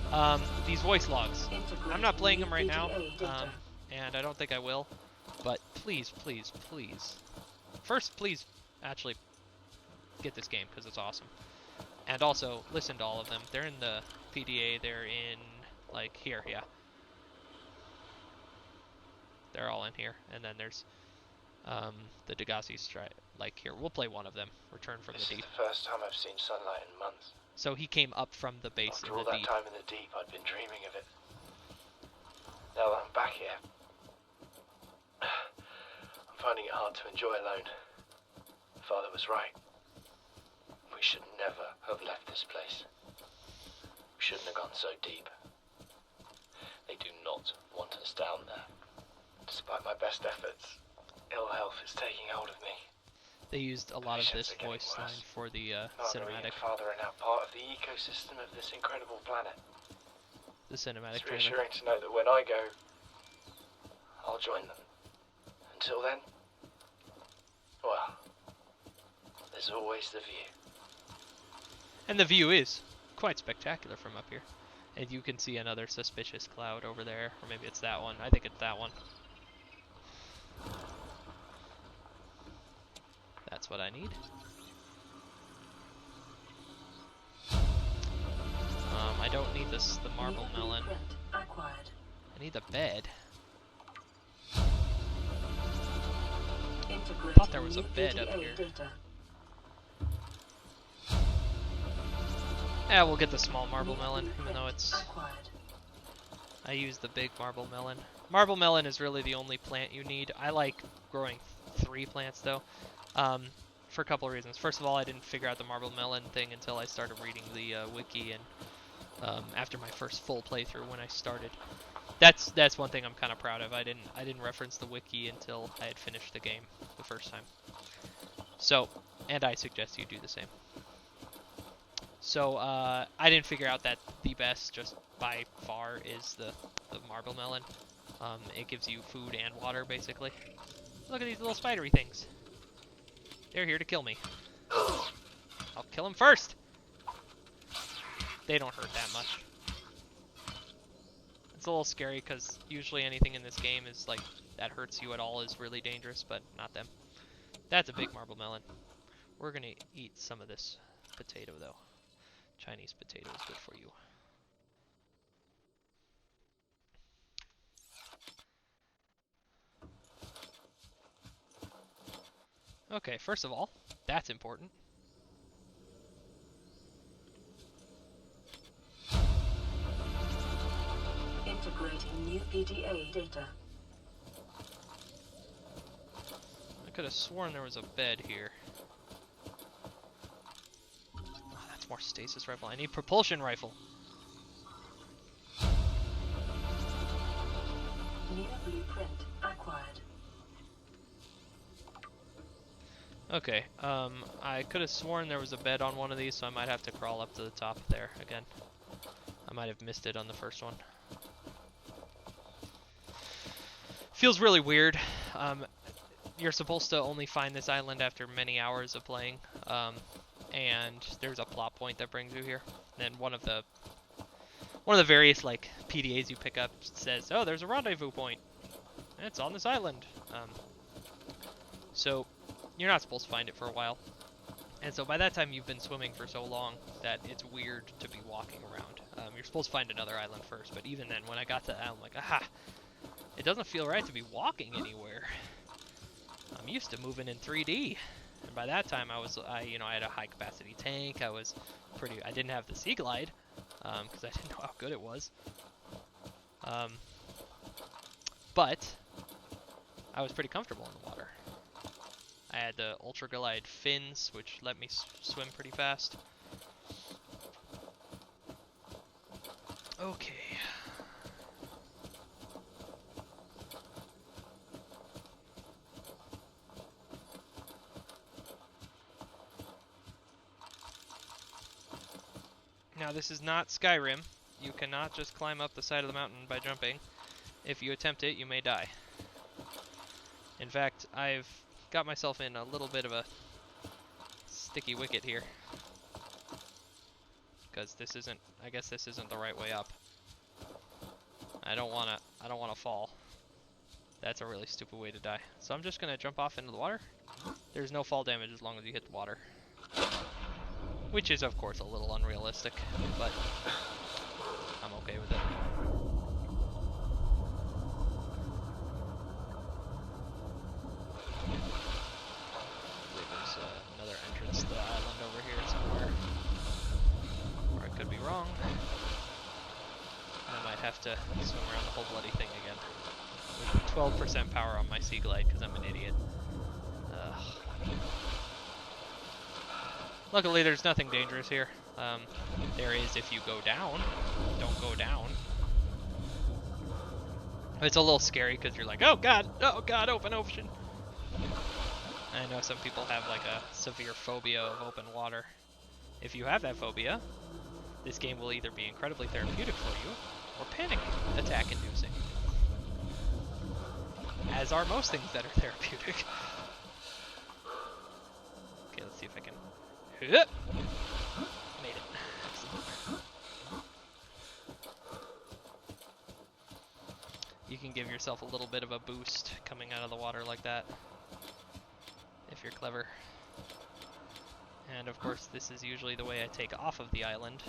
these voice logs. I'm not playing them right now, and I don't think I will. But please, please, please. First, please actually get this game, because it's awesome. And also, listen to all of them. They're in the PDA. They're in, like, here, yeah. They're all in here. And then there's the Degassi strike, like here. We'll play one of them. Return from the deep. This is the first time I've seen sunlight in months. So he came up from the base After in all the that deep. time in the deep, I'd been dreaming of it. Now that I'm back here, I'm finding it hard to enjoy alone. Father was right. We should never have left this place. We shouldn't have gone so deep. They do not want us down there. Despite my best efforts, ill health is taking hold of me. They used a lot of this voice line for the cinematic. Father are now part of the ecosystem of this incredible planet. The cinematic It's trailer. reassuring to know that when I go, I'll join them. Until then, well, there's always the view. And the view is quite spectacular from up here. And you can see another suspicious cloud over there, or maybe it's that one. I think it's that one. That's what I need. I don't need the marble melon. I need the bed. I thought there was a bed up here. Yeah, we'll get the small marble melon, even though it's... I use the big marble melon. Marble melon is really the only plant you need. I like growing 3 plants, though, for a couple of reasons. First of all, I didn't figure out the marble melon thing until I started reading the wiki, and after my first full playthrough when I started. That's one thing I'm kind of proud of. I didn't reference the wiki until I had finished the game the first time. So, and I suggest you do the same. So, I didn't figure out that the best, just by far, is the marble melon. It gives you food and water, basically. Look at these little spidery things. They're here to kill me. I'll kill them first! They don't hurt that much. It's a little scary, because usually anything in this game is, like, that hurts you at all is really dangerous, but not them. That's a big marble melon. We're gonna eat some of this potato, though. Chinese potato is good for you. Okay, first of all, that's important. Integrating new PDA data. I could have sworn there was a bed here. More stasis rifle. I need propulsion rifle. New blueprint acquired. Okay, I could have sworn there was a bed on one of these, so I might have to crawl up to the top there again. I might have missed it on the first one. Feels really weird. You're supposed to only find this island after many hours of playing. And there's a plot point that brings you here. And one of the various like PDAs you pick up says, "Oh, there's a rendezvous point. And it's on this island." So you're not supposed to find it for a while. And so by that time you've been swimming for so long that it's weird to be walking around. You're supposed to find another island first, but even then, when I got to the island, I'm like, aha! It doesn't feel right to be walking anywhere. I'm used to moving in 3D. And by that time, I had a high capacity tank. I didn't have the Sea Glide, because I didn't know how good it was. But I was pretty comfortable in the water. I had the Ultra Glide fins, which let me swim pretty fast. Okay. Now, this is not Skyrim. You cannot just climb up the side of the mountain by jumping. If you attempt it, you may die. In fact, I've got myself in a little bit of a sticky wicket here. Because this isn't, I guess this isn't the right way up. I don't wanna fall. That's a really stupid way to die. So I'm just gonna jump off into the water. There's no fall damage as long as you hit the water. Which is, of course, a little unrealistic, but I'm okay with it. I believe there's another entrance to the island over here somewhere. Or I could be wrong. I might have to swim around the whole bloody thing again. With 12% power on my Sea Glide, because I'm an idiot. Luckily, there's nothing dangerous here. There is if you go down. Don't go down. It's a little scary because you're like, oh god, open ocean. I know some people have like a severe phobia of open water. If you have that phobia, this game will either be incredibly therapeutic for you or panic attack inducing. As are most things that are therapeutic. Okay, let's see if I can. Made it. Excellent. You can give yourself a little bit of a boost coming out of the water like that, if you're clever. And of course, this is usually the way I take off of the island,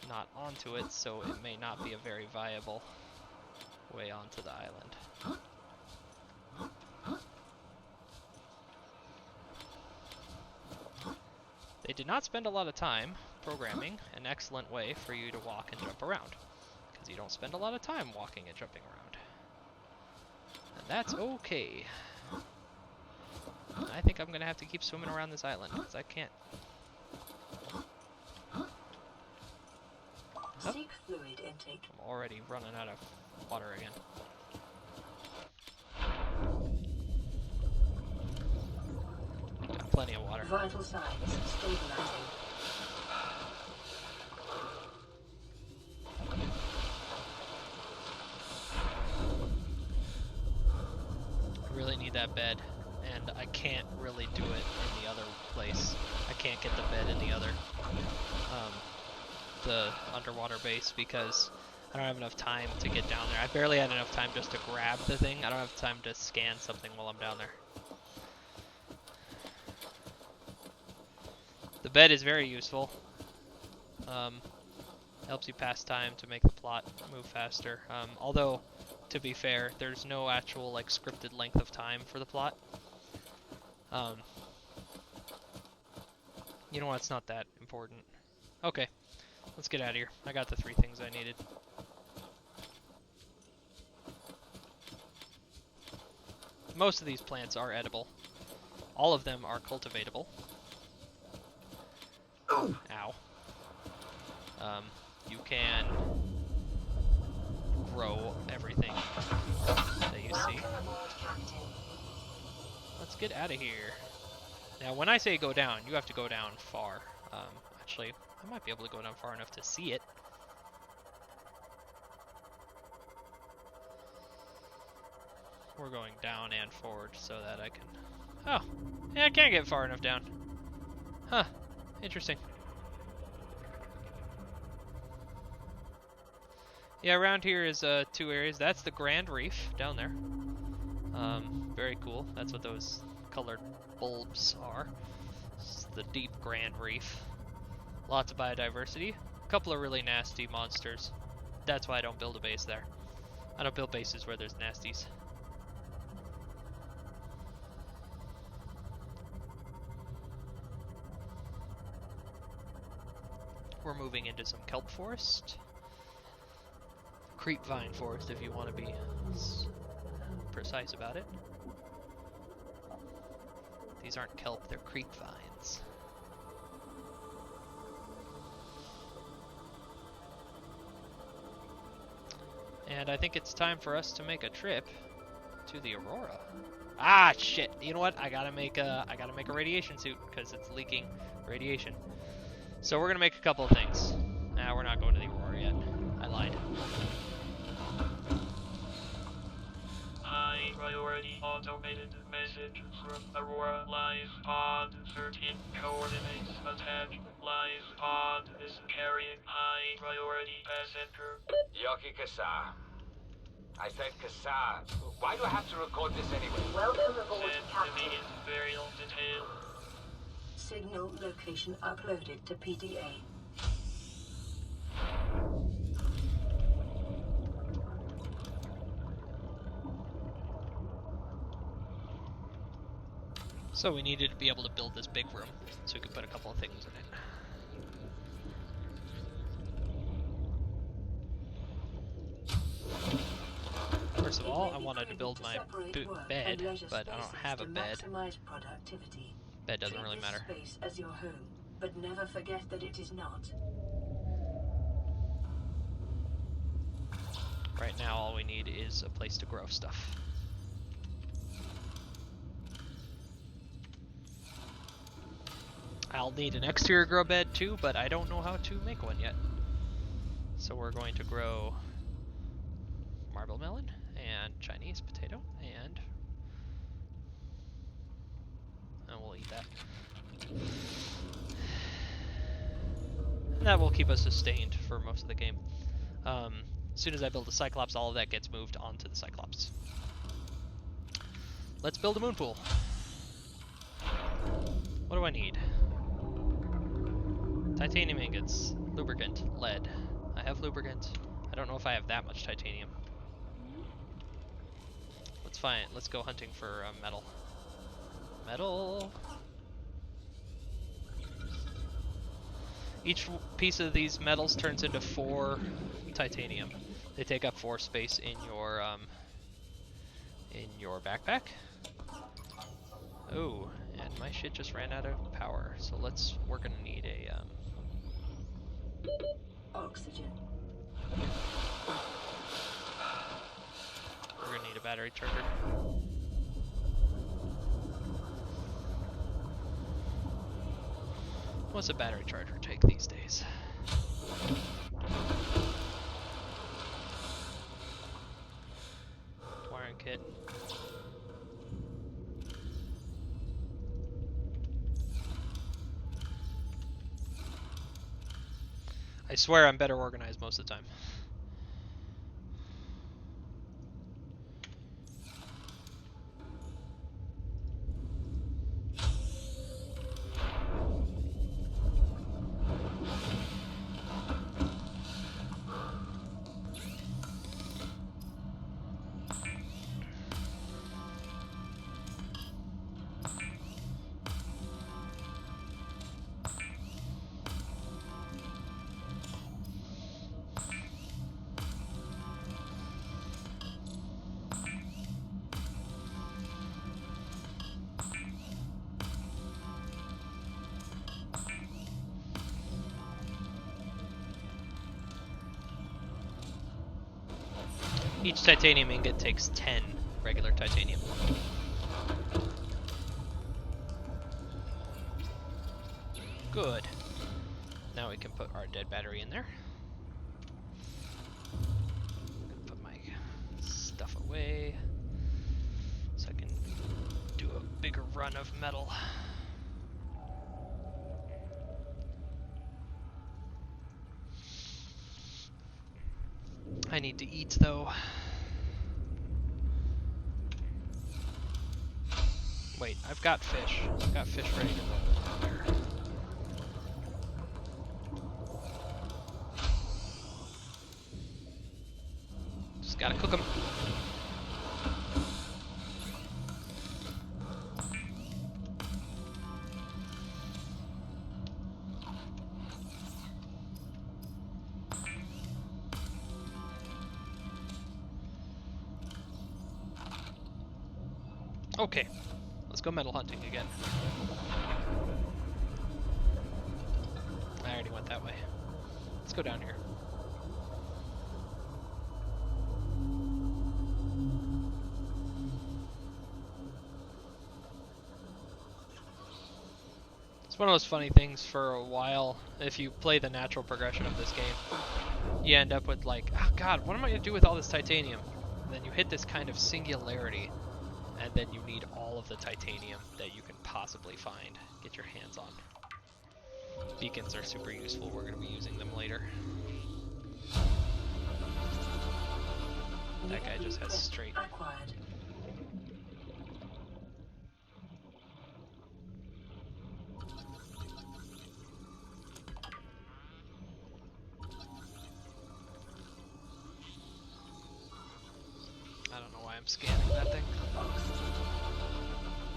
not onto it, so it may not be a very viable way onto the island. They did not spend a lot of time programming an excellent way for you to walk and jump around, because you don't spend a lot of time walking and jumping around. And that's okay. I think I'm going to have to keep swimming around this island, because I can't. Oh. Seek fluid intake. I'm already running out of water again. Got plenty of water. Vital signs stabilizing. I really need that bed, and I can't really do it in the other place. I can't get the bed in the underwater base because I don't have enough time to get down there. I barely had enough time just to grab the thing. I don't have time to scan something while I'm down there. The bed is very useful. Helps you pass time to make the plot move faster. Although, to be fair, there's no actual like scripted length of time for the plot. You know what? It's not that important. Okay, let's get out of here. I got the 3 things I needed. Most of these plants are edible. All of them are cultivatable. Ow. You can grow everything that you see. Let's get out of here. Now, when I say go down, you have to go down far. Actually, I might be able to go down far enough to see it. We're going down and forward so that I can... Oh, yeah, I can't get far enough down. Huh, interesting. Yeah, around here is 2 areas. That's the Grand Reef down there. Very cool. That's what those colored bulbs are. It's the deep Grand Reef. Lots of biodiversity. A couple of really nasty monsters. That's why I don't build a base there. I don't build bases where there's nasties. We're moving into some kelp forest. Creep vine forest, if you want to be precise about it. These aren't kelp, they're creep vines. And I think it's time for us to make a trip to the Aurora. Ah, shit! You know what? I gotta make a radiation suit because it's leaking radiation. So we're gonna make a couple of things. Nah, we're not going to the Aurora yet. I lied. High priority automated message from Aurora Live Pod 13 coordinates attached. Live Pod is carrying high priority passenger. Yoki Kasa. I said Kasa. Why do I have to record this anyway? Welcome aboard, Send Captain. immediate burial detail. Signal location uploaded to PDA. So we needed to be able to build this big room so we could put a couple of things in it. First of all, I wanted to build my bed, but I don't have a bed. Productivity. Bed doesn't Treat really this matter. space as your home, but never forget that it is not. Right now, all we need is a place to grow stuff. I'll need an exterior grow bed too, but I don't know how to make one yet. So we're going to grow marble melon and Chinese potato, and we'll eat that. And that will keep us sustained for most of the game. As soon as I build a Cyclops, all of that gets moved onto the Cyclops. Let's build a moon pool. What do I need? Titanium ingots, lubricant, lead. I have lubricant. I don't know if I have that much titanium. Let's go hunting for metal. Metal! Each piece of these metals turns into 4 titanium. They take up 4 space in your backpack. Oh, and my shit just ran out of power. So we're gonna need a Oxygen. we're gonna need a battery charger. What's a battery charger take these days? Wiring kit. I swear I'm better organized most of the time. Each titanium ingot takes 10 regular titanium. Good. Now we can put our dead battery in there. I'm gonna put my stuff away so I can do a bigger run of metal. I need to eat though. Wait, I've got fish. I've got fish ready to roll there. Just gotta cook them. Okay, let's go metal hunting again. I already went that way. Let's go down here. That's one of those funny things for a while. If you play the natural progression of this game, you end up with like, oh god, what am I going to do with all this titanium? And then you hit this kind of singularity, and then you need all of the titanium that you can possibly find, get your hands on. Beacons are super useful. We're going to be using them later. That guy just has straight. Acquired. I don't know why I'm scanning that thing.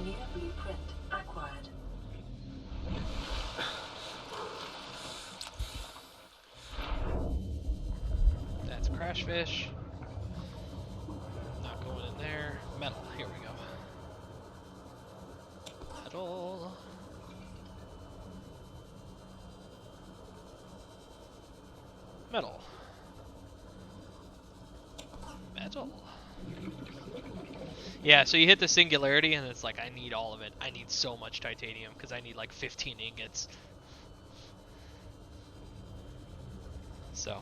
New blueprint acquired. That's crash fish. Not going in there. Metal. Here we go. Metal. Metal. Metal. Yeah, so you hit the singularity and it's like, I need all of it. I need so much titanium because I need like 15 ingots. So,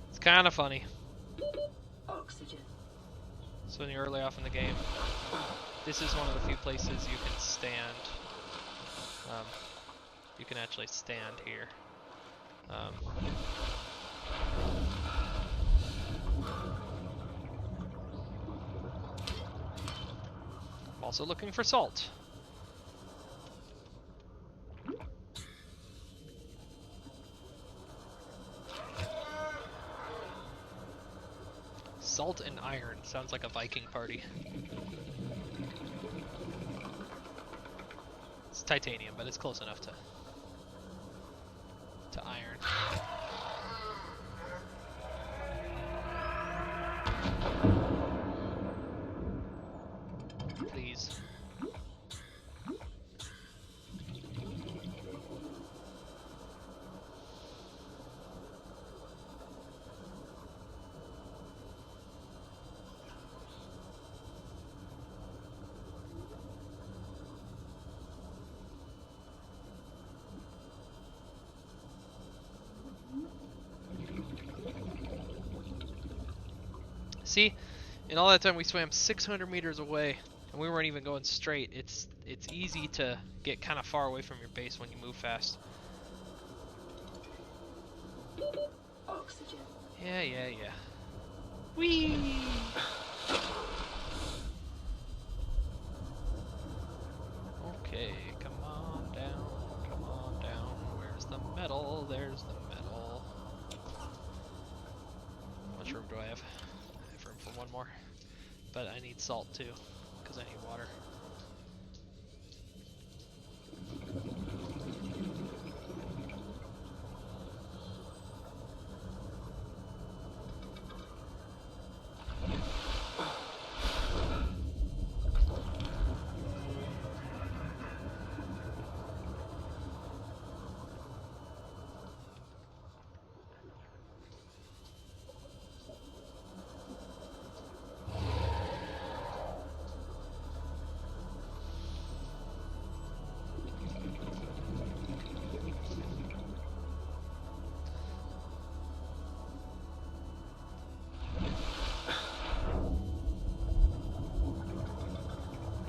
it's kind of funny. Oxygen. So when you're early off in the game, this is one of the few places you can stand. You can actually stand here. I'm also looking for salt. Salt and iron sounds like a Viking party. It's titanium, but it's close enough to iron. Please. See, in all that time we swam 600 meters away, and we weren't even going straight. It's easy to get kind of far away from your base when you move fast. Oxygen. Yeah. Whee! Okay, come on down. Where's the metal? There's the metal. How much room do I have? I have room for one more. But I need salt too, because I need water.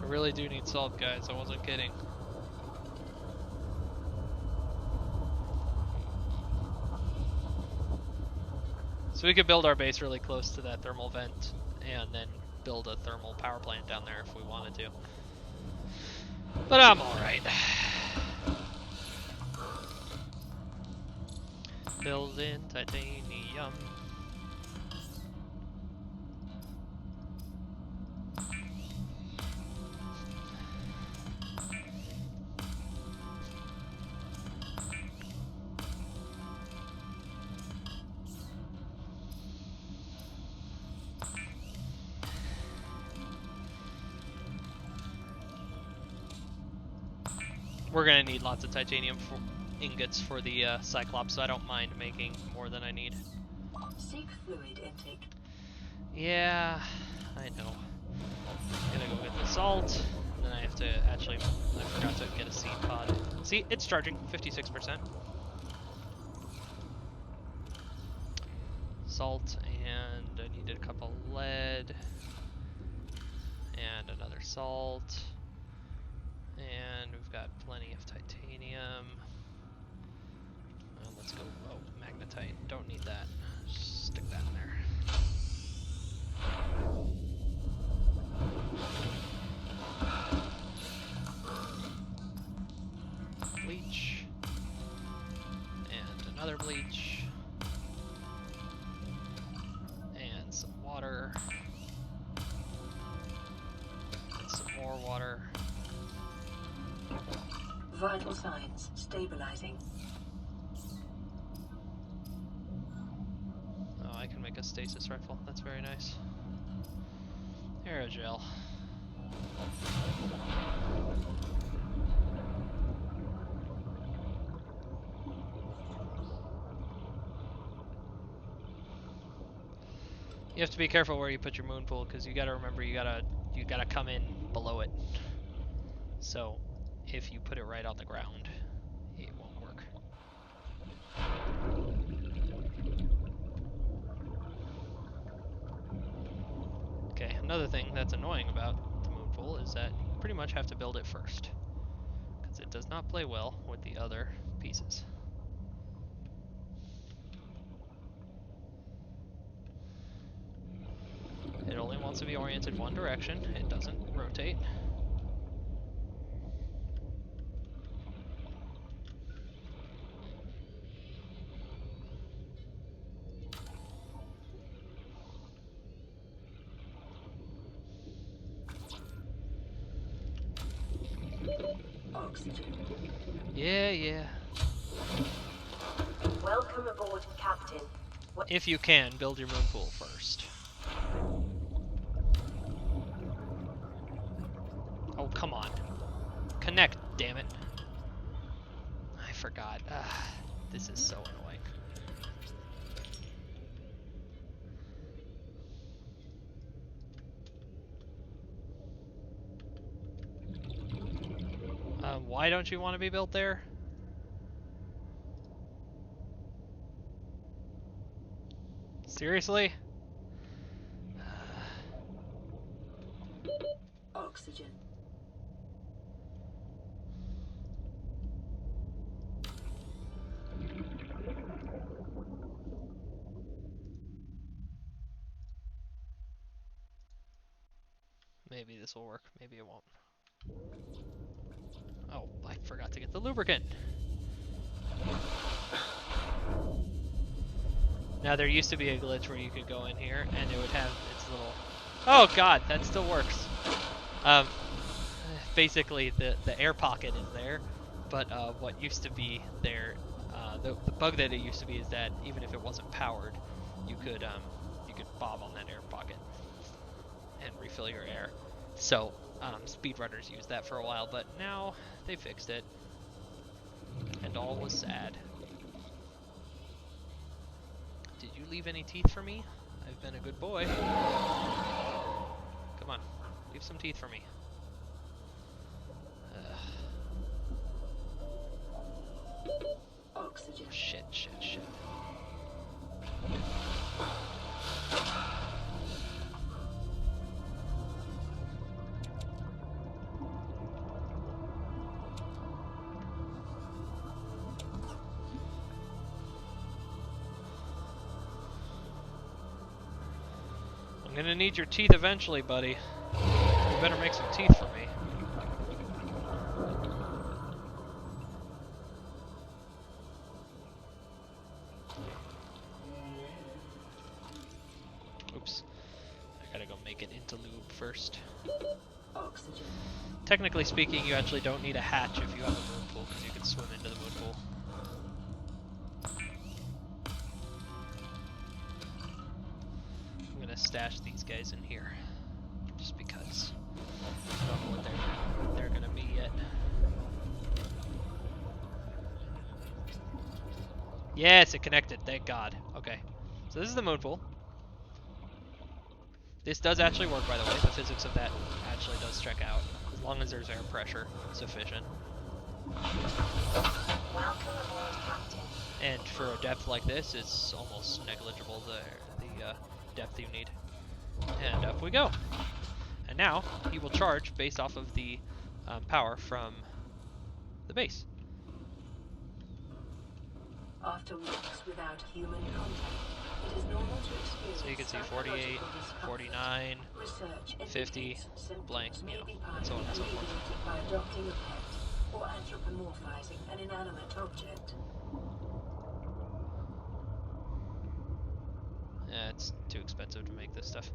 I really do need salt, guys. I wasn't kidding. So we could build our base really close to that thermal vent and then build a thermal power plant down there if we wanted to. But I'm alright. Building titanium. We're gonna need lots of titanium ingots for the Cyclops, so I don't mind making more than I need. Seek fluid intake. Yeah, I know. I'm gonna go get the salt, and then I have to actually, I forgot to get a seed pod. See, it's charging 56%. Salt, and I needed a couple lead, and another salt, and we've got plenty of titanium. Let's go. Oh, magnetite. Don't need that. Just stick that in there. Bleach. And another bleach. And some water. And some more water. Vital signs stabilizing. Oh, I can make a stasis rifle. That's very nice. Aerogel. You have to be careful where you put your moon pool, because you gotta remember you gotta come in below it. So if you put it right on the ground, it won't work. Okay, another thing that's annoying about the moon pool is that you pretty much have to build it first, because it does not play well with the other pieces. It only wants to be oriented one direction. It doesn't rotate. Oxygen. Yeah. Welcome aboard, Captain. If you can, build your moon pool first. Oh, come on. Connect, damn it. I forgot. This is so annoying. Why don't you want to be built there? Seriously? Oxygen. Maybe this will work. Maybe it won't. Oh, I forgot to get the lubricant. Now, there used to be a glitch where you could go in here and it would have its little... Oh god, that still works. Basically, the air pocket is there, but what used to be there, the bug that it used to be is that even if it wasn't powered, you could bob on that air pocket and refill your air. So speedrunners used that for a while, but now they fixed it, and all was sad. Did you leave any teeth for me? I've been a good boy. Come on, leave some teeth for me. Oxygen. Shit. I'm gonna need your teeth eventually, buddy. You better make some teeth for me. Oops. I gotta go make it into lube first. Oxygen. Technically speaking, you actually don't need a hatch if you have a moon pool, because you can swim into the moon pool. I'm gonna stash these guys in here, just because I don't know what they're gonna be yet. Yes, it connected, thank God. Okay, so this is the moon pool. This does actually work, by the way. The physics of that actually does check out, as long as there's air pressure sufficient. Welcome aboard, Captain. And for a depth like this, it's almost negligible, the depth you need. And up we go. And now, he will charge based off of the power from the base. After weeks without human contact, it is normal to experience So you can see 48, psychological discomfort. 49, Research 50, indicates symptoms blank, may you know, be and so on and so forth. alleviated by adopting a pet or anthropomorphizing an inanimate object. Yeah, it's too expensive to make this stuff.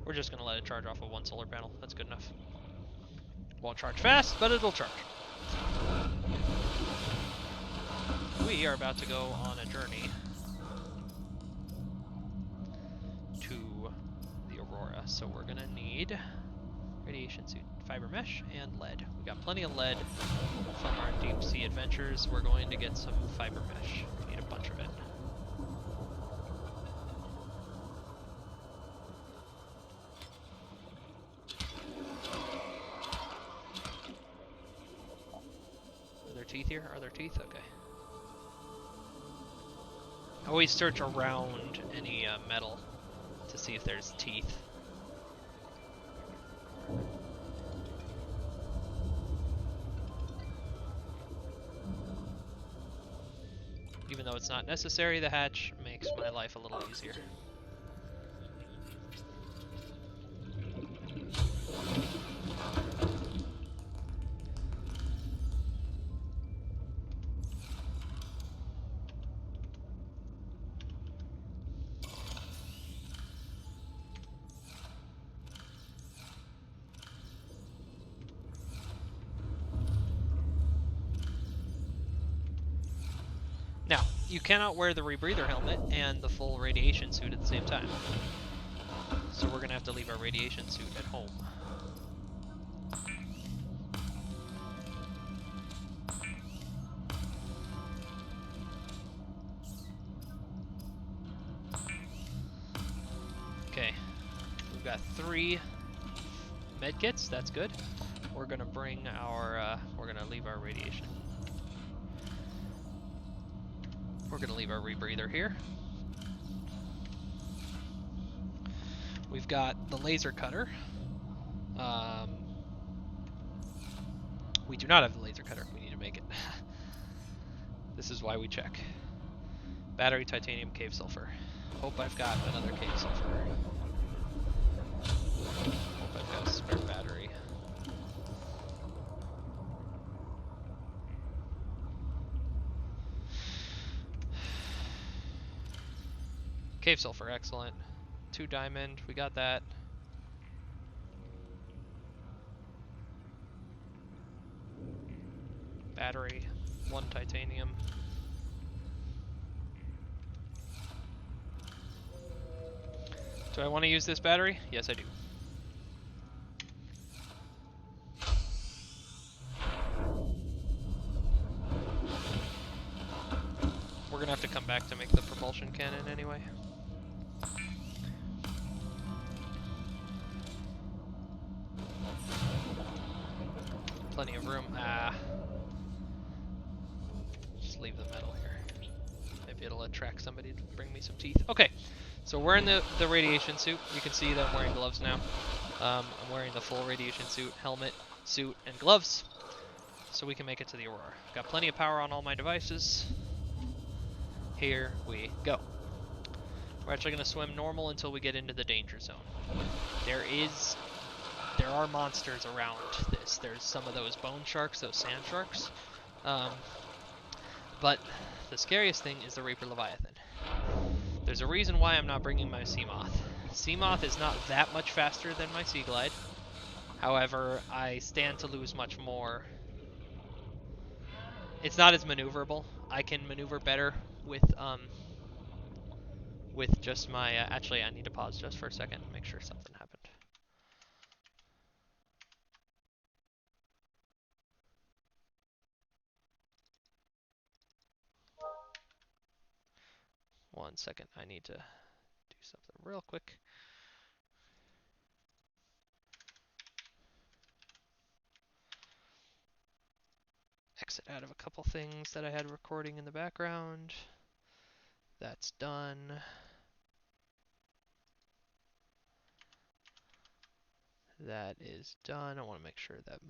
We're just going to let it charge off of one solar panel. That's good enough. Won't charge fast, but it'll charge. We are about to go on a journey to the Aurora, so we're going to need radiation suit, fiber mesh, and lead. We got plenty of lead from our deep sea adventures. We're going to get some fiber mesh. We need a bunch of it. Are there teeth here? Are there teeth? Okay. Always search around any metal to see if there's teeth. Even though it's not necessary, the hatch makes my life a little easier. Now, you cannot wear the rebreather helmet and the full radiation suit at the same time. So we're going to have to leave our radiation suit at home. Okay, we've got 3 medkits, that's good. We're going to bring our, we're going to leave our radiation. We're going to leave our rebreather here. We've got the laser cutter. We do not have the laser cutter. We need to make it. This is why we check. Battery, titanium, cave sulfur. Hope I've got another cave sulfur. Hope I've got a spare battery. Cave sulfur, excellent. 2 diamond, we got that. Battery, 1 titanium. Do I want to use this battery? Yes, I do. We're gonna have to come back to make the propulsion cannon anyway. Plenty of room. Just leave the metal here. Maybe it'll attract somebody to bring me some teeth. Okay, so we're in the radiation suit. You can see that I'm wearing gloves now. I'm wearing the full radiation suit, helmet, suit, and gloves. So we can make it to the Aurora. Got plenty of power on all my devices. Here we go. We're actually going to swim normal until we get into the danger zone. There are monsters around this. There's some of those bone sharks, those sand sharks. But the scariest thing is the Reaper Leviathan. There's a reason why I'm not bringing my Seamoth. Seamoth is not that much faster than my Sea Glide. However, I stand to lose much more. It's not as maneuverable. I can maneuver better with just my. Actually, I need to pause just for a second and make sure something happened. One second, I need to do something real quick. exit out of a couple things that I had recording in the background. That's done. That is done. I want to make sure that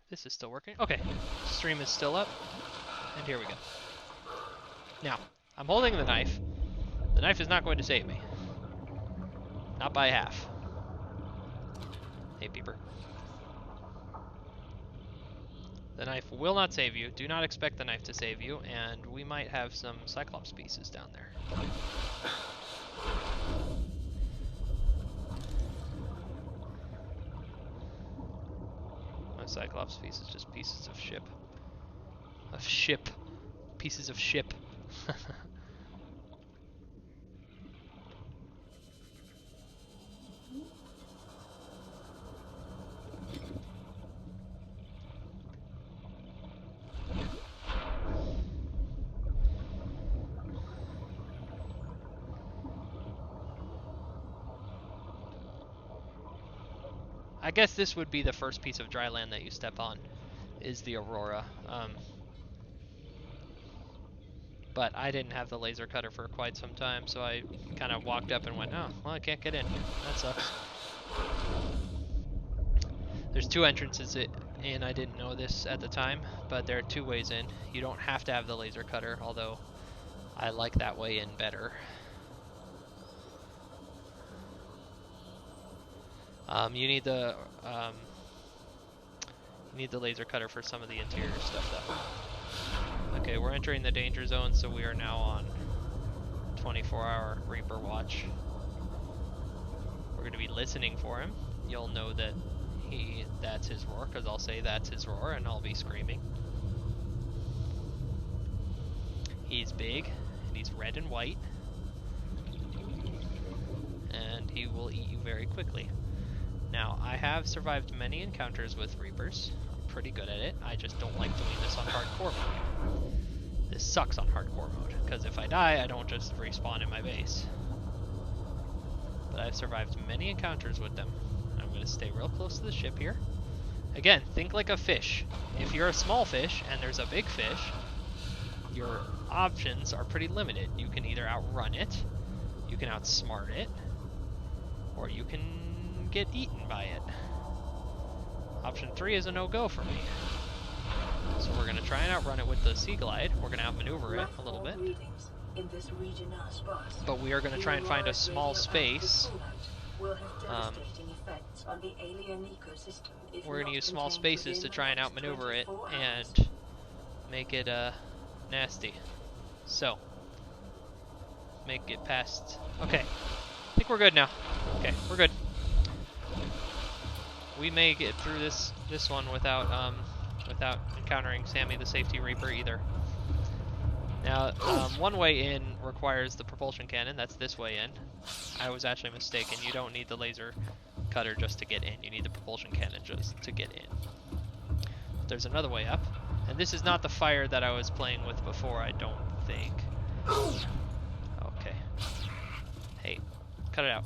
this is still working. Okay, stream is still up, and here we go. Now, I'm holding the knife. The knife is not going to save me. Not by half. Hey, Peeper. The knife will not save you. Do not expect the knife to save you, and we might have some Cyclops pieces down there. My Cyclops piece is just pieces of ship. Pieces of ship. I guess this would be the first piece of dry land that you step on, is the Aurora. But I didn't have the laser cutter for quite some time, so I kind of walked up and went, oh, well, I can't get in. That sucks. There's 2 entrances in. I didn't know this at the time, but there are 2 ways in. You don't have to have the laser cutter, although I like that way in better. You need the laser cutter for some of the interior stuff, though. Okay, we're entering the danger zone, so we are now on 24-hour Reaper watch. We're going to be listening for him. You'll know that that's his roar, because I'll say that's his roar, and I'll be screaming. He's big, and he's red and white, and he will eat you very quickly. Now, I have survived many encounters with Reapers. I'm pretty good at it. I just don't like doing this on hardcore mode. This sucks on hardcore mode, because if I die, I don't just respawn in my base. But I've survived many encounters with them. I'm going to stay real close to the ship here. Again, think like a fish. If you're a small fish and there's a big fish, your options are pretty limited. You can either outrun it, you can outsmart it, or you can get eaten by it. Option 3 is a no-go for me. So we're going to try and outrun it with the Sea Glide. We're going to outmaneuver it a little bit. But we are going to try and find a small space. We're going to use small spaces to try and outmaneuver it and make it nasty. So, make it past. Okay, I think we're good now. Okay, we're good. We may get through this one without encountering Sammy the Safety Reaper either. Now, one way in requires the propulsion cannon. That's this way in. I was actually mistaken. You don't need the laser cutter just to get in. You need the propulsion cannon just to get in. But there's another way up. And this is not the fire that I was playing with before, I don't think. Okay. Hey, cut it out.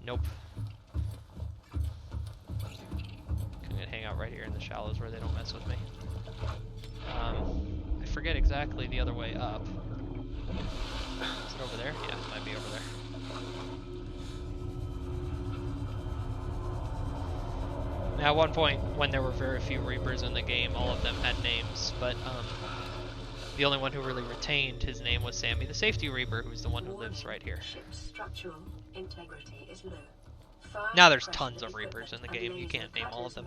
Nope. I'm gonna hang out right here in the shallows where they don't mess with me. I forget exactly the other way up. Is it over there? Yeah, it might be over there. Now, at one point, when there were very few Reapers in the game, all of them had names, but the only one who really retained his name was Sammy the Safety Reaper, who's the one who lives right here. Now there's tons of Reapers in the game, you can't name all of them.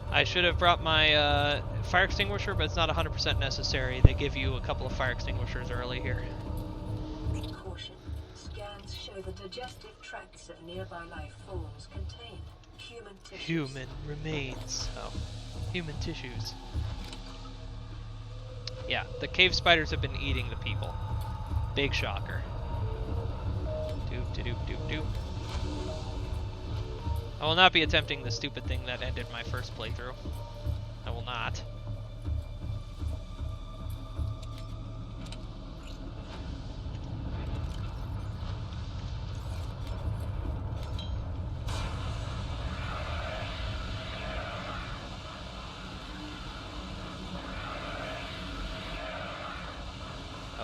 I should have brought my fire extinguisher, but it's not 100% necessary. They give you a couple of fire extinguishers early here. Caution. Scans show the digestive tracts of nearby life forms contain human tissues. Human remains. Oh, human tissues. Yeah, the cave spiders have been eating the people. Big shocker. Doop. I will not be attempting the stupid thing that ended my first playthrough. I will not.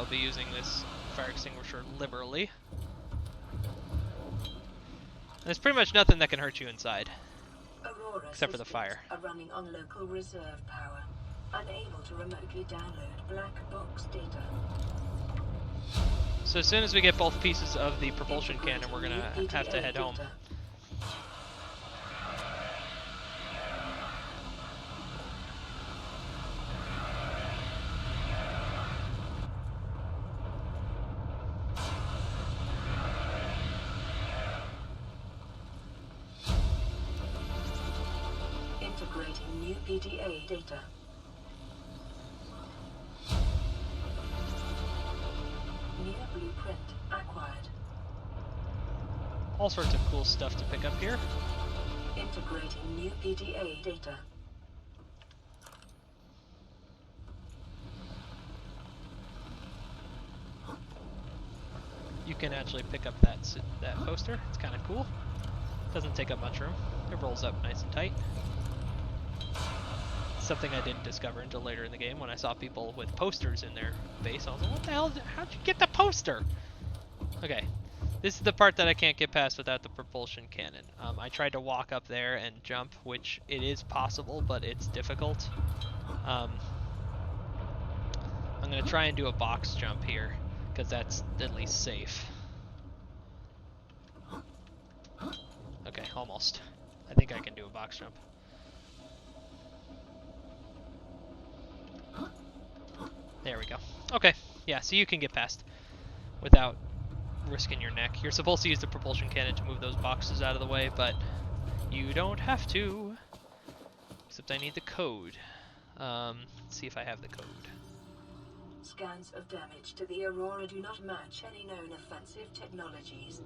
I'll be using this fire extinguisher liberally. There's pretty much nothing that can hurt you inside, Aurora except for the fire. are running on local reserve power, unable to remotely download black box data. So as soon as we get both pieces of the propulsion cannon, we're gonna have to head home. Integrating new PDA data. New blueprint acquired. All sorts of cool stuff to pick up here. Integrating new PDA data. You can actually pick up that poster. It's kind of cool. Doesn't take up much room. It rolls up nice and tight. Something I didn't discover until later in the game when I saw people with posters in their base. I was like, what the hell? How'd you get the poster? Okay, this is the part that I can't get past without the propulsion cannon. I tried to walk up there and jump, which it is possible, but it's difficult. I'm going to try and do a box jump here, because that's at least safe. Okay, almost. I think I can do a box jump. There we go. Okay, yeah, so you can get past without risking your neck. You're supposed to use the propulsion cannon to move those boxes out of the way, but you don't have to. Except I need the code. Let's see if I have the code. Scans of damage to the Aurora do not match any known offensive technologies.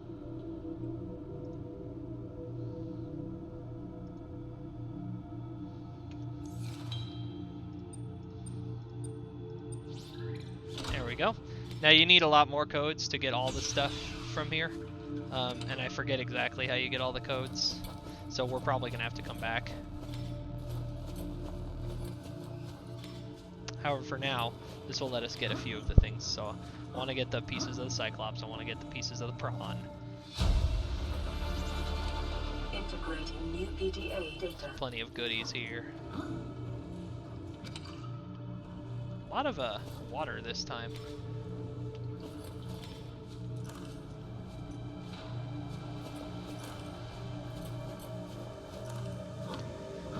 There we go. Now you need a lot more codes to get all the stuff from here, and I forget exactly how you get all the codes, so we're probably gonna have to come back. However, for now, this will let us get a few of the things. So I want to get the pieces of the Cyclops. I want to get the pieces of the Prawn. Integrating new PDA data. Plenty of goodies here. A lot of water this time.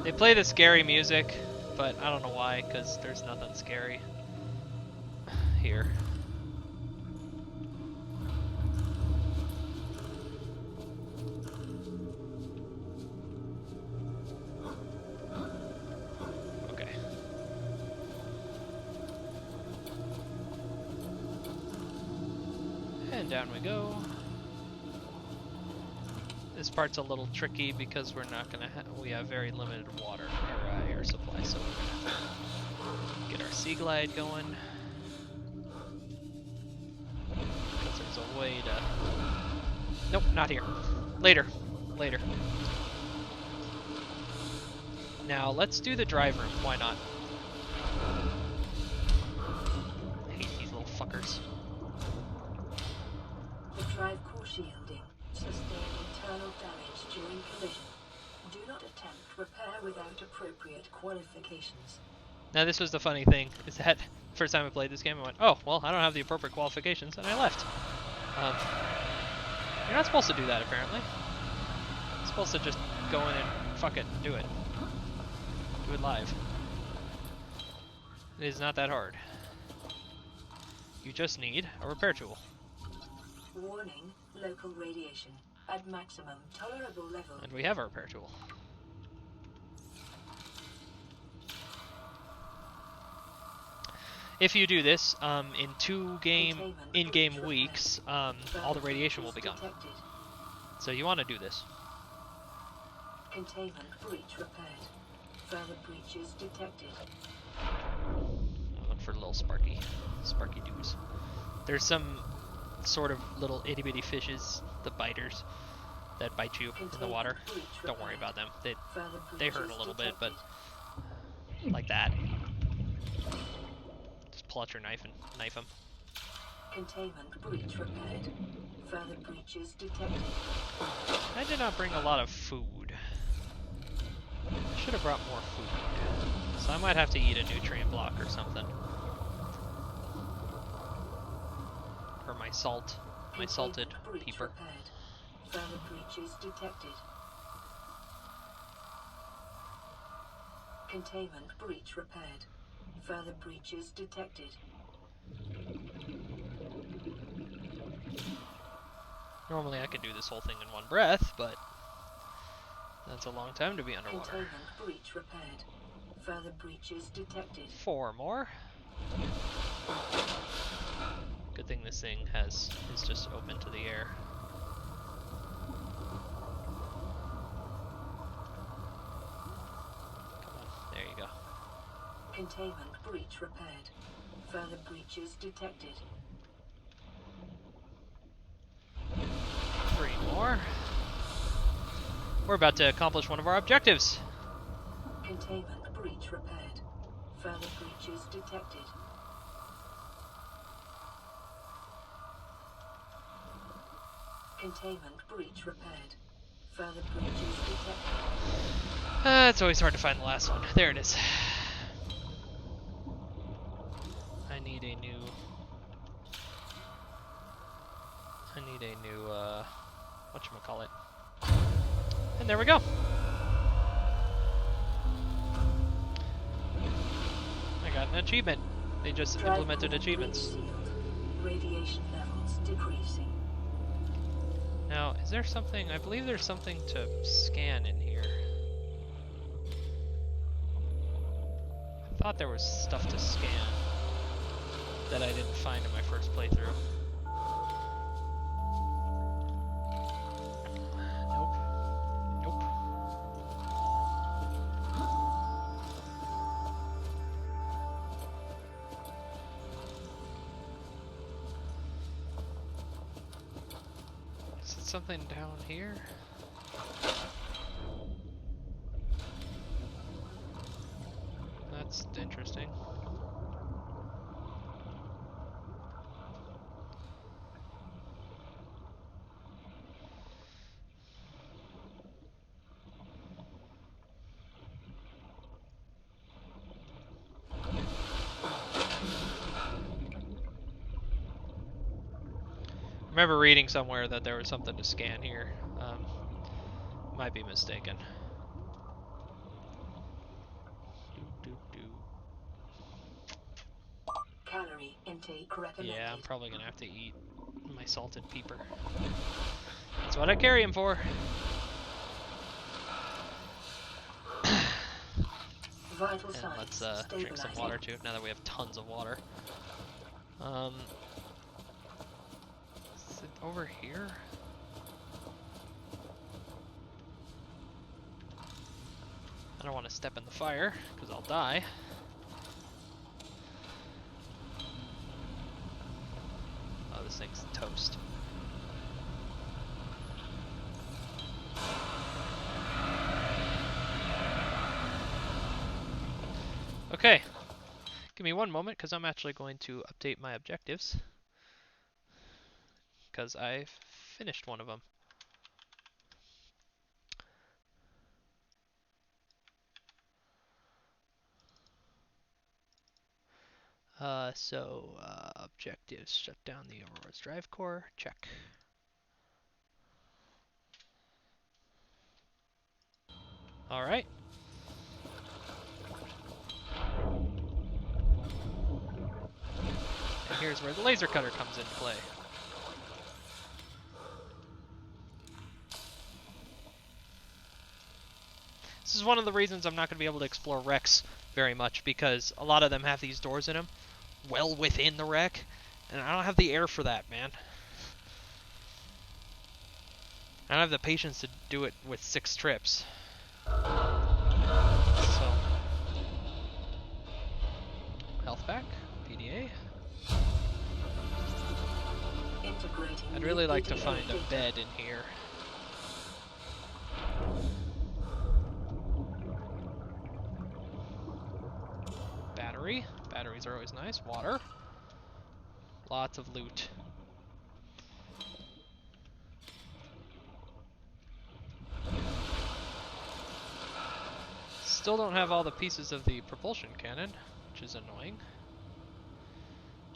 They play the scary music, but I don't know why, because there's nothing scary here. Okay. And down we go. This part's a little tricky because we're not gonna we have very limited water or air supply, so we're gonna get our sea glide going. Because there's a way to. Nope, not here. Later. Later. Now let's do the drive room. Why not? I hate these little fuckers. The drive core shielding. Sustain internal damage during collision. Do not attempt repair without appropriate qualifications. Now this was the funny thing, is that first time I played this game I went, oh, well, I don't have the appropriate qualifications, and I left. You're not supposed to do that, apparently. You're supposed to just go in and fuck it, do it. Do it live. It is not that hard. You just need a repair tool. Warning, local radiation at maximum tolerable level. And we have our repair tool. If you do this, in 2 in-game weeks, all the radiation will be gone. Detected. So you want to do this. Containment breach repaired. Further breaches detected. Look for little sparky dudes. There's some sort of little itty-bitty fishes, the biters, that bite you in the water. Don't worry about them. They hurt a little bit, but like that. Just pull out your knife and knife them. Containment breach repaired. Further breaches detected. I did not bring a lot of food. I should have brought more food. So I might have to eat a nutrient block or something. For my salt. My salted peeper. Repaired. Further breaches detected. Containment breach repaired. Further breaches detected. Normally I can do this whole thing in one breath, but that's a long time to be underwater. Containment breach repaired. Further breaches detected. 4 more. Good thing this thing is just open to the air. Come on, there you go. Containment breach repaired. Further breaches detected. 3 more. We're about to accomplish one of our objectives. Containment breach repaired. Further breaches detected. Containment breach repaired. Further breaches detected. It's always hard to find the last one. There it is. I need a new whatchamacallit. And there we go. I got an achievement. They just implemented achievements. Sealed. Radiation levels decreasing. Now, is there something? I believe there's something to scan in here. I thought there was stuff to scan that I didn't find in my first playthrough. Nope. Nope. Is it something down here? That's interesting. I remember reading somewhere that there was something to scan here. Might be mistaken. Calorie intake recommended. Yeah, I'm probably gonna have to eat my salted peeper. That's what I carry him for. Vital And signs let's drink some stabilizing. water too, now that we have tons of water. Is it over here? I don't want to step in the fire, because I'll die. Oh, this thing's toast. Okay, give me one moment because I'm actually going to update my objectives because I've finished one of them. Objectives, shut down the Aurora's drive core, check. Alright. And here's where the laser cutter comes into play. This is one of the reasons I'm not going to be able to explore wrecks very much, because a lot of them have these doors in them, well within the wreck, and I don't have the air for that, man. I don't have the patience to do it with 6 trips. So, health pack, PDA. I'd really like to find a bed in here. Battery. Batteries are always nice. Water. Lots of loot. Still don't have all the pieces of the propulsion cannon, which is annoying.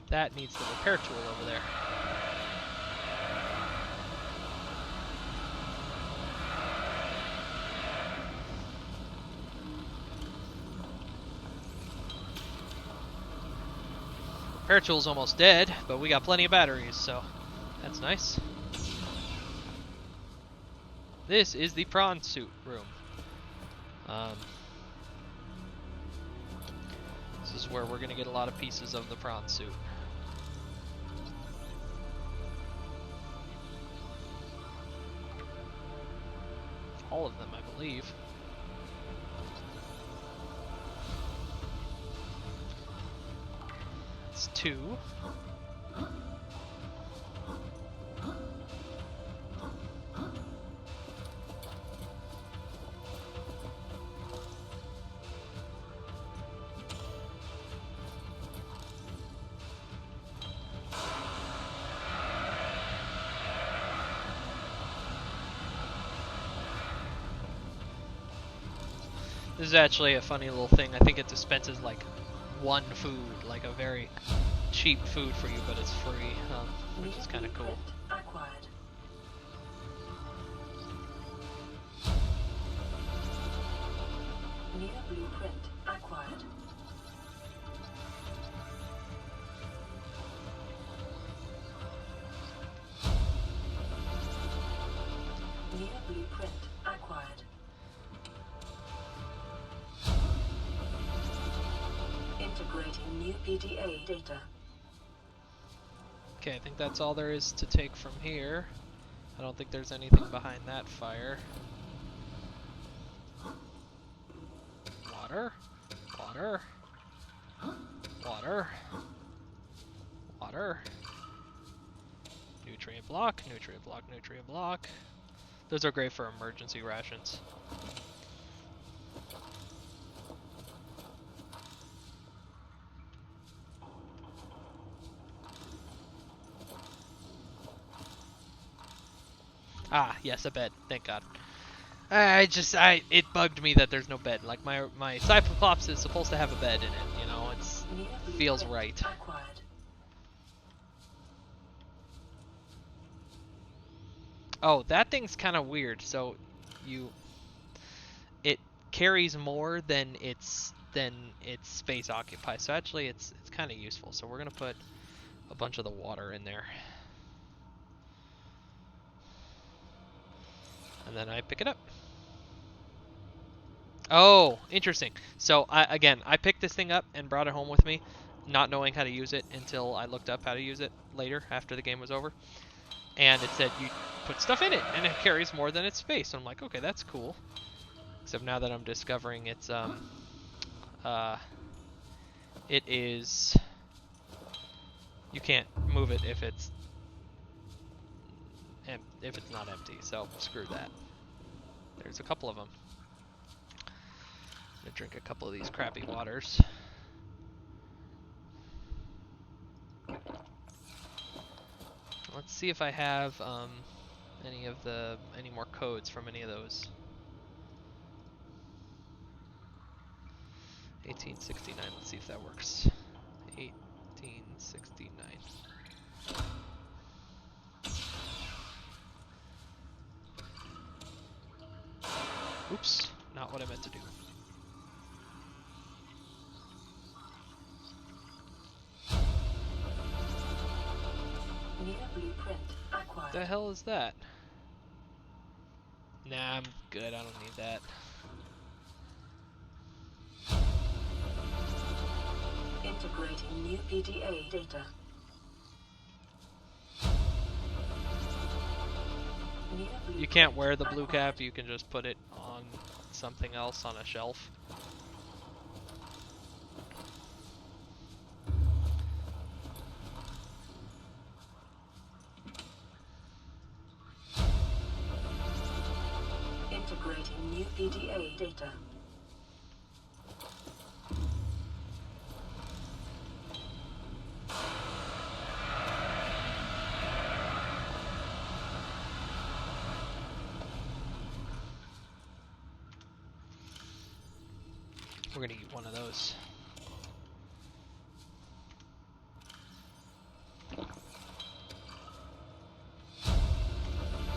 That needs the repair tool over there. Repair tool's almost dead, but we got plenty of batteries, so that's nice. This is the prawn suit room. This is where we're going to get a lot of pieces of the prawn suit. All of them, I believe. It's 2. This is actually a funny little thing. I think it dispenses like 1 food, like a very cheap food for you, but it's free, which is kind of cool. Acquired. New blueprint acquired. New blueprint acquired. Integrating new PDA data. Okay, I think that's all there is to take from here. I don't think there's anything behind that fire. Water. Water. Water. Water. Nutrient block, nutrient block, nutrient block. Those are great for emergency rations. Ah, yes, a bed. Thank God. It bugged me that there's no bed. Like my Cyclops is supposed to have a bed in it. You know, it feels right. Acquired. Oh, that thing's kind of weird. So, it carries more than its space occupies. So actually, it's kind of useful. So we're gonna put a bunch of the water in there. And then I pick it up. Oh, interesting. So, I picked this thing up and brought it home with me, not knowing how to use it until I looked up how to use it later, after the game was over. And it said you put stuff in it, and it carries more than its space. So I'm like, okay, that's cool. Except now that I'm discovering it is... You can't move it if it's not empty, so screw that. There's a couple of them. I'm gonna drink a couple of these crappy waters. Let's see if I have any more codes from any of those. 1869. Let's see if that works. 1869. Oops, not what I meant to do. New blueprint acquired. What the hell is that? Nah, I'm good. I don't need that. Integrating new PDA data. You can't wear the blue cap, you can just put it on something else on a shelf. Integrating new PDA data. We're gonna eat one of those.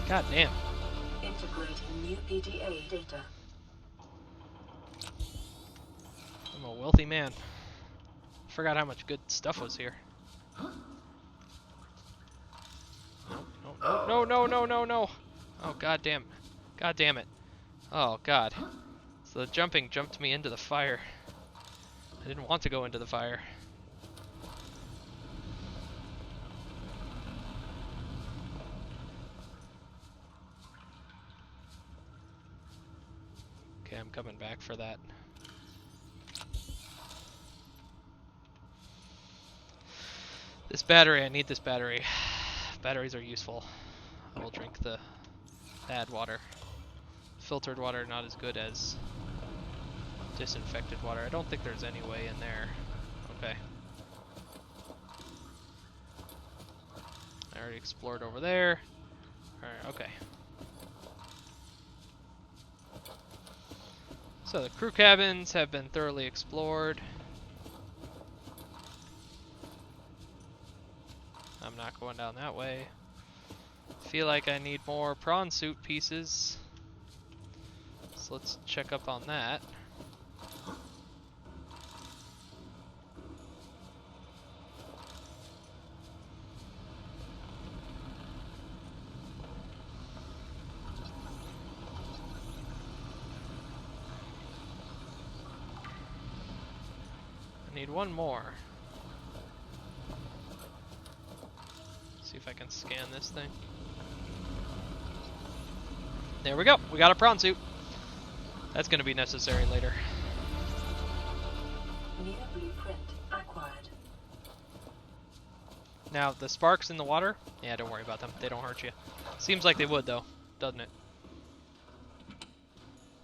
God damn. Integrating new PDA data. I'm a wealthy man. Forgot how much good stuff was here. No, no, no, no, no, no. Oh, god damn. God damn it. Oh, god. So the jumping jumped me into the fire. I didn't want to go into the fire. Okay, I'm coming back for that. This battery, I need this battery. Batteries are useful. I will drink the bad water. Filtered water, not as good as disinfected water. I don't think there's any way in there. Okay. I already explored over there. Alright, okay. So the crew cabins have been thoroughly explored. I'm not going down that way. Feel like I need more prawn suit pieces. So let's check up on that. I need one more. See if I can scan this thing. There we go. We got a prawn suit. That's going to be necessary later. New blueprint acquired. Now, the sparks in the water? Yeah, don't worry about them. They don't hurt you. Seems like they would, though, doesn't it?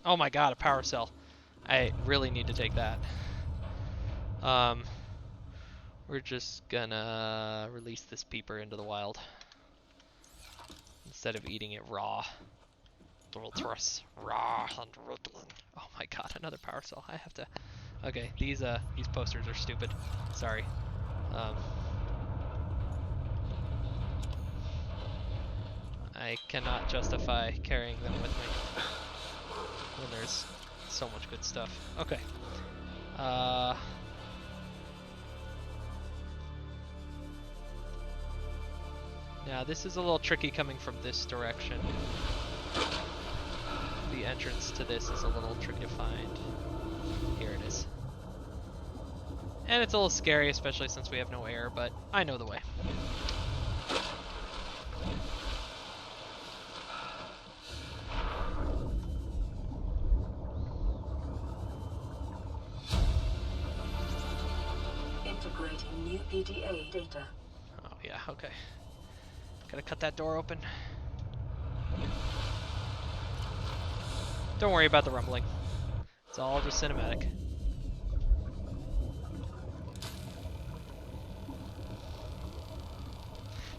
Oh my god, a power cell. I really need to take that. We're just gonna release this peeper into the wild instead of eating it raw. Raw and rotting. Oh my god, another power cell. I have to. Okay, these posters are stupid. Sorry. I cannot justify carrying them with me when there's so much good stuff. Okay. Now this is a little tricky coming from this direction. The entrance to this is a little tricky to find. Here it is. And it's a little scary, especially since we have no air, but I know the way. Integrating new PDA data. Oh yeah, okay. Gotta cut that door open. Don't worry about the rumbling. It's all just cinematic.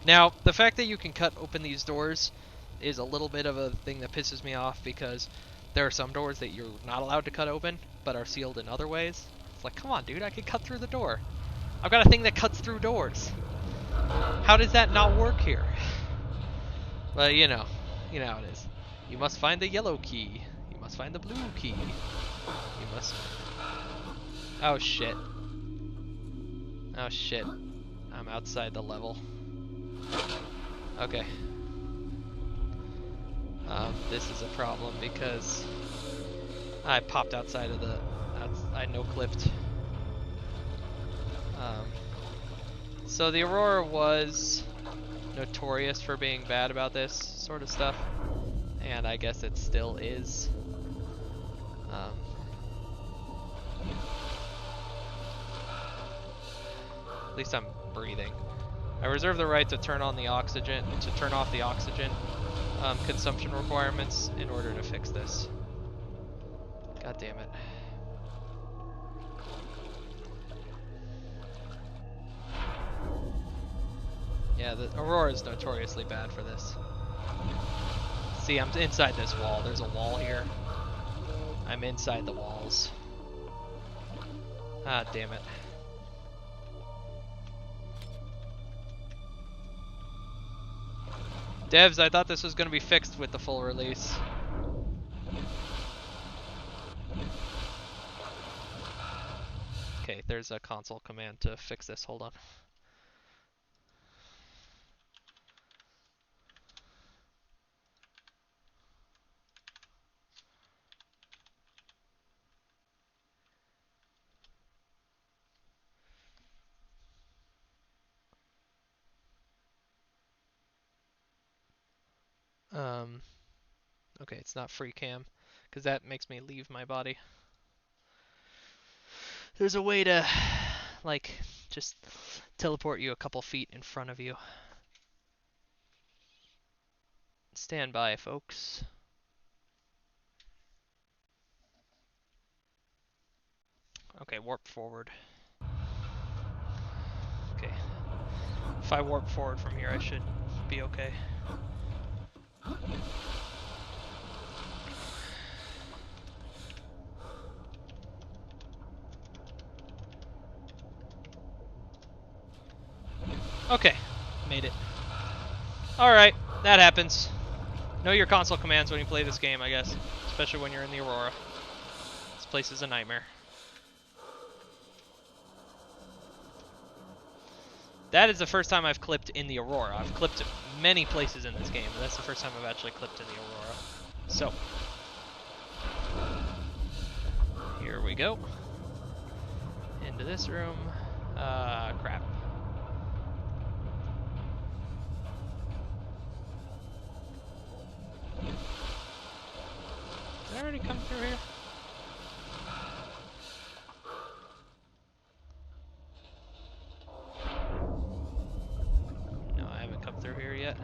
Now, the fact that you can cut open these doors is a little bit of a thing that pisses me off, because there are some doors that you're not allowed to cut open, but are sealed in other ways. It's like, come on, dude, I can cut through the door. I've got a thing that cuts through doors. How does that not work here? But you know how it is. You must find the yellow key. You must find the blue key. You must... Oh shit. Oh shit. I'm outside the level. Okay. This is a problem because I popped outside of the... I no-clipped. So the Aurora was notorious for being bad about this sort of stuff, and I guess it still is. At least I'm breathing. I reserve the right to turn off the oxygen consumption requirements in order to fix this. God damn it. Yeah, the Aurora is notoriously bad for this. See, I'm inside this wall. There's a wall here. I'm inside the walls. Ah, damn it. Devs, I thought this was going to be fixed with the full release. Okay, there's a console command to fix this. Hold on. Okay, it's not free cam, because that makes me leave my body. There's a way to, like, just teleport you a couple feet in front of you. Stand by, folks. Okay, warp forward. Okay. If I warp forward from here, I should be okay. Okay, made it. Alright, that happens. Know your console commands when you play this game, I guess. Especially when you're in the Aurora. This place is a nightmare. That is the first time I've clipped in the Aurora. I've clipped many places in this game, but that's the first time I've actually clipped in the Aurora. So, here we go. Into this room. Crap. Did I already come through here? No, I haven't come through here yet.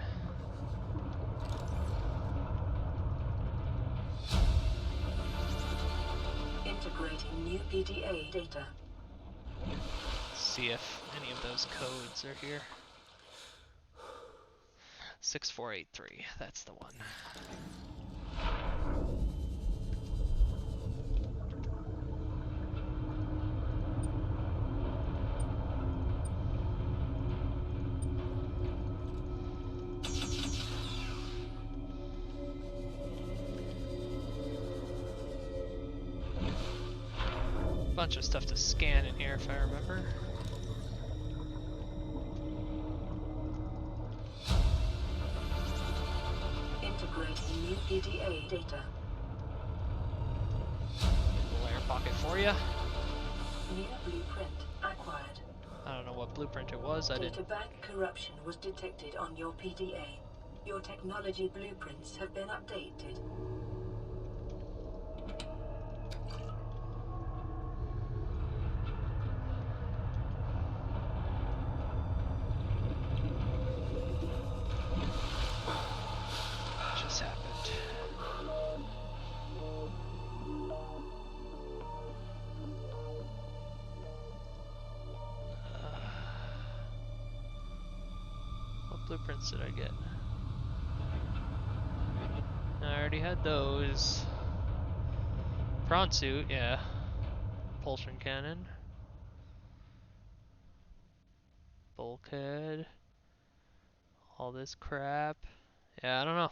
Integrating new PDA data. Let's see if any of those codes are here. 6483, that's the one. Bunch of stuff to scan in here if I remember. Integrating new PDA data. Little air pocket for you. New blueprint acquired. I don't know what blueprint it was. I didn't. Data bank corruption was detected on your PDA. Your technology blueprints have been updated. Just happened. What blueprints did I get? I already had those. Prawn suit, yeah. Propulsion cannon. Bulkhead. All this crap. Yeah, I don't know.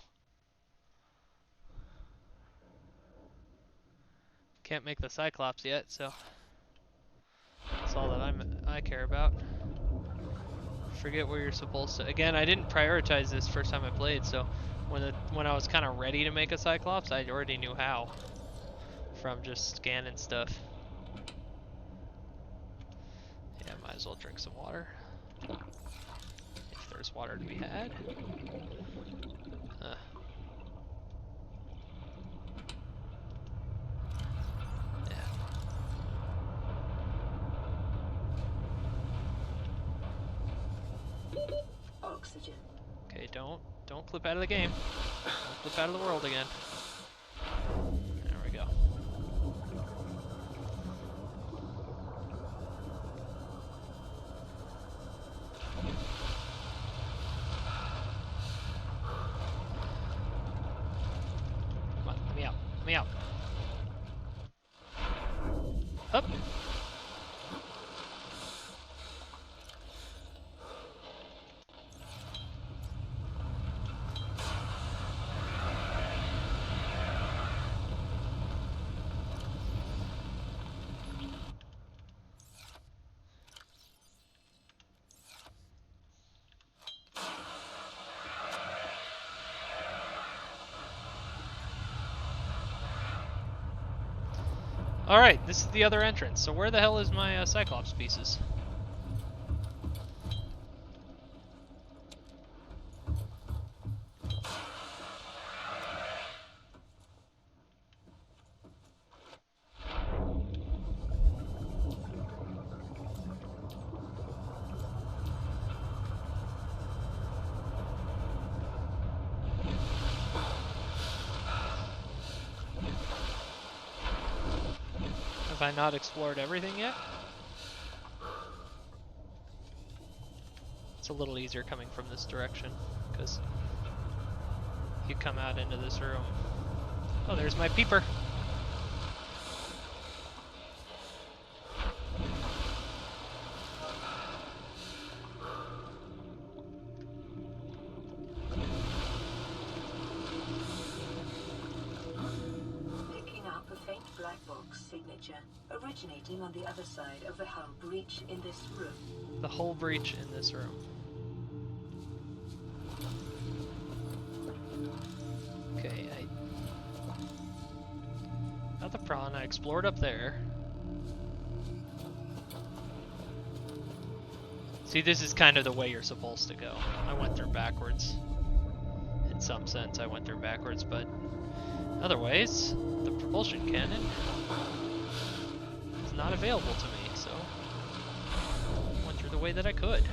Can't make the Cyclops yet, so that's all that I care about. Forget where you're supposed to. Again, I didn't prioritize this first time I played, so when I was kind of ready to make a Cyclops, I already knew how from just scanning stuff. Yeah, might as well drink some water if there's water to be had. Oxygen. Okay, don't clip out of the game. Don't clip out of the world again. There we go. Come on, let me out. Let me out. Up. Alright, this is the other entrance. So where the hell is my Cyclops pieces? Have I not explored everything yet? It's a little easier coming from this direction, because you come out into this room. Oh, there's my peeper. Picking up a faint black box signature originating on the other side of the hull breach in this room. The hull breach in this room. Okay, not the prawn. I explored up there. See, this is kind of the way you're supposed to go. I went through backwards. In some sense, I went through backwards, but other ways, the propulsion cannon is not available to me, so I went through the way that I could.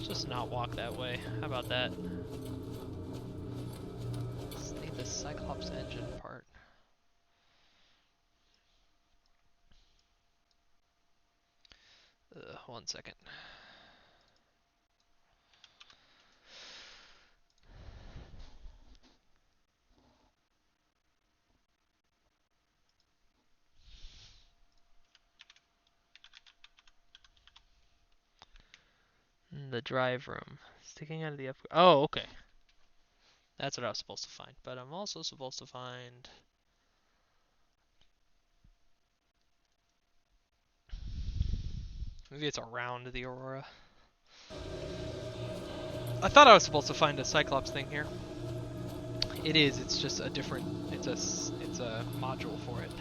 Just not walk that way. How about that? Let's need the Cyclops engine part. One second. The drive room. Sticking out of the oh, okay. That's what I was supposed to find. But I'm also supposed to find... Maybe it's around the Aurora. I thought I was supposed to find a Cyclops thing here. It is, it's just a different... It's a module for it.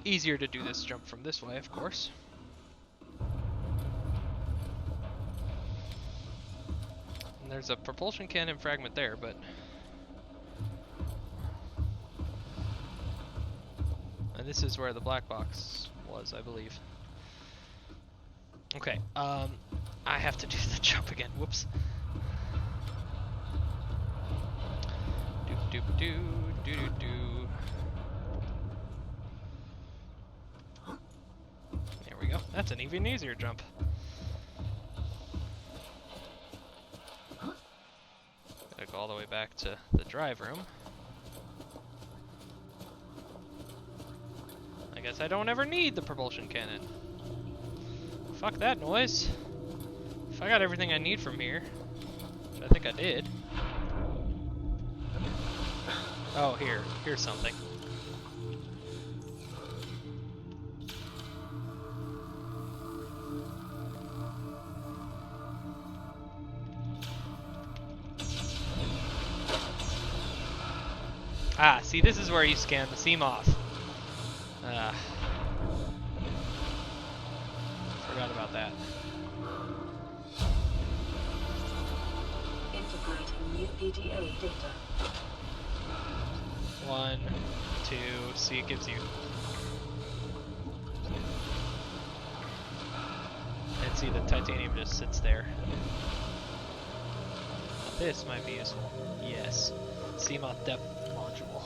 Easier to do this jump from this way, of course. And there's a propulsion cannon fragment there, but... And this is where the black box was, I believe. Okay, I have to do the jump again. Whoops. Doop doop doo doo doo doo. There we go. That's an even easier jump. Gotta go all the way back to the drive room. I guess I don't ever need the propulsion cannon. Fuck that noise. If I got everything I need from here, which I think I did. Oh, here's something. Ah, see, this is where you scan the Seamoth. Forgot about that. Integrating new PDA data. 1, 2, see, it gives you. And see, the titanium just sits there. This might be useful. Yes. Seamoth depth module.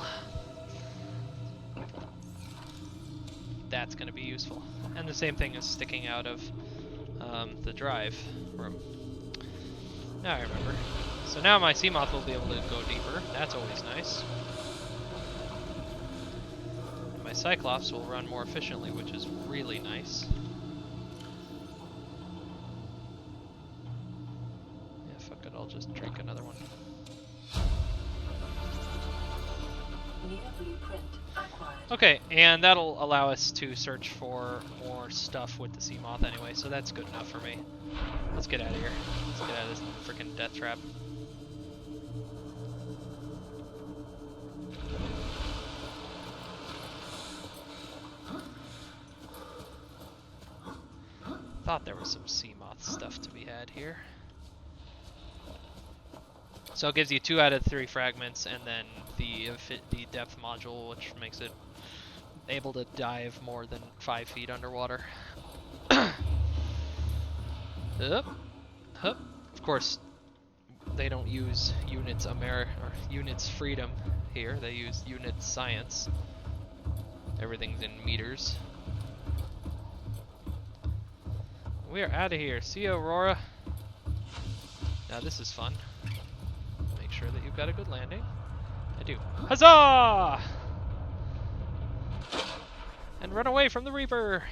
That's going to be useful. And the same thing is sticking out of the drive room. Now I remember. So now my Seamoth will be able to go deeper. That's always nice. And my Cyclops will run more efficiently, which is really nice. just drink another one. New blueprint acquired. Okay, and that'll allow us to search for more stuff with the Seamoth anyway, so that's good enough for me. Let's get out of here. Let's get out of this freaking death trap. Thought there was some Seamoth stuff to be had here. So it gives you 2 out of 3 fragments, and then the depth module, which makes it able to dive more than 5 feet underwater. Up, up. Of course, they don't use units or units freedom here. They use units science. Everything's in meters. We are out of here. See you, Aurora. Now this is fun. Make sure that you've got a good landing. I do. Huzzah! And run away from the Reaper.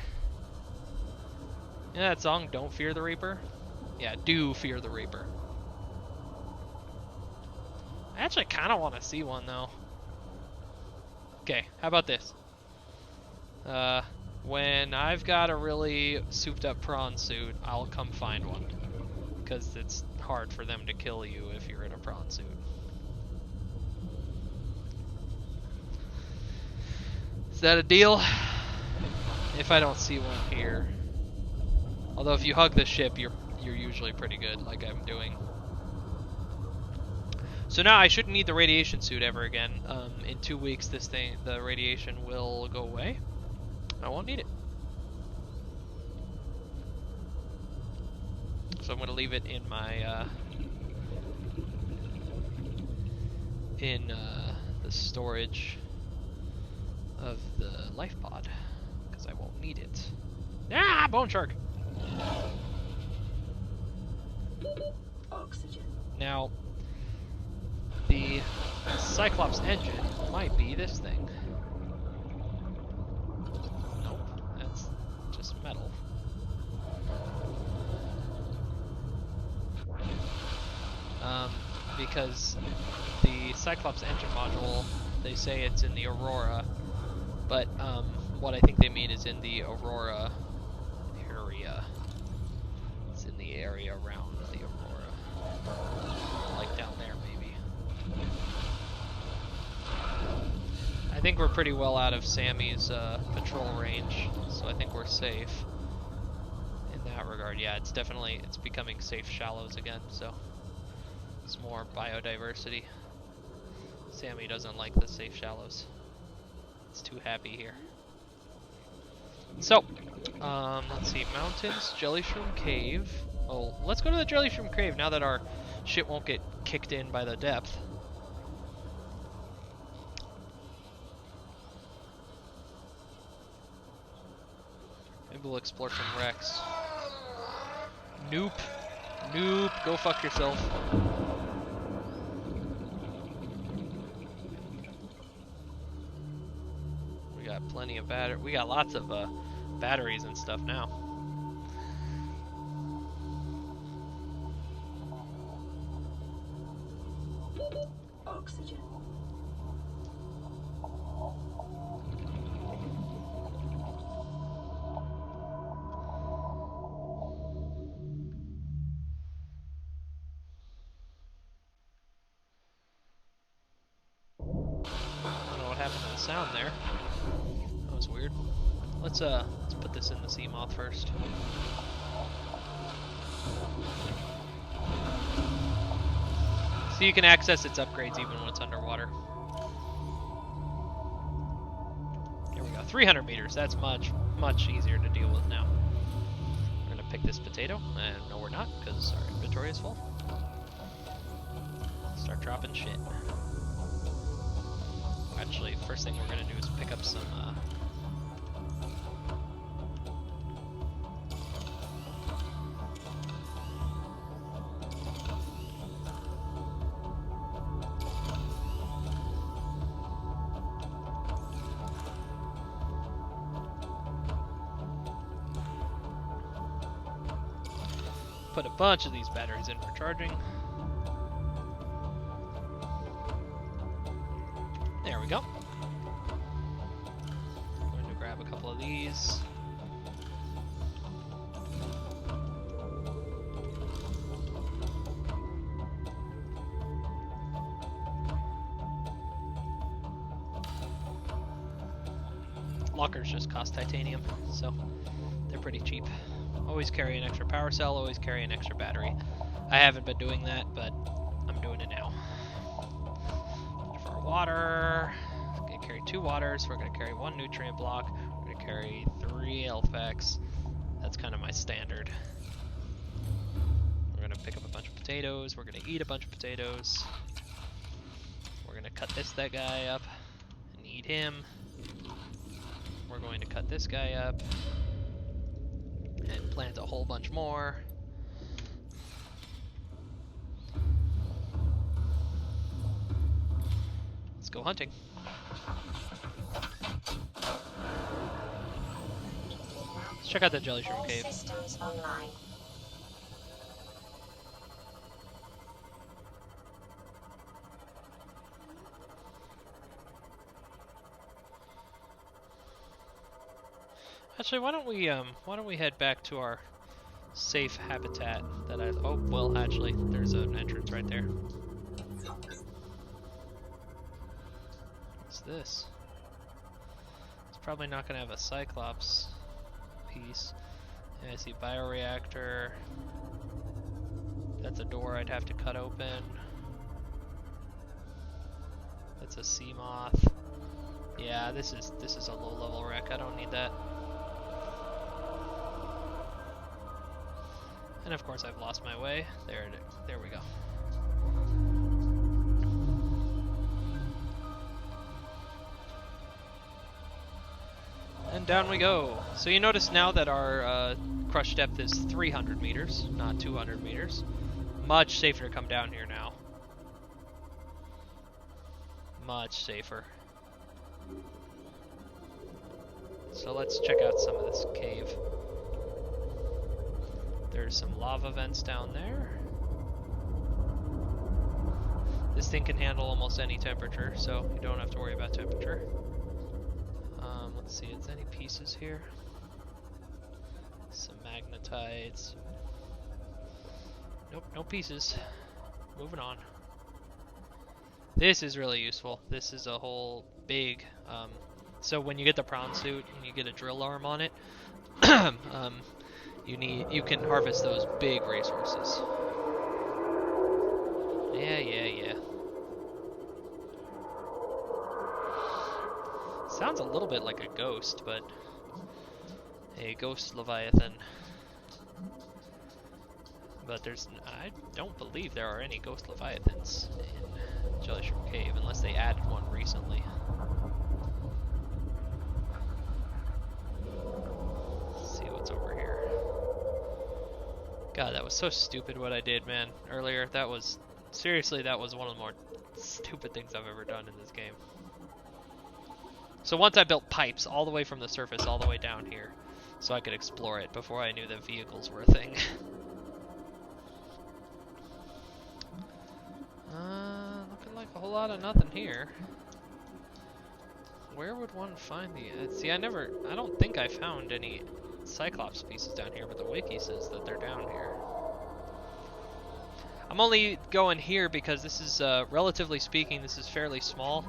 Yeah, that song, Don't Fear the Reaper. Yeah, do fear the Reaper. I actually kind of want to see one, though. Okay, how about this? When I've got a really souped up prawn suit, I'll come find one. Because it's hard for them to kill you if you're in a prawn suit. Is that a deal? If I don't see one here. Although if you hug the ship, you're usually pretty good, like I'm doing. So now I shouldn't need the radiation suit ever again. In 2 weeks, the radiation will go away. I won't need it. So I'm going to leave it in my the storage of the life pod, because I won't need it. Ah, bone shark. Oxygen. Now, the Cyclops engine might be this thing. Nope, that's just metal. Because the Cyclops engine module, they say it's in the Aurora, but what I think they mean is in the Aurora area. It's in the area around the Aurora. Like down there, maybe. I think we're pretty well out of Sammy's patrol range, so I think we're safe in that regard. Yeah, it's becoming safe shallows again, so it's more biodiversity. Sammy doesn't like the safe shallows. It's too happy here. So, let's see, mountains, Jellyshroom Cave. Oh, let's go to the Jellyshroom Cave now that our shit won't get kicked in by the depth. Maybe we'll explore some wrecks. Nope. Nope. Go fuck yourself. We got plenty of battery. We got lots of batteries and stuff now. Oxygen. Sound there. That was weird. Let's put this in the Seamoth first. So you can access its upgrades even when it's underwater. Here we go. 300 meters. That's much easier to deal with now. We're gonna pick this potato, and no, we're not, because our inventory is full. Start dropping shit. Actually, first thing we're gonna do is pick up some put a bunch of these batteries in for charging. we go. I'm going to grab a couple of these. Lockers just cost titanium, so they're pretty cheap. Always carry an extra power cell, always carry an extra battery. I haven't been doing that, but I'm doing it now. For water, we're going to carry 2 waters, we're going to carry 1 nutrient block, we're going to carry 3 health packs. That's kind of my standard. We're going to pick up a bunch of potatoes, we're going to eat a bunch of potatoes. We're going to cut that guy up and eat him. We're going to cut this guy up and plant a whole bunch more. Let's go hunting. Let's check out the jelly shroom cave. Systems online. Actually, why don't we head back to our safe habitat that oh, well, actually, there's an entrance right there. What's this? It's probably not gonna have a Cyclops piece. Yeah, I see bioreactor. That's a door I'd have to cut open. That's a sea moth. Yeah, this is a low level wreck. I don't need that. And of course I've lost my way. There we go. And down we go. So you notice now that our crush depth is 300 meters, not 200 meters. Much safer to come down here now. Much safer. So let's check out some of this cave. There's some lava vents down there. This thing can handle almost any temperature, so you don't have to worry about temperature. Let's see, is there any pieces here? Some magnetites. Nope, no pieces. Moving on. This is really useful. This is a whole big, so when you get the prawn suit and you get a drill arm on it, you can harvest those big resources. Yeah. Sounds a little bit like a ghost, but a ghost leviathan. But I don't believe there are any ghost leviathans in Jelly Shroom Cave unless they added one recently. Let's see what's over here. God, that was so stupid what I did, man, earlier. Seriously, that was one of the more stupid things I've ever done in this game. So once I built pipes all the way from the surface all the way down here, so I could explore it before I knew that vehicles were a thing. Looking like a whole lot of nothing here. Where would one find the... see, I don't think I found any Cyclops pieces down here, but the wiki says that they're down here. I'm only going here because this is, relatively speaking, this is fairly small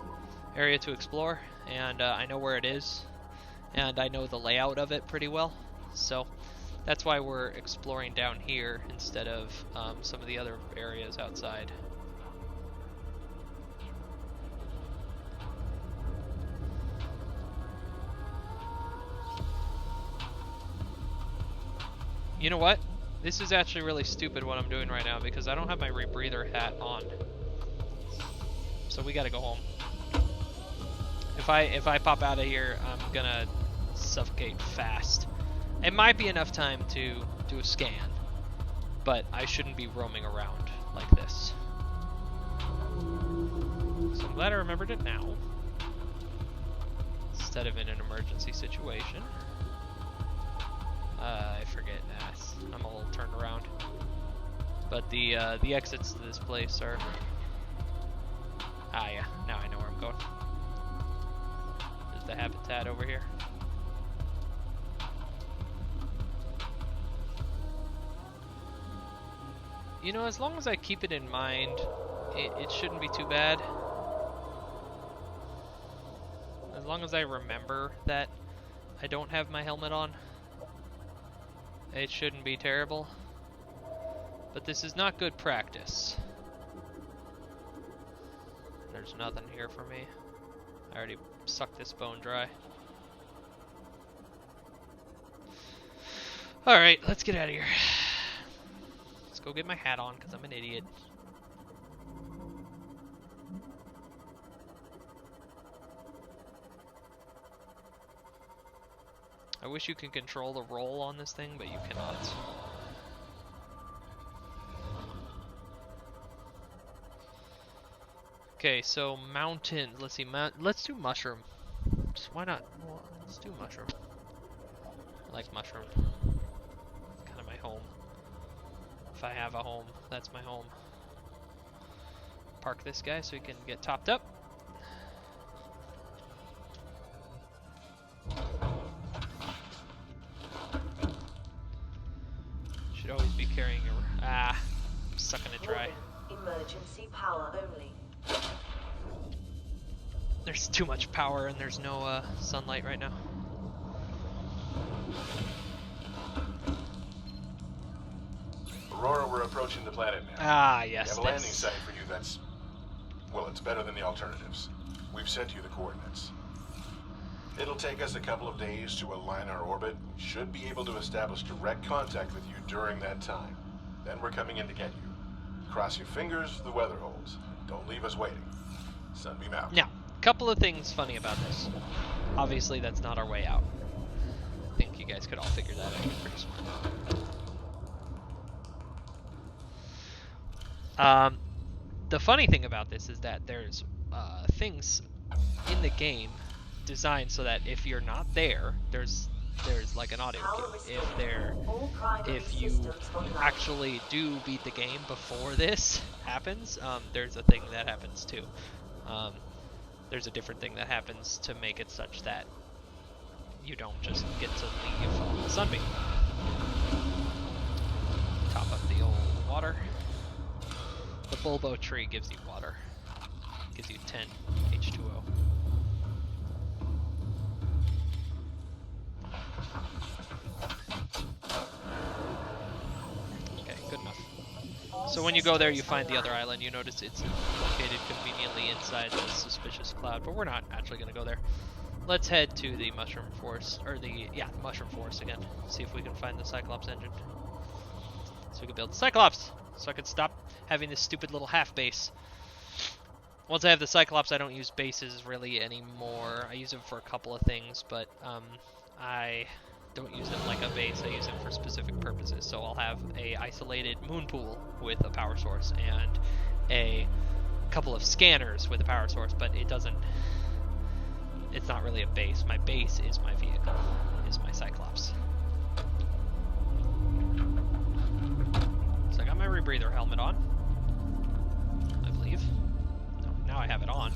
area to explore, and I know where it is, and I know the layout of it pretty well, so that's why we're exploring down here instead of some of the other areas outside. You know what? This is actually really stupid what I'm doing right now because I don't have my rebreather hat on. So we gotta go home. If I pop out of here, I'm gonna suffocate fast. It might be enough time to do a scan, but I shouldn't be roaming around like this. So I'm glad I remembered it now, instead of in an emergency situation. I forget. I'm all turned around. But the exits to this place are... yeah, now I know where I'm going. habitat over here. You know, as long as I keep it in mind, it shouldn't be too bad. As long as I remember that I don't have my helmet on, it shouldn't be terrible. But this is not good practice. There's nothing here for me. I already sucked this bone dry. Alright, let's get out of here. Let's go get my hat on, because I'm an idiot. I wish you could control the roll on this thing, but you cannot. Okay, so mountains. Let's see. Let's do mushroom. Just why not? Well, let's do mushroom. I like mushroom. It's kind of my home. If I have a home, that's my home. Park this guy so he can get topped up. Should always be carrying your. I'm sucking it dry. Emergency power only. There's too much power and there's no sunlight right now. Aurora, we're approaching the planet now. Ah, yes. We have a landing site for you that's... well, it's better than the alternatives. We've sent you the coordinates. It'll take us a couple of days to align our orbit. We should be able to establish direct contact with you during that time. Then we're coming in to get you. Cross your fingers, the weather holds. Don't leave us waiting. Sunbeam out. Now, a couple of things funny about this. Obviously, that's not our way out. I think you guys could all figure that out. You're pretty smart. The funny thing about this is that there's things in the game designed so that if you're not there, there's like an audio cue. If you actually do beat the game before this happens, there's a thing that happens too. There's a different thing that happens to make it such that you don't just get to leave on the sunbeam. Top up the old water. The bulbo tree gives you water. Gives you 10 H2O. Okay, good enough. So when you go there, you find the other island. You notice it's located conveniently inside the suspicious cloud, but we're not actually going to go there. Let's head to the mushroom forest, or the mushroom forest again. See if we can find the Cyclops engine. So we can build Cyclops, so I can stop having this stupid little half base. Once I have the Cyclops, I don't use bases really anymore. I use them for a couple of things, but I don't use them like a base. I use them for specific purposes. So I'll have a isolated moon pool with a power source and a couple of scanners with a power source, but it's not really a base. My base is my vehicle, is my Cyclops. So I got my rebreather helmet on, I believe. No, now I have it on.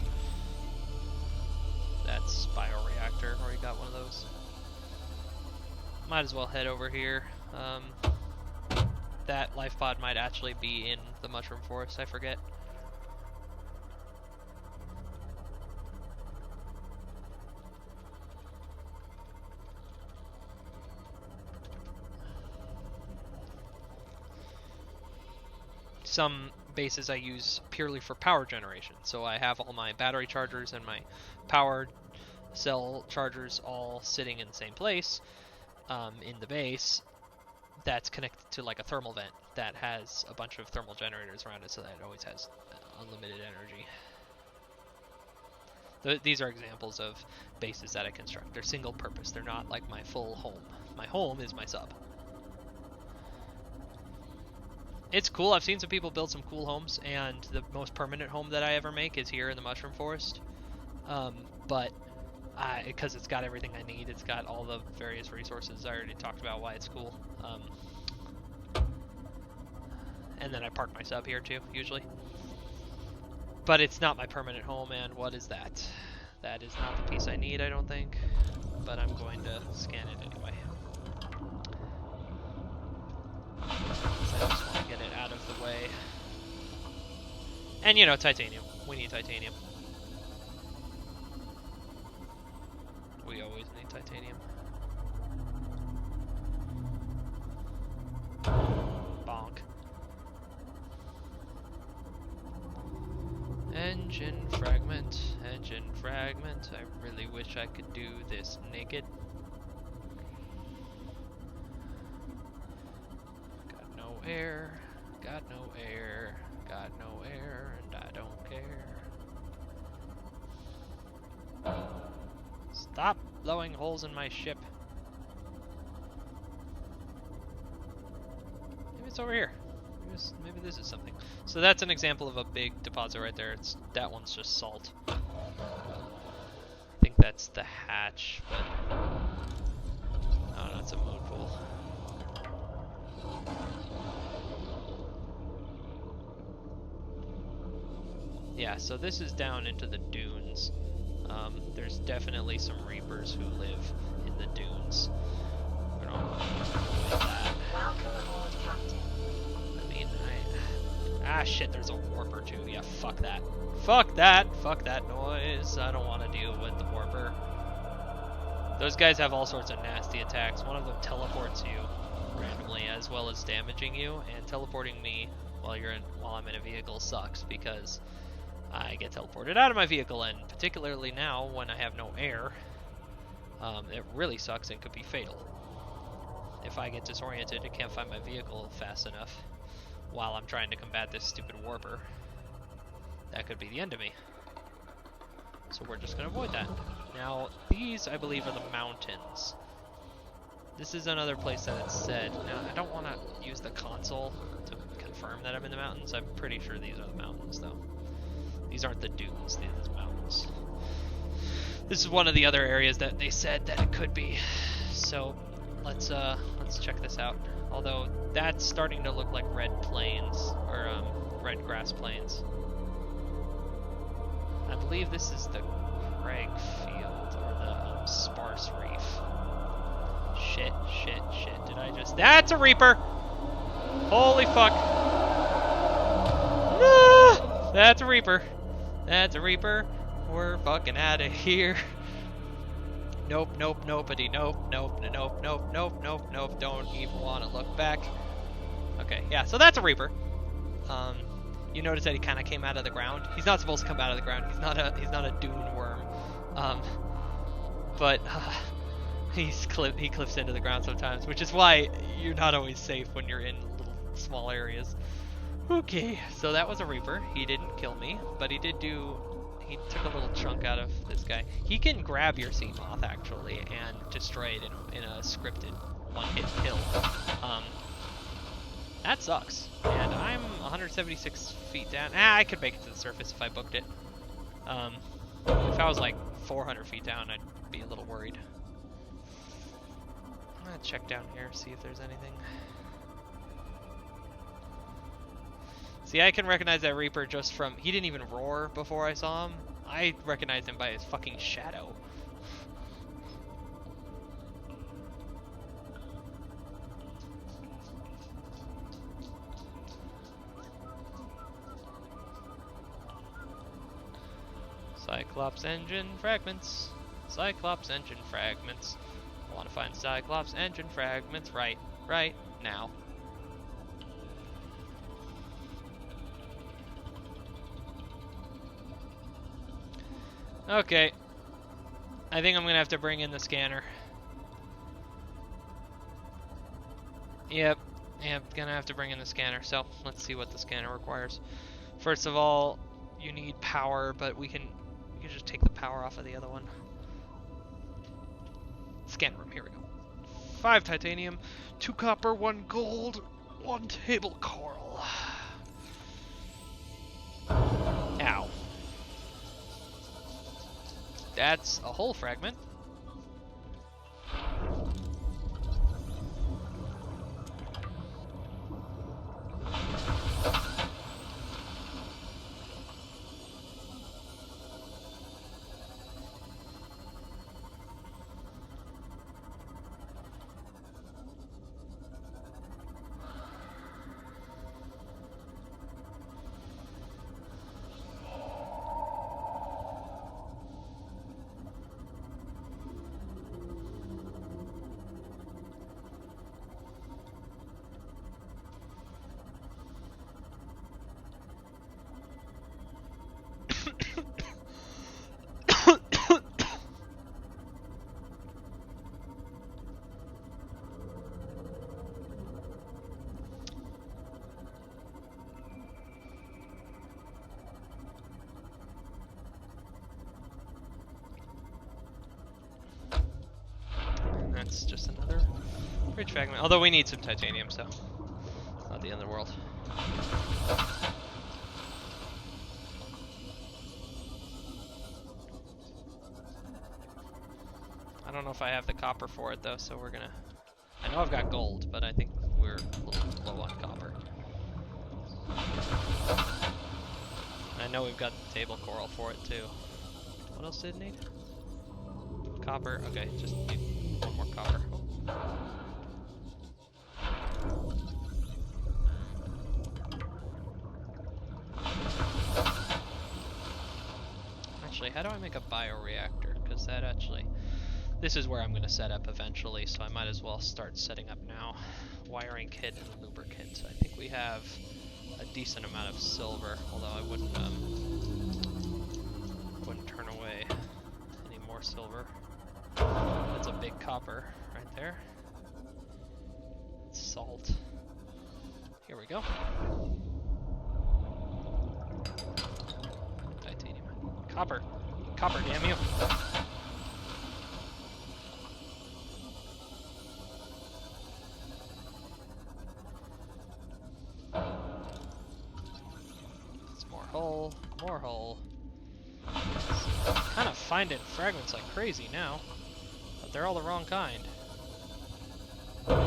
That's bioreactor, already got one of those. Might as well head over here. That life pod might actually be in the mushroom forest, I forget. Some bases I use purely for power generation, so I have all my battery chargers and my power cell chargers all sitting in the same place in the base. That's connected to like a thermal vent that has a bunch of thermal generators around it, so that it always has unlimited energy. These are examples of bases that I construct. They're single purpose. They're not like my full home. My home is my sub. It's cool. I've seen some people build some cool homes, and the most permanent home that I ever make is here in the mushroom forest. But because it's got everything I need, it's got all the various resources. I already talked about why it's cool. And then I park my sub here too, usually. But it's not my permanent home, and what is that? That is not the piece I need, I don't think, but I'm going to scan it anyway. So I just want to get it out of the way. And you know, titanium. We need titanium. We always need titanium. Bonk. Engine fragment, engine fragment. I really wish I could do this naked. Got no air, got no air, got no air, and I don't care. Stop blowing holes in my ship. Maybe it's over here. Maybe this is something. So that's an example of a big deposit right there. That one's just salt. I think that's the hatch, but oh no, it's a moon pool. Yeah, so this is down into the dunes. There's definitely some Reapers who live in the dunes. We don't want to avoid that. Welcome aboard, Captain. Ah shit, there's a warper too. Yeah, fuck that. Fuck that! Fuck that noise. I don't want to deal with the warper. Those guys have all sorts of nasty attacks. One of them teleports you randomly as well as damaging you, and teleporting me while I'm in a vehicle sucks because I get teleported out of my vehicle, and particularly now when I have no air, it really sucks and could be fatal. If I get disoriented and can't find my vehicle fast enough while I'm trying to combat this stupid warper, that could be the end of me. So we're just going to avoid that. Now, these, I believe, are the mountains. This is another place that it's said. Now, I don't want to use the console to confirm that I'm in the mountains. I'm pretty sure these are the mountains, though. These aren't the dunes, these are mountains. This is one of the other areas that they said that it could be. So, let's check this out. Although, that's starting to look like red plains, or red grass plains. I believe this is the Craig Field, or the Sparse Reef. Shit. Did I just... That's a Reaper! Holy fuck! Ah! That's a Reaper. That's a Reaper. We're fucking out of here. Nope, nobody, nope, don't even want to look back. Okay, yeah, so that's a Reaper. You notice that he kind of came out of the ground. He's not supposed to come out of the ground. He's not a dune worm. But he cliffs into the ground sometimes, which is why you're not always safe when you're in little small areas. Okay, so that was a Reaper. He didn't kill me, but he took a little chunk out of this guy. He can grab your sea moth actually and destroy it in a scripted one-hit kill. That sucks. And I'm 176 feet down. I could make it to the surface if I booked it. If I was like 400 feet down, I'd be a little worried. I'm gonna check down here, see if there's anything. See, I can recognize that Reaper just from... He didn't even roar before I saw him. I recognized him by his fucking shadow. Cyclops engine fragments. Cyclops engine fragments. I want to find Cyclops engine fragments right now. Okay. I think I'm gonna have to bring in the scanner. Yep, gonna have to bring in the scanner. So, let's see what the scanner requires. First of all, you need power, but we can just take the power off of the other one. Scan room, here we go. 5 titanium, 2 copper, 1 gold, 1 table coral. Ow. That's a hull fragment. garbage fragment. Although we need some titanium, so not the end of the world. I don't know if I have the copper for it though, so we're gonna... I know I've got gold, but I think we're a little low on copper. I know we've got the table coral for it too. What else did it need? Copper, okay, just need one more copper. Actually, how do I make a bioreactor? Because that actually... This is where I'm going to set up eventually, so I might as well start setting up now. Wiring kit and lubricant. I think we have a decent amount of silver, although I wouldn't turn away any more silver. That's a big copper right there. Salt. Here we go. Titanium. Copper. Copper, damn you. It's more hull. More hull. Kind of finding fragments like crazy now, but they're all the wrong kind. There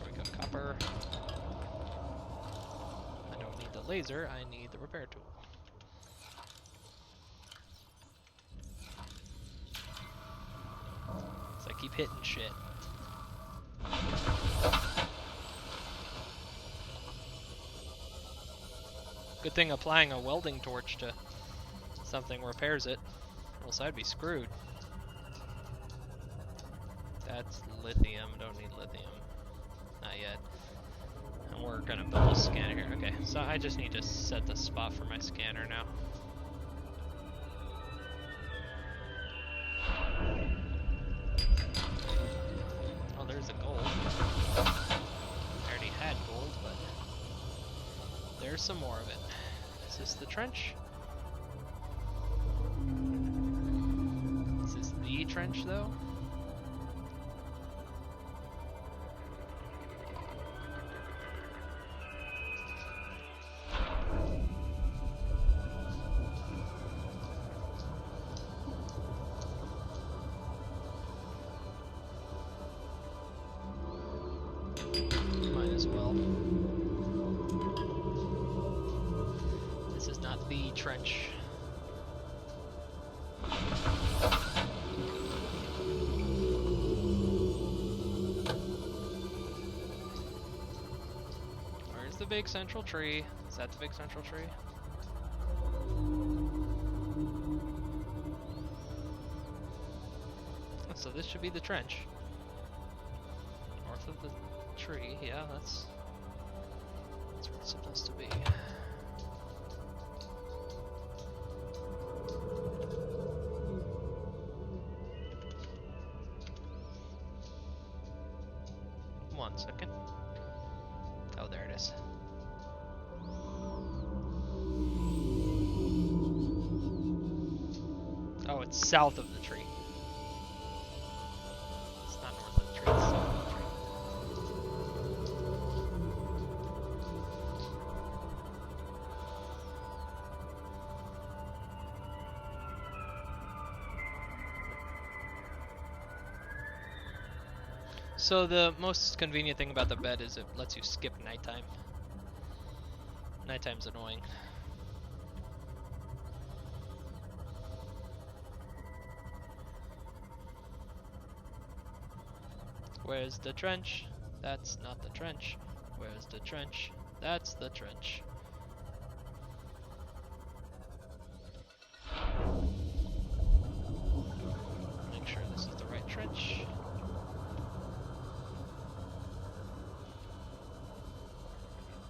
we go, copper. I don't need the laser, I need the repair tool. So I keep hitting shit. Good thing applying a welding torch to something repairs it, else I'd be screwed. That's lithium, don't need lithium. Not yet. And we're gonna build a scanner here. Okay, so I just need to set the spot for my scanner now. Oh, there's the gold. I already had gold, but there's some more of it. Is this the trench? Is this the trench, though? Might as well. This is not the trench. Where's the big central tree? Is that the big central tree? So this should be the trench. North of the tree, yeah, that's where it's supposed to be. One second. Oh, there it is. Oh, it's south of the tree. It's not north of the tree, it's south of the tree. So the most convenient thing about the bed is it lets you skip nighttime. Nighttime's annoying. Where's the trench? That's not the trench. Where's the trench? That's the trench. Make sure this is the right trench.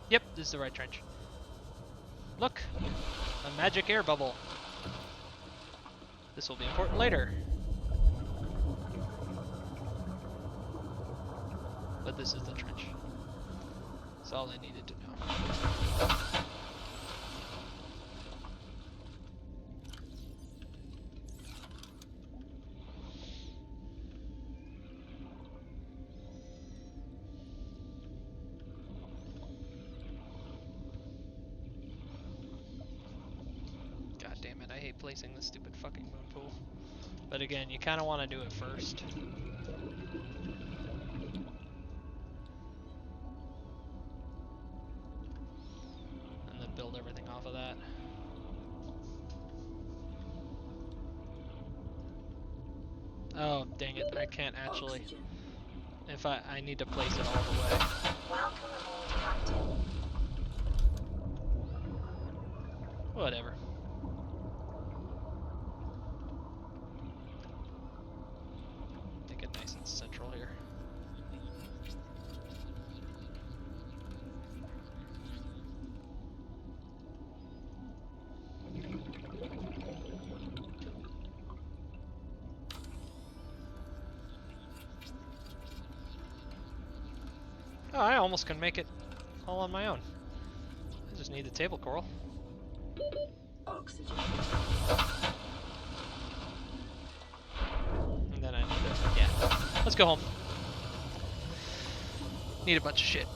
Yep, this is the right trench. Look! A magic air bubble. This will be important later. But this is the trench. That's all I needed to know. damn it, I hate placing this stupid fucking moon pool. But again, you kind of want to do it first. And then build everything off of that. Oh, dang it, I can't actually. If I need to place it all the way. Welcome aboard, Captain. Whatever. Make it nice and central here. Oh, I almost can make it all on my own. I just need the table coral. Oxygen. And then I need to, yeah. Let's go home. Need a bunch of shit.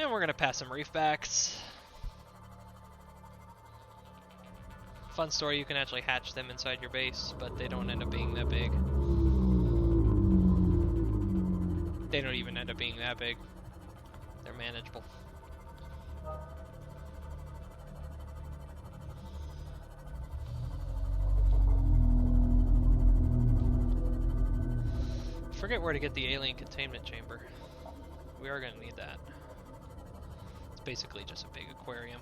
And we're gonna pass some reefbacks. Fun story, you can actually hatch them inside your base, but they don't end up being that big. They don't even end up being that big. They're manageable. Forget where to get the alien containment chamber. We are gonna need that. It's basically just a big aquarium.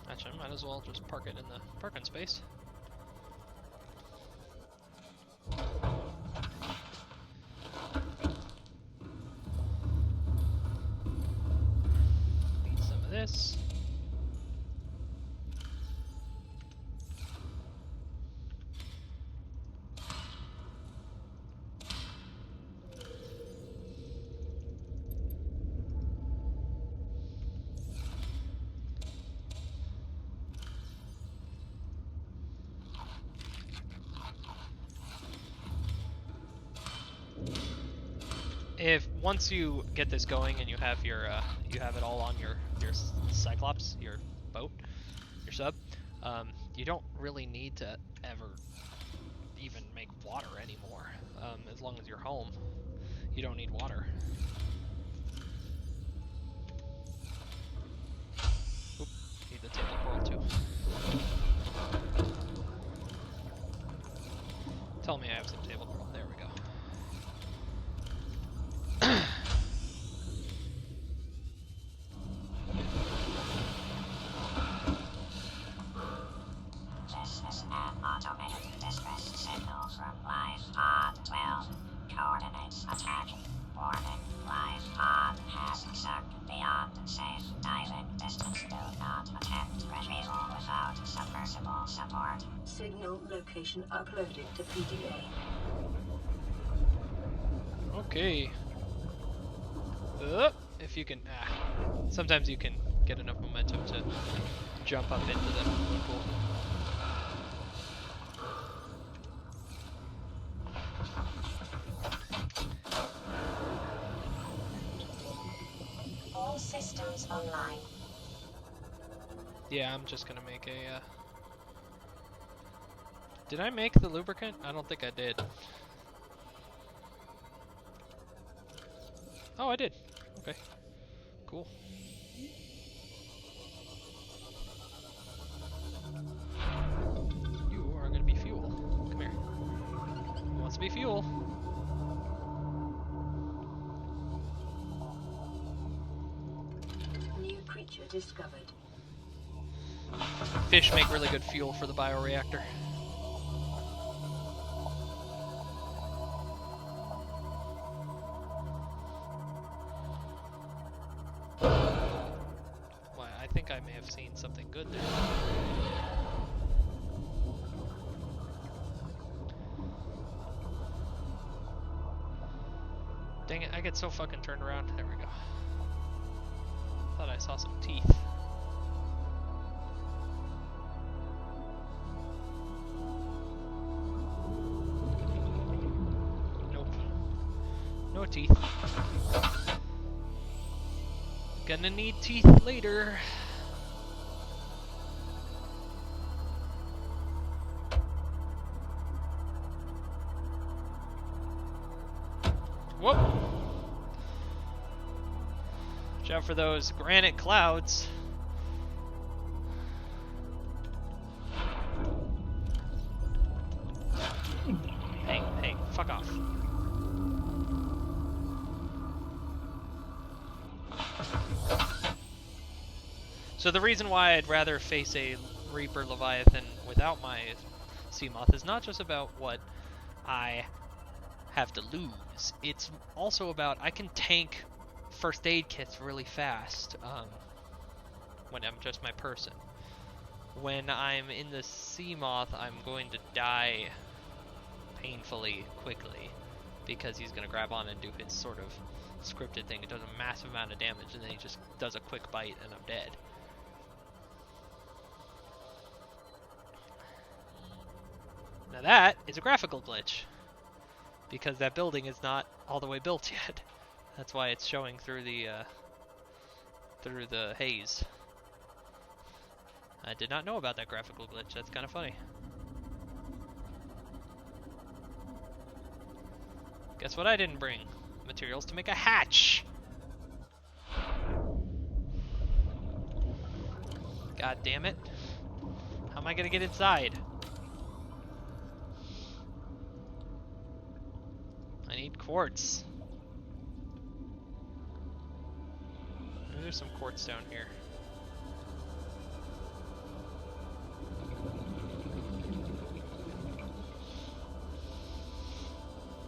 Actually, I might as well just park it in the parking space. This. If once you get this going and you have your you have it all on your Cyclops, your boat, your sub, you don't really need to ever even make water anymore. As long as you're home, you don't need water. Oop, need the table coral too. Tell me I have some table coral. There we go. This is an automated distress signal from Life Pod 12. Coordinates attack. Warning, Life Pod has sunk beyond safe diving distance. Do not attempt retrieval without submersible support. Signal location uploaded to PDA. Okay. If you can, sometimes you can get enough momentum to jump up into the pool. All systems online. Yeah, I'm just gonna make a, Did I make the lubricant? I don't think I did. Oh, I did. Okay. Cool. me fuel. New creature discovered. Fish make really good fuel for the bioreactor. Why, I think I may have seen something good there. Dang it, I get so fucking turned around. There we go. Thought I saw some teeth. Nope. No teeth. Gonna need teeth later. Whoop! Watch out for those granite clouds. Hey, fuck off. So the reason why I'd rather face a Reaper Leviathan without my Seamoth is not just about what I have to lose. It's also about I can tank first aid kits really fast when I'm just my person. When I'm in the Seamoth, I'm going to die painfully quickly because he's going to grab on and do his sort of scripted thing. It does a massive amount of damage and then he just does a quick bite and I'm dead. Now that is a graphical glitch, because that building is not all the way built yet. That's why it's showing through the haze. I did not know about that graphical glitch. That's kind of funny. Guess what I didn't bring? Materials to make a hatch! God damn it. How am I gonna get inside? I need quartz. There's some quartz down here.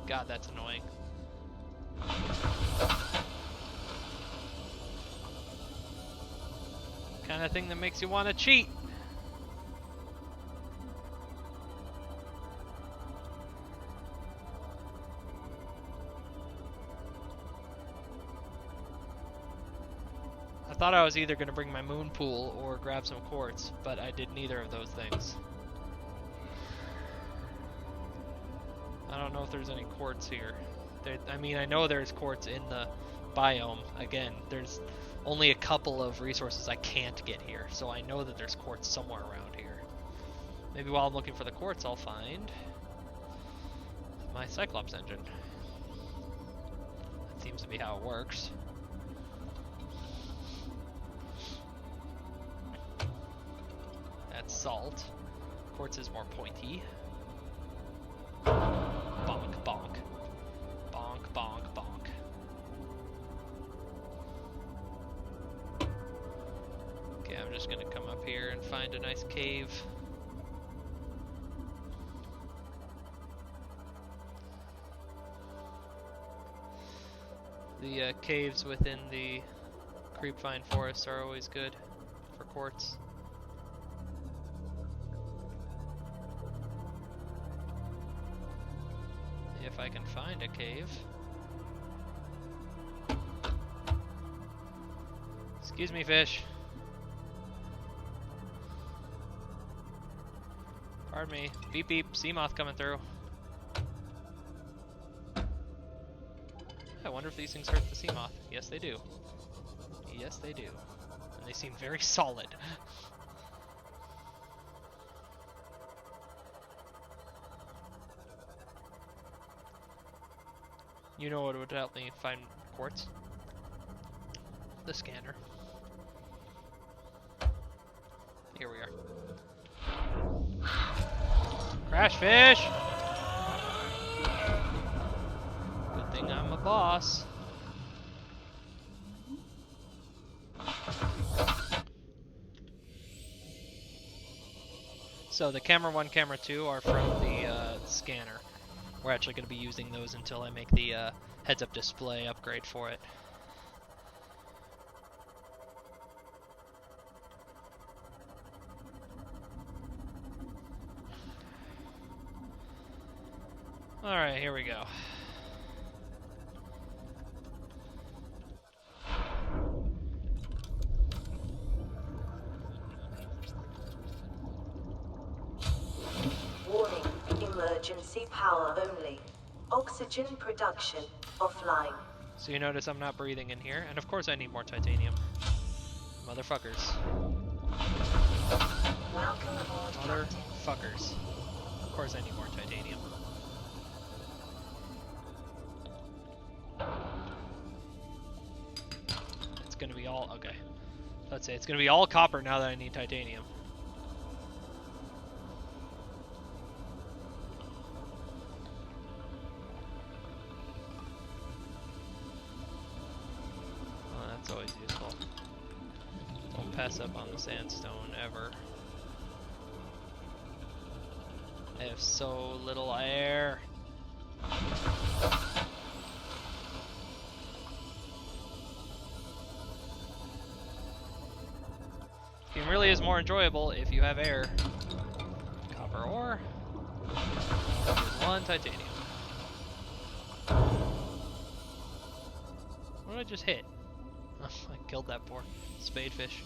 God, that's annoying. Kind of thing that makes you want to cheat. I thought I was either going to bring my moon pool or grab some quartz, but I did neither of those things. I don't know if there's any quartz here. I mean, I know there's quartz in the biome. Again, there's only a couple of resources I can't get here, so I know that there's quartz somewhere around here. Maybe while I'm looking for the quartz, I'll find my Cyclops engine. That seems to be how it works. That's salt. Quartz is more pointy. Bonk, bonk. Bonk, bonk, bonk. Okay, I'm just gonna come up here and find a nice cave. The caves within the creepvine forest are always good for quartz. If I can find a cave. Excuse me, fish. Pardon me. Beep beep. Seamoth coming through. I wonder if these things hurt the Seamoth. Yes, they do. Yes, they do. And they seem very solid. You know what would help me find quartz? The scanner. Here we are. Crash fish! boss. So the camera 1, camera 2 are from the scanner. We're actually going to be using those until I make the heads-up display upgrade for it. Alright, here we go. Warning, emergency power only. Oxygen production offline. So you notice I'm not breathing in here, and of course I need more titanium. Motherfuckers. Welcome aboard, Captain. Motherfuckers. Of course I need more titanium. It's gonna be all, okay. Let's say it's gonna be all copper now that I need titanium. Well, that's always useful. Don't pass up on the sandstone ever. I have so little air. Game really is more enjoyable if you have air. Copper ore. Here's 1 titanium. What did I just hit? Oh, I killed that poor spadefish.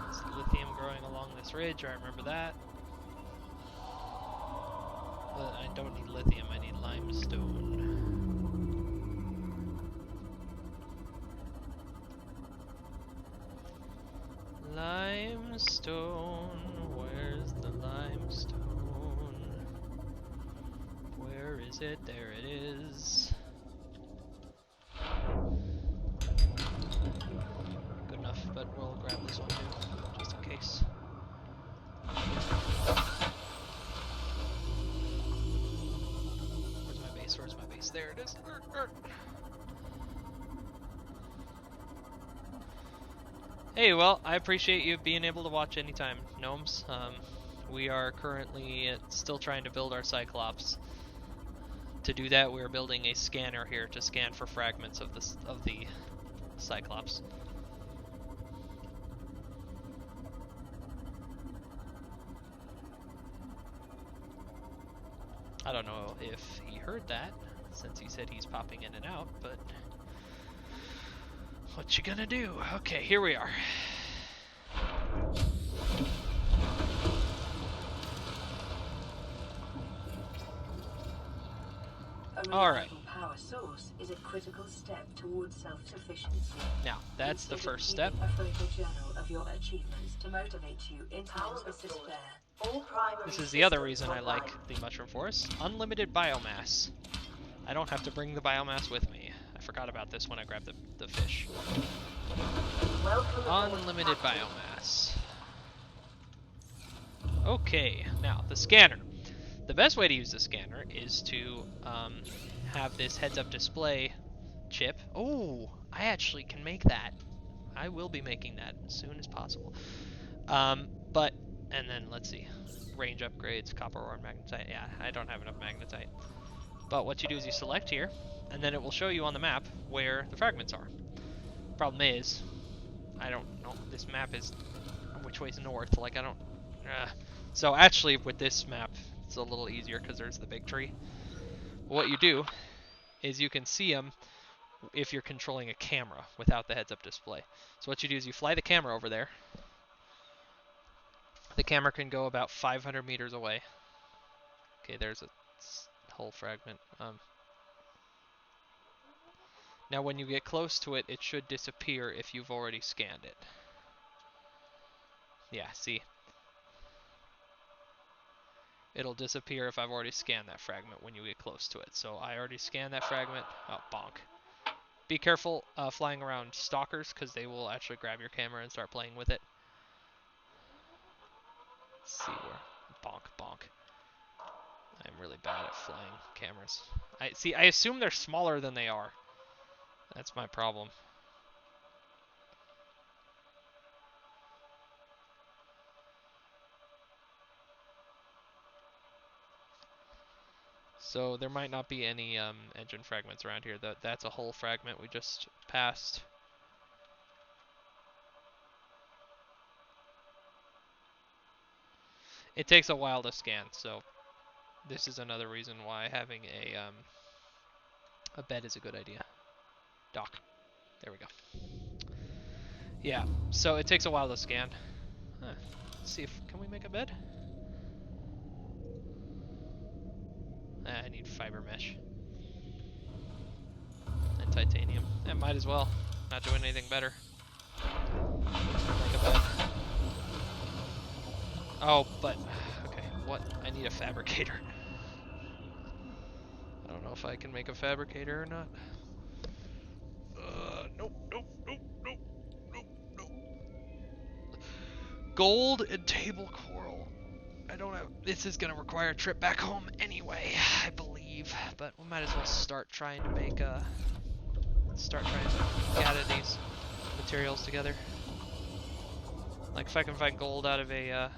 There's lithium growing along this ridge, I remember that. But I don't need lithium, I need limestone. Limestone, where's the limestone? Where is it? There it is. Good enough, but we'll grab this one too, just in case. Where's my base? Where's my base? There it is. Hey, well, I appreciate you being able to watch anytime, gnomes. We are currently still trying to build our Cyclops. To do that, we're building a scanner here to scan for fragments of the Cyclops. I don't know if he heard that, since he said he's popping in and out, but what you gonna do? Okay, here we are. Alright. Power source is a critical step towards self-sufficiency. Now, that's the first step. A photo journal of your achievements to motivate you in times of despair. This is the other reason I like the Mushroom Forest. Unlimited biomass. I don't have to bring the biomass with me. I forgot about this when I grabbed the fish. Unlimited biomass. Okay, now the scanner. The best way to use the scanner is to have this heads-up display chip. Oh, I actually can make that. I will be making that as soon as possible. And then let's see, range upgrades, copper ore, and magnetite. Yeah, I don't have enough magnetite. But what you do is you select here, and then it will show you on the map where the fragments are. Problem is, I don't know. This map is which way's north. Like I don't. So actually, with this map, it's a little easier because there's the big tree. What you do is you can see them if you're controlling a camera without the heads-up display. So what you do is you fly the camera over there. The camera can go about 500 meters away. Okay, there's a whole fragment. Now when you get close to it, it should disappear if you've already scanned it. Yeah, see? It'll disappear if I've already scanned that fragment when you get close to it. So I already scanned that fragment. Oh, bonk. Be careful flying around stalkers, because they will actually grab your camera and start playing with it. Let's see where. Bonk, bonk. I'm really bad at flying cameras. I assume they're smaller than they are. That's my problem. So there might not be any engine fragments around here. That's a whole fragment we just passed. It takes a while to scan, so this is another reason why having a bed is a good idea. Dock. There we go. Yeah, so it takes a while to scan. Huh. Let's see if can we make a bed? I need fiber mesh. And titanium. It might as well. Not doing anything better. Make a bed. Oh, but okay, what? I need a fabricator. I don't know if I can make a fabricator or not. Nope. Gold and table coral. I don't know. This is gonna require a trip back home anyway, I believe. But we might as well start trying to gather these materials together. Like if I can find gold out of a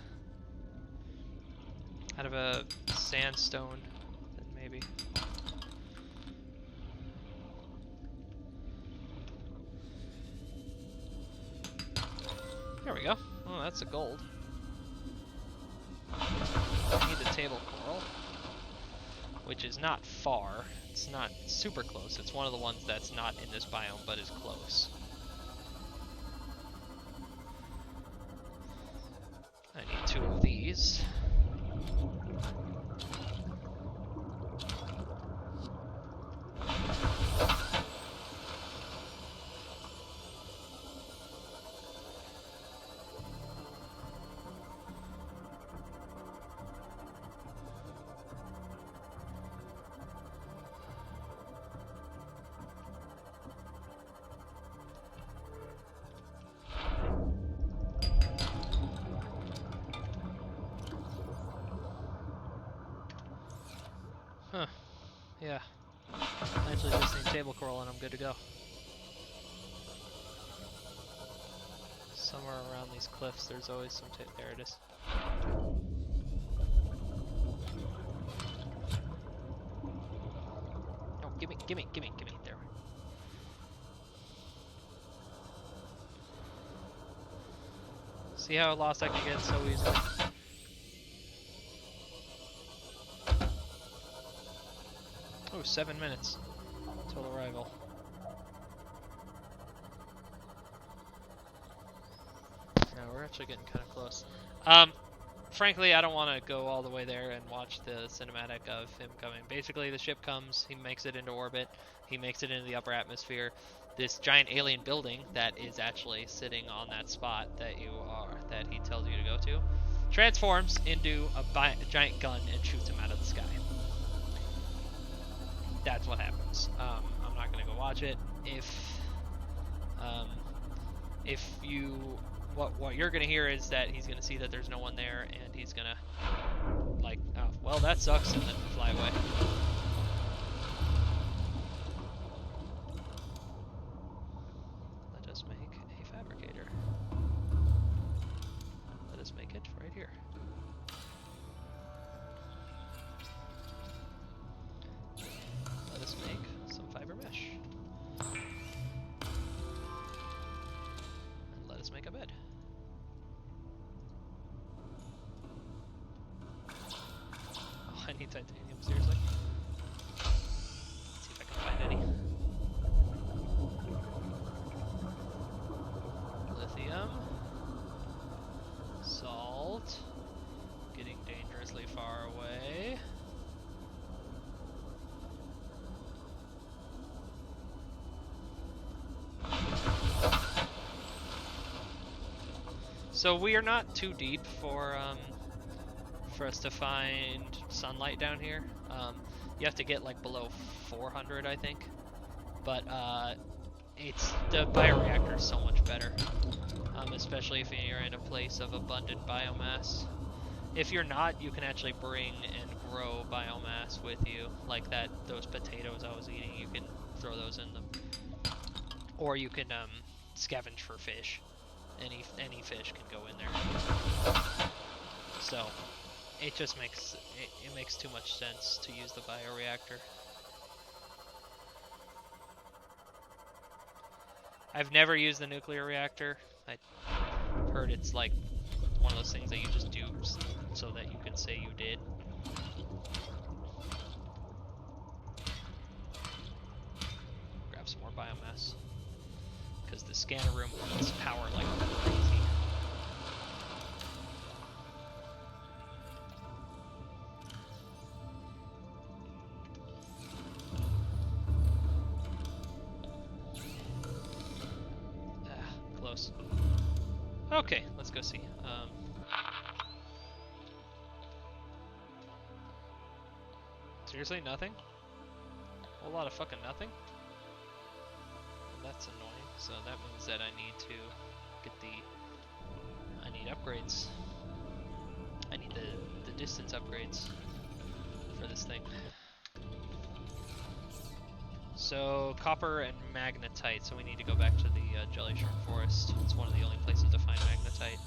sandstone, then maybe. There we go. Oh, that's a gold. I need the table coral, which is not far. It's not super close. It's one of the ones that's not in this biome, but is close. I need 2 of these. Huh. Yeah. I actually just need table coral and I'm good to go. Somewhere around these cliffs there's always some there it is. Oh, gimme. There. See how lost I can get so easily. Oh, 7 minutes till arrival. No, we're actually getting kind of close. Frankly, I don't want to go all the way there and watch the cinematic of him coming. Basically, the ship comes, he makes it into orbit, he makes it into the upper atmosphere. This giant alien building that is actually sitting on that spot that he tells you to go to, transforms into a giant gun and shoots him out of the sky. That's what happens. I'm not gonna go watch it. If you, what you're gonna hear is that he's gonna see that there's no one there, and he's gonna like, oh, well that sucks, and then fly away. Let us make a fabricator. Let us make it right here. Let us make some fiber mesh. And let us make a bed. Oh, I need titanium, seriously? Let's see if I can find any. Lithium. Salt. Getting dangerously far away. So we are not too deep for us to find sunlight down here. You have to get like below 400, I think. But the bioreactor is so much better, especially if you're in a place of abundant biomass. If you're not, you can actually bring and grow biomass with you, like those potatoes I was eating. You can throw those in them, or you can scavenge for fish. Any fish can go in there. So it just makes it makes too much sense to use the bioreactor. I've never used the nuclear reactor. I heard it's like one of those things that you just do so that you can say you did. Grab some more biomass. Because the scanner room needs power like crazy. Close. Okay, let's go see. Seriously, nothing? A whole lot of fucking nothing? Well, that's annoying. So that means that I need to get I need upgrades. I need the distance upgrades for this thing. So copper and magnetite. So we need to go back to the jelly shrimp forest. It's one of the only places to find magnetite.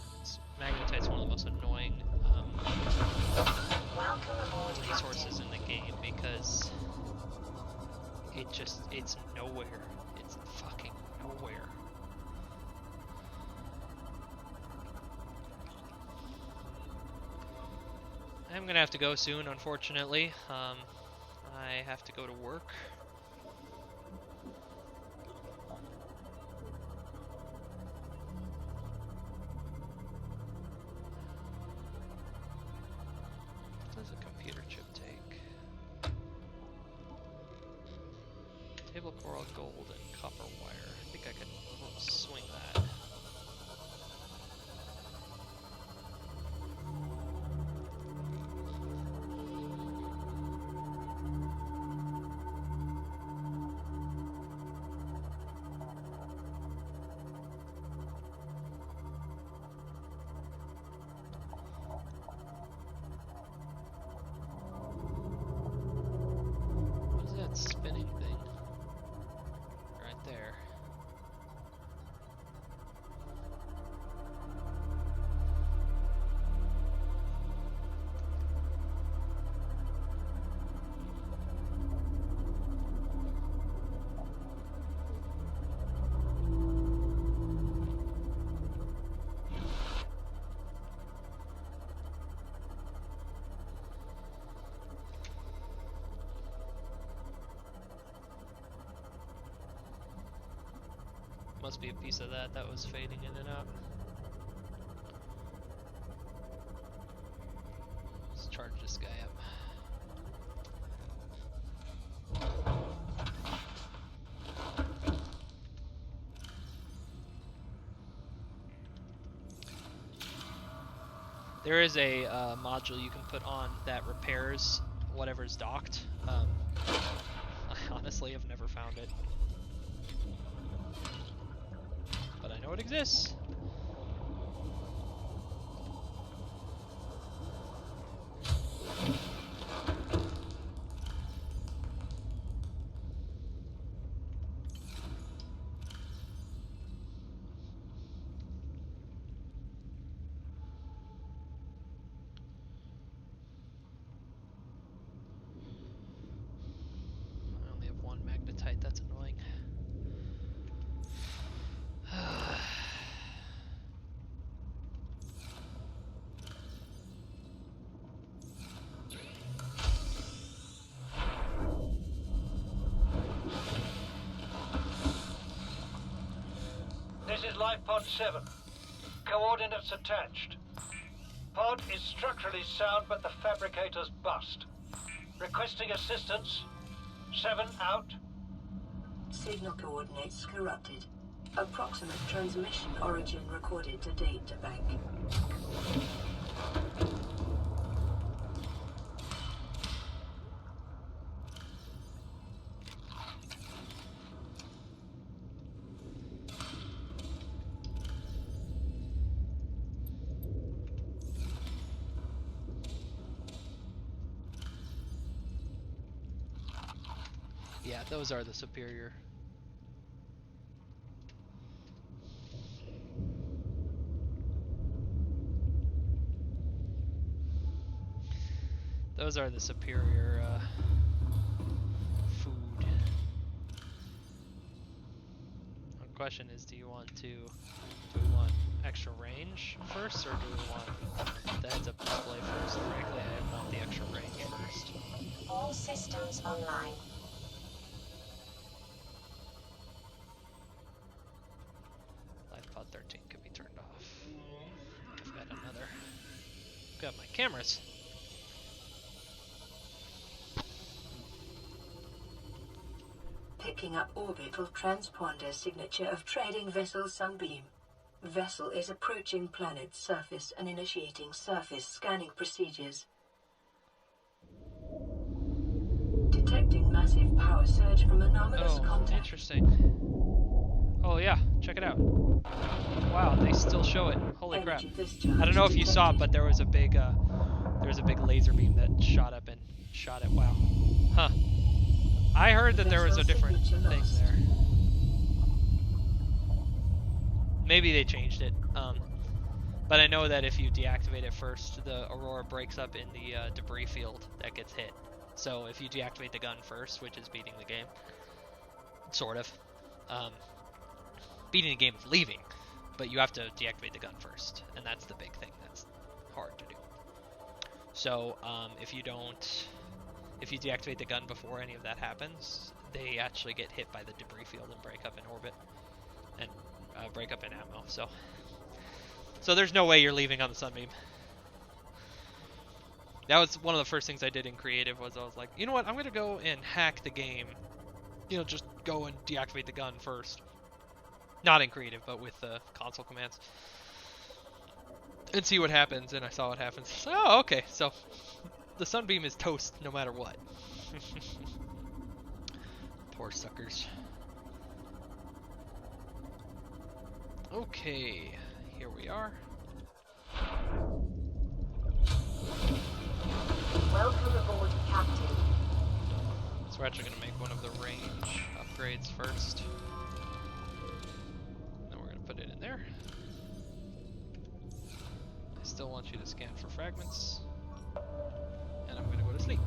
Magnetite's one of the most annoying resources in the game because it's nowhere. It's fucking nowhere. I'm gonna have to go soon, unfortunately. I have to go to work. What does a computer chip take? Table coral, gold, and copper wire. I think I can swing that. Spinning thing right there. Must be a piece of that was fading in and out. Let's charge this guy up. There is a module you can put on that repairs whatever's docked. I honestly have never found it. But I know it exists. I only have one magnetite, that's annoying. This is Life Pod 7. Coordinates attached. Pod is structurally sound, but the fabricator's bust. Requesting assistance. 7 out. Signal coordinates corrupted. Approximate transmission origin recorded to data bank. Yeah, those are the superior. Those are the superior food. The question is, do we want extra range first, or do we want the heads-up display first? Frankly, I want the extra range first. All systems online. Life pod 13 could be turned off. I've got another. Got my cameras. Picking up orbital transponder signature of trading vessel Sunbeam. Vessel is approaching planet's surface and initiating surface scanning procedures. Detecting massive power surge from anomalous contact. Interesting. Oh yeah, check it out. Wow, they still show it. Holy crap! I don't know if you saw it, but there was a big laser beam that shot up and shot it. Wow. Huh. I heard that there was a different thing there. Maybe they changed it. But I know that if you deactivate it first, the Aurora breaks up in the debris field that gets hit. So if you deactivate the gun first, which is beating the game, sort of. Beating the game is leaving, but you have to deactivate the gun first, and that's the big thing. That's hard to do. So if you deactivate the gun before any of that happens, they actually get hit by the debris field and break up in orbit and break up in ammo. So there's no way you're leaving on the Sunbeam. That was one of the first things I did in creative. Was I was like, you know what? I'm gonna go and hack the game. You know, just go and deactivate the gun first. Not in creative, but with console commands. And see what happens, and I saw what happens. So, oh, okay, so the Sunbeam is toast no matter what. Poor suckers. Okay, here we are. Welcome aboard, Captain. So we're actually going to make one of the range upgrades first. Then we're going to put it in there. I still want you to scan for fragments. And I'm going to go to sleep.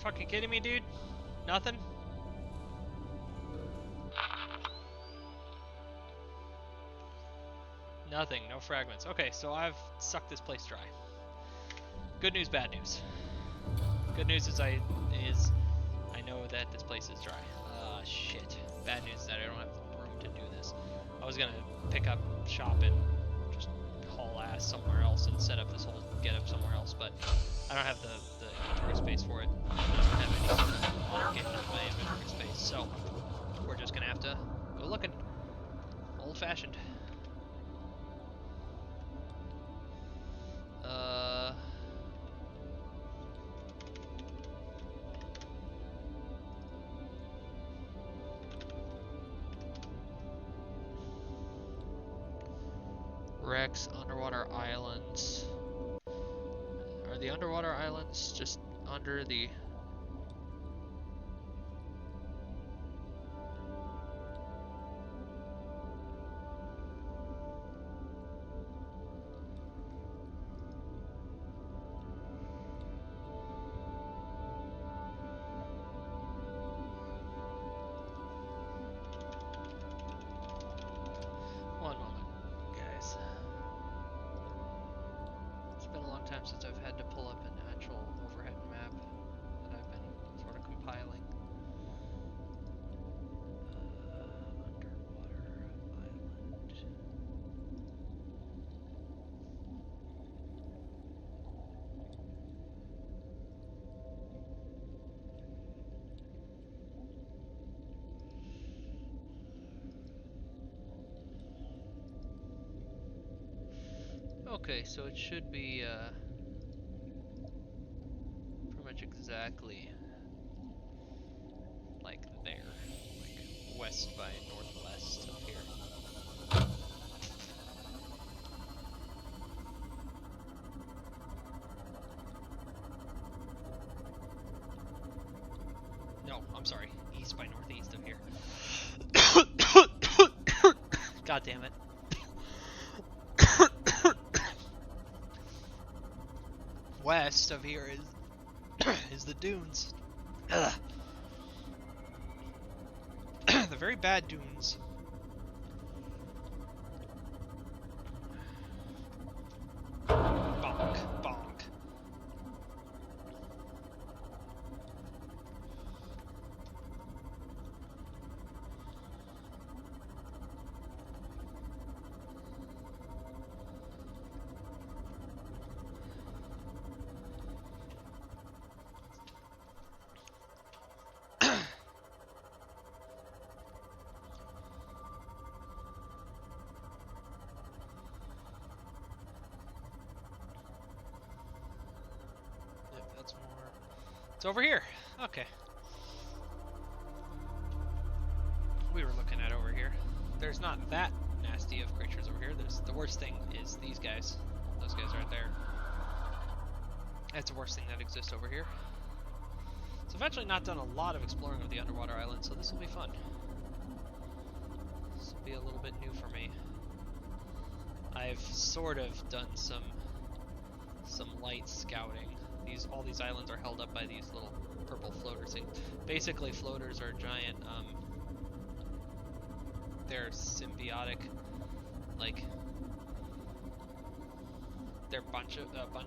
Fucking kidding me, dude? Nothing? Nothing, no fragments. Okay, so I've sucked this place dry. Good news, bad news. Good news is I know that this place is dry. Shit. Bad news is that I don't have the room to do this. I was gonna pick up shop and just haul ass somewhere else and set up this whole getup somewhere else, but I don't have the inventory space for it. I don't have any sort of allocation of my inventory space, so we're just gonna have to go looking. Old-fashioned. Wrecks, underwater islands. Are the underwater islands just under the... One moment, guys. It's been a long time since I've had to pull up an actual overhead map that I've been sort of compiling. Underwater island. Okay, so it should be much exactly like there, like west by northwest of here. No, I'm sorry, east by northeast of here. God damn it. West of here is the dunes. Ugh. The very bad dunes. Bonk, bonk. That's more. It's over here. Okay. We were looking at over here. There's not that nasty of creatures over here. The worst thing is these guys. Those guys right there. That's the worst thing that exists over here. So I've actually not done a lot of exploring of the underwater island, so this will be fun. This will be a little bit new for me. I've sort of done some light scouting. All these islands are held up by these little purple floaters. Basically, floaters are giant. They're symbiotic, like they're a bunch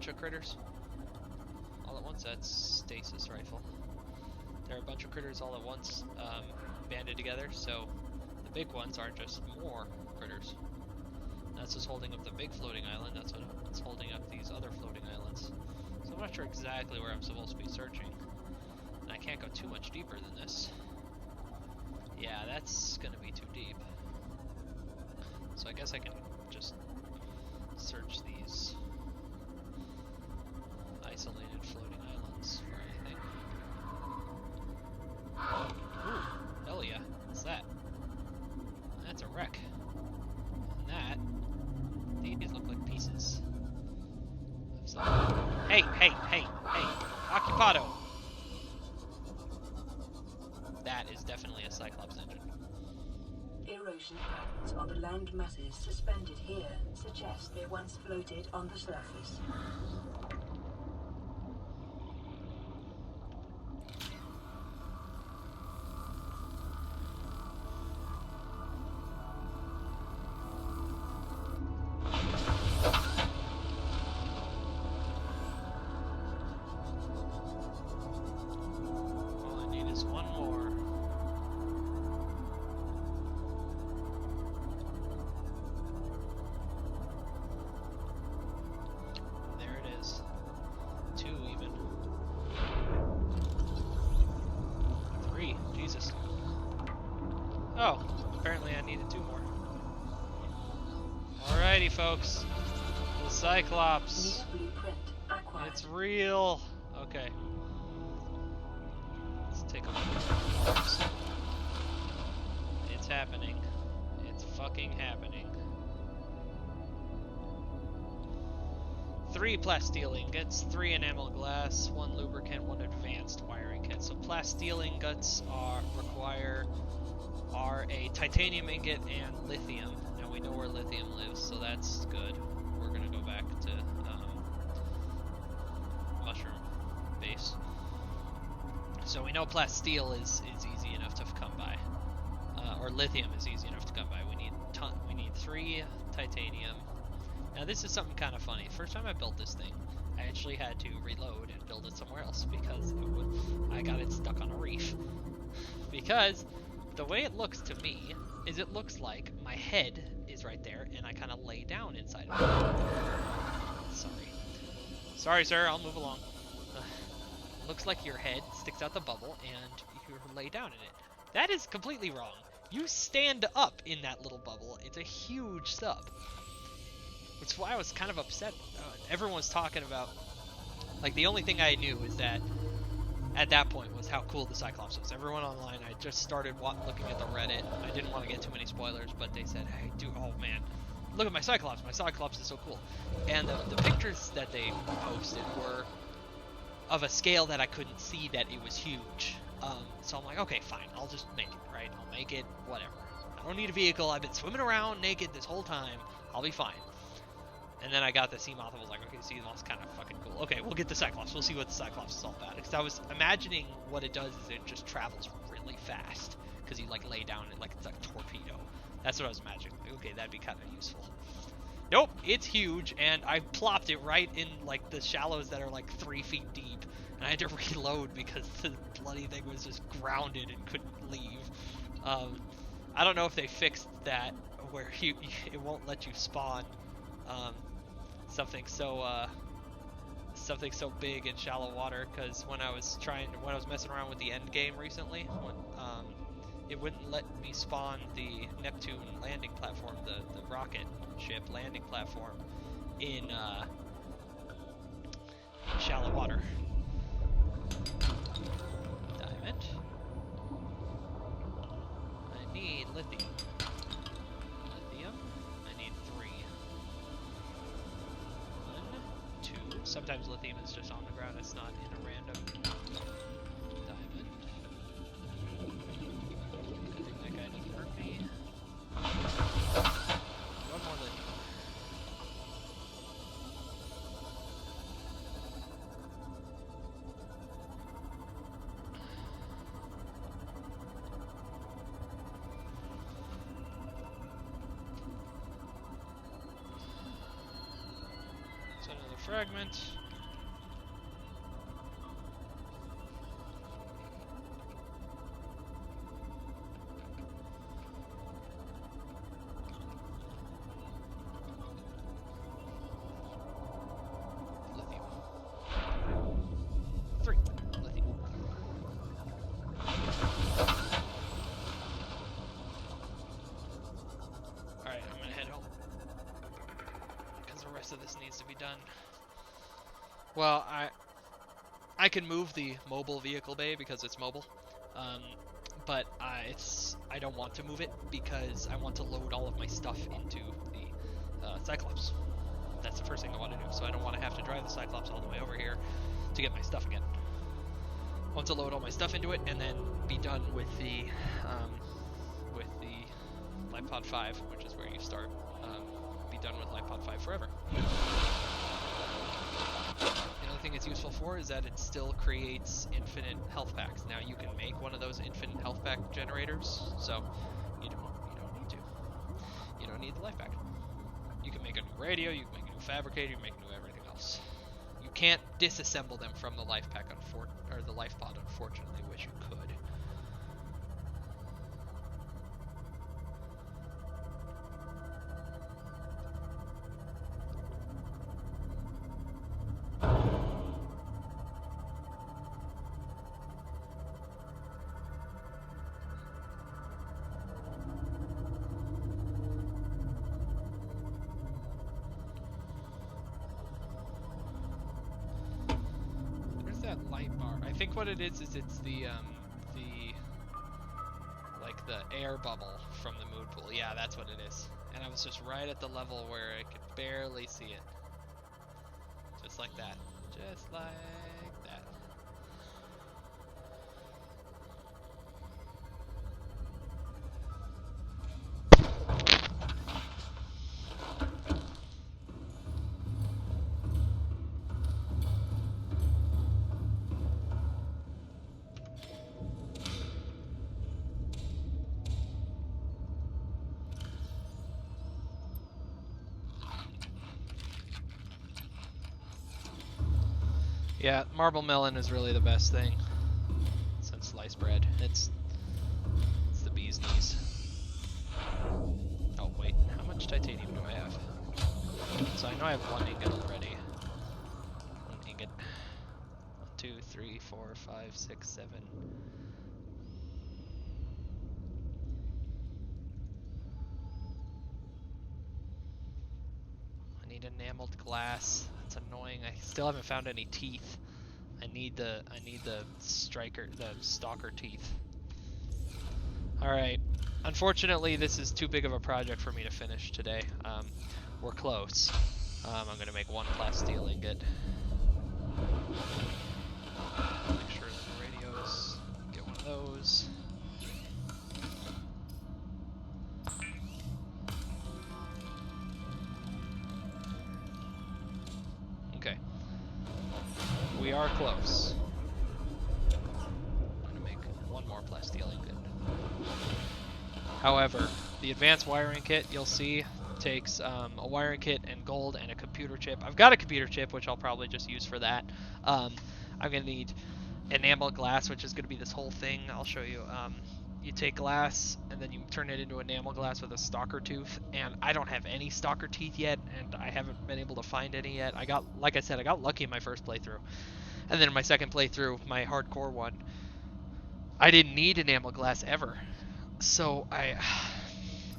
of critters all at once. That's stasis rifle. They're a bunch of critters all at once, banded together. So the big ones are just more critters. That's what's holding up the big floating island. That's what's holding up these other floating islands. So I'm not sure exactly where I'm supposed to be searching. And I can't go too much deeper than this. Yeah, that's gonna be too deep. So I guess I can just search these isolated floating islands for anything. Ooh, hell yeah. What's that? That's a wreck. And these look like pieces. Hey, Occupado! That is definitely a Cyclops engine. Erosion patterns on the land masses suspended here suggest they once floated on the surface. Oh, apparently I needed 2 more. Alrighty, folks. The Cyclops. It's real. Okay. Let's take a look. It's happening. It's fucking happening. 3 plasteel ingots, 3 enamel glass, 1 lubricant, 1 advanced wiring kit. So plasteel ingots are a titanium ingot and lithium. Now we know where lithium lives, so that's good. We're gonna go back to mushroom base. So we know plasteel is easy enough to come by, or lithium is easy enough to come by. We need 3 titanium. Now this is something kind of funny. First time I built this thing, I actually had to reload and build it somewhere else because I got it stuck on a reef. Because the way it looks to me is it looks like my head is right there and I kind of lay down inside of it. Sorry sir, I'll move along. Looks like your head sticks out the bubble and you lay down in it. That is completely wrong. You stand up in that little bubble. It's a huge sub. Which is why I was kind of upset. Everyone was talking about, like, the only thing I knew is that at that point was how cool the Cyclops was. Everyone online, I just started looking at the Reddit. I didn't want to get too many spoilers, but they said, hey, dude, oh man, look at my Cyclops. My Cyclops is so cool. And the pictures that they posted were of a scale that I couldn't see that it was huge. So I'm like, okay, fine, I'll just make it, right? I'll make it, whatever. I don't need a vehicle. I've been swimming around naked this whole time. I'll be fine. And then I got the Seamoth and was like, okay, Seamoth's kind of fucking cool. Okay, we'll get the Cyclops. We'll see what the Cyclops is all about. Because I was imagining what it does is it just travels really fast. Because you, like, lay down it like it's a torpedo. That's what I was imagining. Like, okay, that'd be kind of useful. Nope, it's huge, and I plopped it right in, like, the shallows that are, like, 3 feet deep. And I had to reload because the bloody thing was just grounded and couldn't leave. I don't know if they fixed that, where it won't let you spawn something so big in shallow water, because when I was messing around with the end game recently, it wouldn't let me spawn the Neptune landing platform, the rocket ship landing platform, in shallow water. Diamond. I need lithium. I need 3. 1, 2. Sometimes lithium is just on the ground, it's not in a random diamond. Good thing that guy doesn't hurt me. 1 more lithium. Fragment. Lithium. 3. Lithium. Alright, I'm gonna head home. Because the rest of this needs to be done. Well, I can move the mobile vehicle bay because it's mobile, but I don't want to move it because I want to load all of my stuff into the Cyclops. That's the first thing I want to do, so I don't want to have to drive the Cyclops all the way over here to get my stuff again. I want to load all my stuff into it and then be done with the LifePod 5, which is where you start. Be done with LifePod 5 forever. The only thing it's useful for is that it still creates infinite health packs. Now you can make one of those infinite health pack generators, so you don't need to. You don't need the life pack. You can make a new radio, you can make a new fabricator, you can make new everything else. You can't disassemble them from the life pack or the life pod, unfortunately, which you could. Light bar. I think what it is it's the air bubble from the moon pool. Yeah, that's what it is. And I was just right at the level where I could barely see it. Just like that. Just like that. Yeah, marble melon is really the best thing since sliced bread. It's the bee's knees. Oh wait, how much titanium do I have? So I know I have 1 ingot already. 1 ingot. 1, 2, 3, 4, 5, 6, 7. I need enameled glass. That's annoying. I still haven't found any teeth. I need the stalker teeth. Alright. Unfortunately, this is too big of a project for me to finish today. We're close. I'm going to make one plasteel ingot. Make sure that the radios get one of those. Okay. We are close. I'm going to make one more plasteel ingot. However, the advanced wiring kit, you'll see, takes a wiring kit and gold and a computer chip. I've got a computer chip, which I'll probably just use for that. I'm going to need enamel glass, which is going to be this whole thing. I'll show you. You take glass, and then you turn it into enamel glass with a stalker tooth, and I don't have any stalker teeth yet, and I haven't been able to find any yet. Like I said, I got lucky in my first playthrough. And then in my second playthrough, my hardcore one, I didn't need enamel glass ever. So I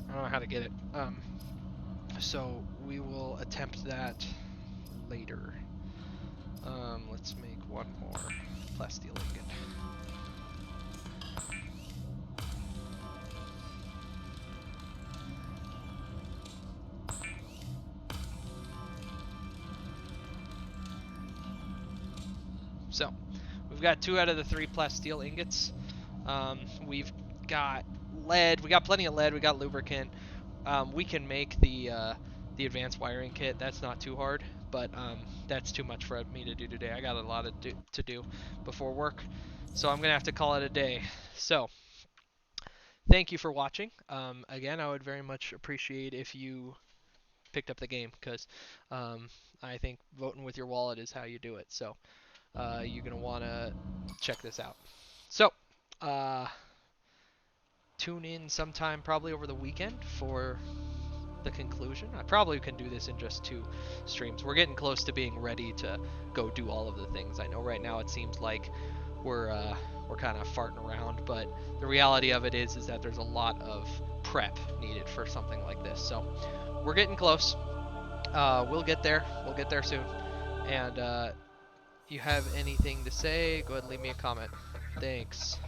don't know how to get it. So we will attempt that later. Let's make one more plasteel ingot. So we've got 2 out of the 3 plasteel ingots. We've got lead. We got plenty of lead. We got lubricant. We can make the advanced wiring kit. That's not too hard, but that's too much for me to do today. I got a lot to do before work, so I'm gonna have to call it a day. So thank you for watching. Again, I would very much appreciate if you picked up the game, because I think voting with your wallet is how you do it. So you're gonna want to check this out. So tune in sometime probably over the weekend for the conclusion. I probably can do this in just 2 streams. We're getting close to being ready to go do all of the things. I know right now it seems like we're kind of farting around, but the reality of it is that there's a lot of prep needed for something like this. So we're getting close. We'll get there. We'll get there soon. And you have anything to say, go ahead and leave me a comment. Thanks.